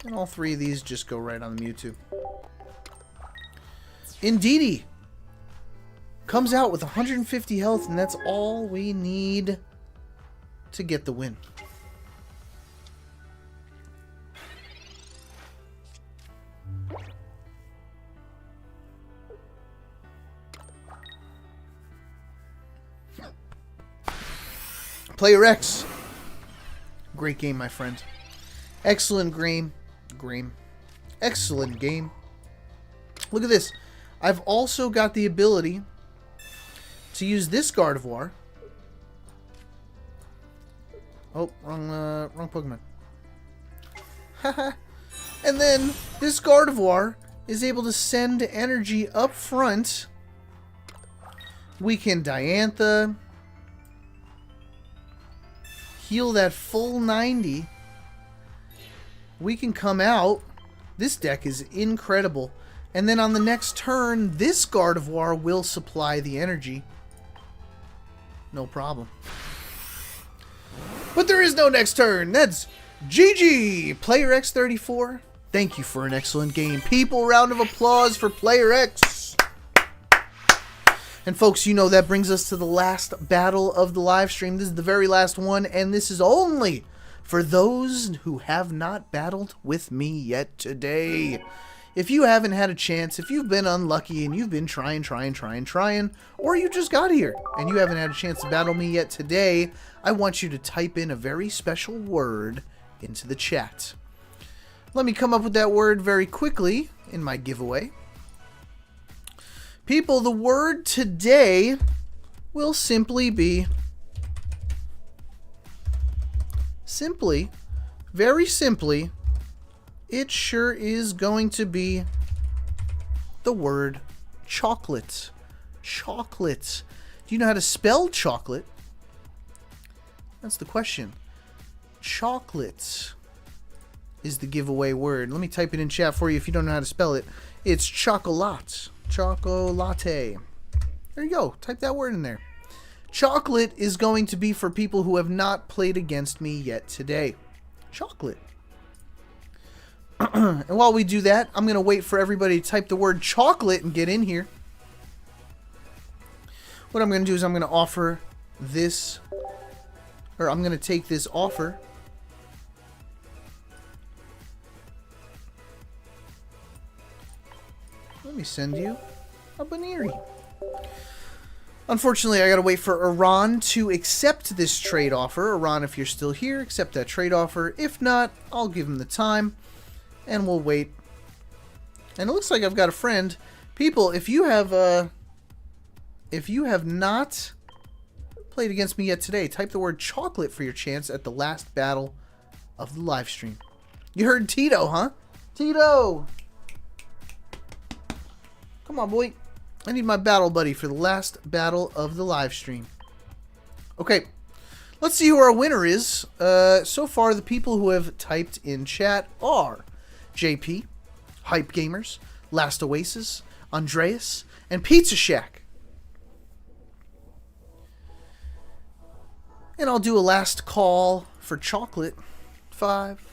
And all three of these just go right on the Mewtwo. Indeedee comes out with 150 health, and that's all we need to get the win. Player X. Great game, my friend. Excellent game. Excellent game. Look at this. I've also got the ability to use this Gardevoir. Oh, wrong Pokemon. Haha. And then this Gardevoir is able to send energy up front. We can Diantha. Heal that full 90. We can come out. This deck is incredible. And then on the next turn, this Gardevoir will supply the energy. No problem. But there is no next turn. That's GG. Player X34. Thank you for an excellent game. People, round of applause for Player X. And folks, you know that brings us to the last battle of the live stream. This is the very last one, and this is only for those who have not battled with me yet today. If you haven't had a chance, if you've been unlucky and you've been trying, or you just got here and you haven't had a chance to battle me yet today, I want you to type in a very special word into the chat. Let me come up with that word very quickly in my giveaway. People, the word today will simply be, very simply, it sure is going to be the word chocolate. Chocolate. Do you know how to spell chocolate? That's the question. Chocolate is the giveaway word. Let me type it in chat for you if you don't know how to spell it. It's chocolate. Chocolate. There you go. Type that word in there. Chocolate is going to be for people who have not played against me yet today. Chocolate. And while we do that, I'm going to wait for everybody to type the word chocolate and get in here. What I'm going to do is I'm going to offer this, or I'm going to take this offer. Let me send you a Baneri. Unfortunately, I gotta wait for Iran to accept this trade offer. Iran, if you're still here, accept that trade offer. If not, I'll give him the time, and we'll wait. And it looks like I've got a friend. People, if you have not played against me yet today, type the word chocolate for your chance at the last battle of the live stream. You heard Tito, huh? Tito! Come on, boy. I need my battle buddy for the last battle of the live stream. Okay. Let's see who our winner is. So far, the people who have typed in chat are JP, Hype Gamers, Last Oasis, Andreas, and Pizza Shack. And I'll do a last call for chocolate. 5,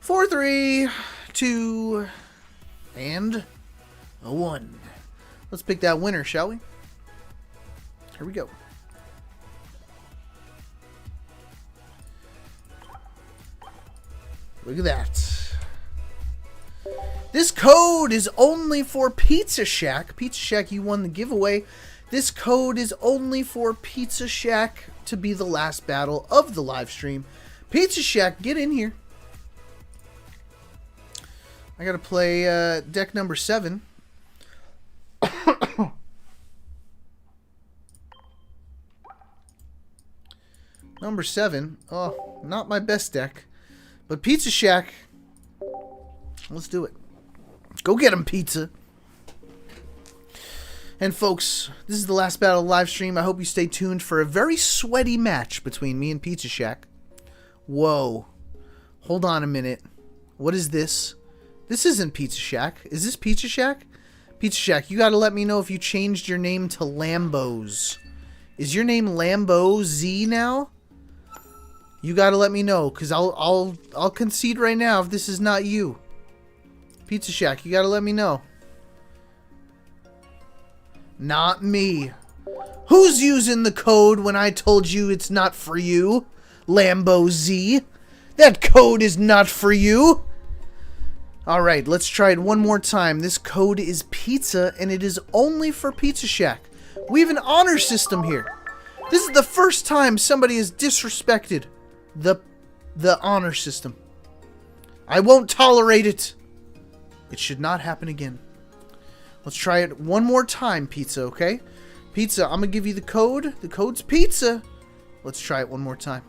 4, 3, 2... and a 1. Let's pick that winner, shall we? Here we go. Look at that. This code is only for Pizza Shack. Pizza Shack, you won the giveaway. This code is only for Pizza Shack to be the last battle of the live stream. Pizza Shack, get in here. I gotta play deck number 7. Number 7. Oh, not my best deck. But Pizza Shack. Let's do it. Go get him, Pizza. And folks, this is the last battle of the live stream. I hope you stay tuned for a very sweaty match between me and Pizza Shack. Whoa. Hold on a minute. What is this? This isn't Pizza Shack. Is this Pizza Shack? Pizza Shack, you gotta let me know if you changed your name to Lambos. Is your name Lambo Z now? You gotta let me know, cause I'll concede right now if this is not you. Pizza Shack, you gotta let me know. Not me. Who's using the code when I told you it's not for you? Lambo Z. That code is not for you. Alright, let's try it one more time. This code is pizza, and it is only for Pizza Shack. We have an honor system here. This is the first time somebody has disrespected the honor system. I won't tolerate it. It should not happen again. Let's try it one more time, Pizza, okay? Pizza, I'm going to give you the code. The code's pizza. Let's try it one more time.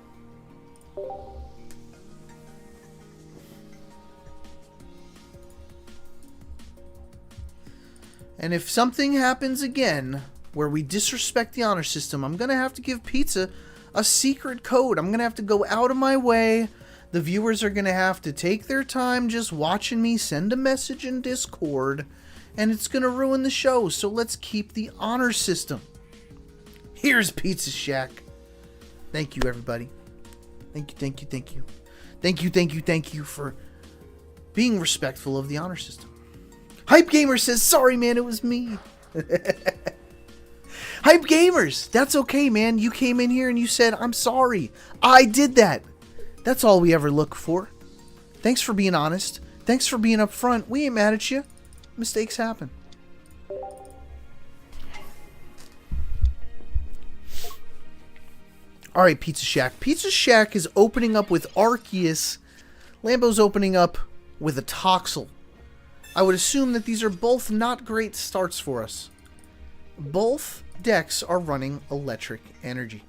And if something happens again where we disrespect the honor system, I'm going to have to give Pizza a secret code. I'm going to have to go out of my way. The viewers are going to have to take their time just watching me send a message in Discord, and it's going to ruin the show. So let's keep the honor system. Here's Pizza Shack. Thank you, everybody. Thank you, thank you, thank you. Thank you, thank you, thank you for being respectful of the honor system. Hype Gamer says, sorry, man, it was me. Hype Gamers, that's okay, man. You came in here and you said, I'm sorry. I did that. That's all we ever look for. Thanks for being honest. Thanks for being upfront. We ain't mad at you. Mistakes happen. Alright, Pizza Shack. Pizza Shack is opening up with Arceus. Lambo's opening up with a Toxel. I would assume that these are both not great starts for us. Both decks are running electric energy.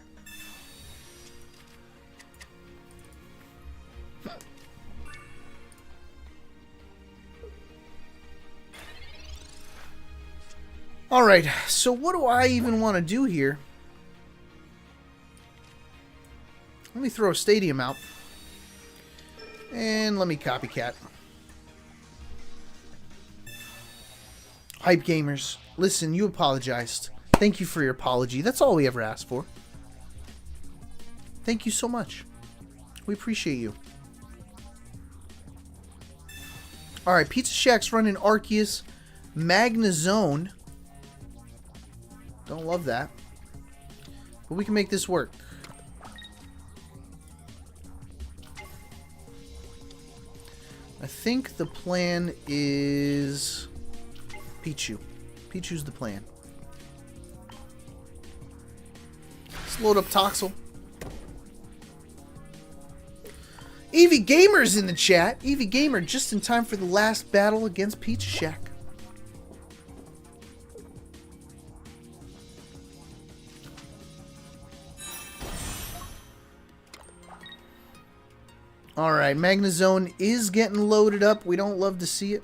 Alright, so what do I even want to do here? Let me throw a stadium out. And let me copycat. Hype Gamers, listen, you apologized. Thank you for your apology. That's all we ever asked for. Thank you so much. We appreciate you. Alright, Pizza Shack's running Arceus. Magnezone. Don't love that. But we can make this work. I think the plan is Pichu. Pichu's the plan. Let's load up Toxel. Eevee Gamer's in the chat. Eevee Gamer just in time for the last battle against Pizza Shack. Alright, Magnezone is getting loaded up. We don't love to see it.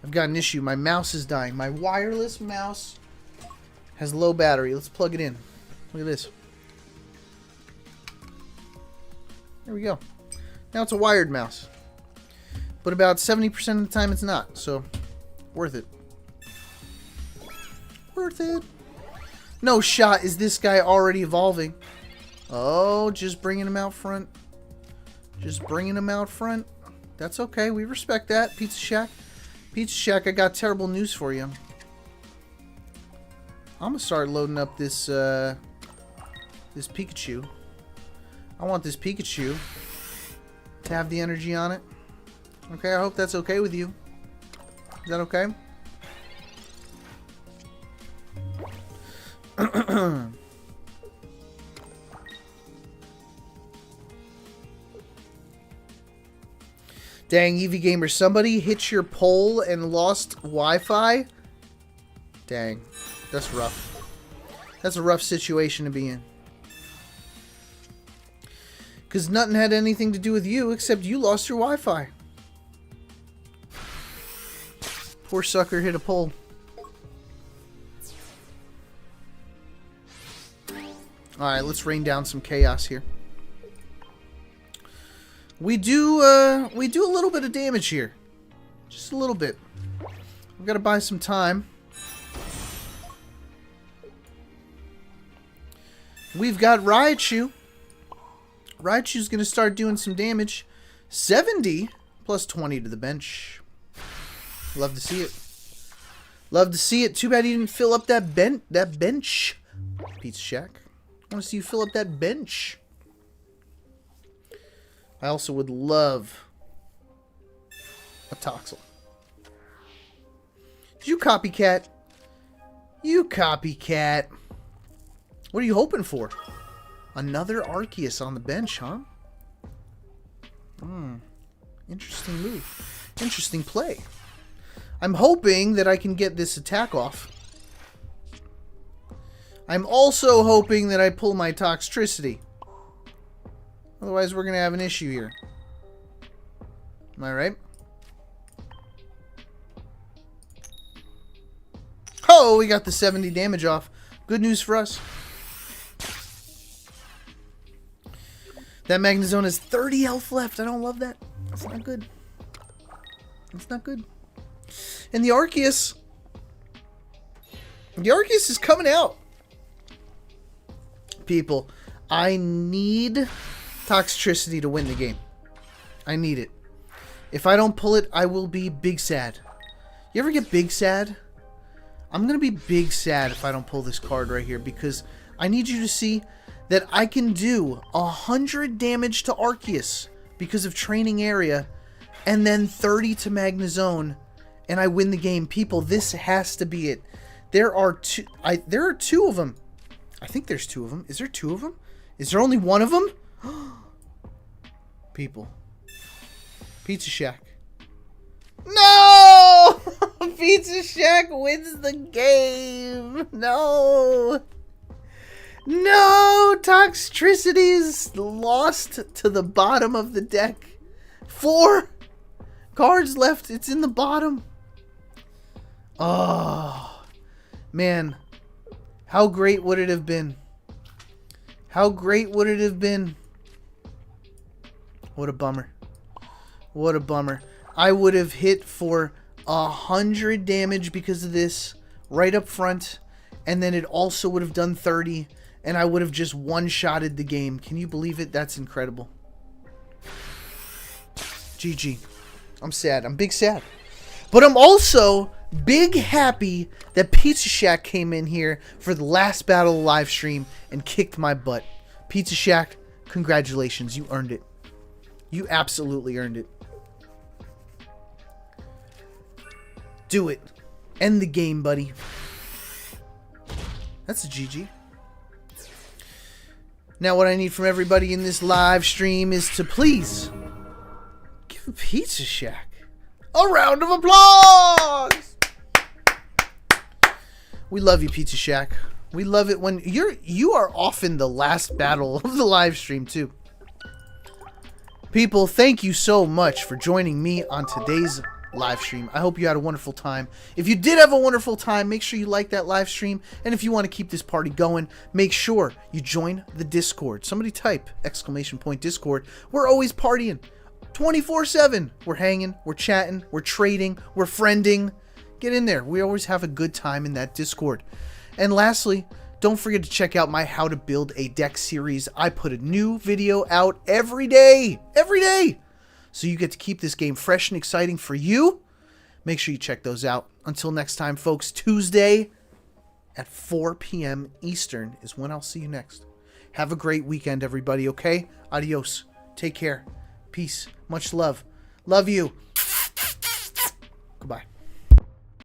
I've got an issue. My mouse is dying. My wireless mouse has low battery. Let's plug it in. Look at this. There we go. Now it's a wired mouse. But about 70% of the time it's not. So, worth it. Worth it. No shot is this guy already evolving. Oh, just bringing him out front. Just bringing him out front. That's okay. We respect that. Pizza Shack. Pizza Shack, I got terrible news for you. I'm going to start loading up this, this Pikachu. I want this Pikachu to have the energy on it. Okay, I hope that's okay with you. Is that okay? Dang, Eevee Gamer, somebody hit your pole and lost Wi-Fi? Dang, that's rough. That's a rough situation to be in. Because nothing had anything to do with you except you lost your Wi-Fi. Poor sucker hit a pole. Alright, let's rain down some chaos here. We do a little bit of damage here. Just a little bit. We've got to buy some time. We've got Raichu. Raichu's going to start doing some damage. 70 plus 20 to the bench. Love to see it. Love to see it. Too bad he didn't fill up that bench. Pizza Shack. I want to see you fill up that bench. I also would love a Toxel. You copycat. You copycat. What are you hoping for? Another Arceus on the bench, huh? Interesting move. Interesting play. I'm hoping that I can get this attack off. I'm also hoping that I pull my Toxtricity. Otherwise, we're going to have an issue here. Am I right? Oh, we got the 70 damage off. Good news for us. That Magnezone has 30 health left. I don't love that. That's not good. That's not good. And the Arceus. The Arceus is coming out. People, I need Toxtricity to win the game. I need it. If I don't pull it, I will be big sad. You ever get big sad? I'm going to be big sad if I don't pull this card right here, because I need you to see that I can do 100 damage to Arceus because of Training Area, and then 30 to Magnezone, and I win the game. People, this has to be it. There are two. There are two of them. I think there's two of them. Is there two of them? Is there only one of them? People. Pizza Shack. No! Pizza Shack wins the game. No. No! Toxtricity's lost to the bottom of the deck. 4 cards left. It's in the bottom. Oh. Man. How great would it have been? How great would it have been? What a bummer. What a bummer. I would have hit for 100 damage because of this right up front, and then it also would have done 30, and I would have just one-shotted the game. Can you believe it? That's incredible. GG. I'm sad. I'm big sad. But I'm also big happy that Pizza Shack came in here for the last battle of the live stream and kicked my butt. Pizza Shack, congratulations. You earned it. You absolutely earned it. Do it. End the game, buddy. That's a GG. Now what I need from everybody in this live stream is to please give Pizza Shack a round of applause. We love you, Pizza Shack. We love it when you are often the last battle of the live stream too. People, thank you so much for joining me on today's live stream. I hope you had a wonderful time. If you did have a wonderful time, make sure you like that live stream. And if you want to keep this party going, make sure you join the Discord. Somebody type !Discord. We're always partying 24/7. We're hanging, we're chatting, we're trading, we're friending. Get in there. We always have a good time in that Discord. And lastly, don't forget to check out my How to Build a Deck series. I put a new video out every day. Every day. So you get to keep this game fresh and exciting for you. Make sure you check those out. Until next time, folks, Tuesday at 4 p.m. Eastern is when I'll see you next. Have a great weekend, everybody, okay? Adios. Take care. Peace. Much love. Love you. Goodbye.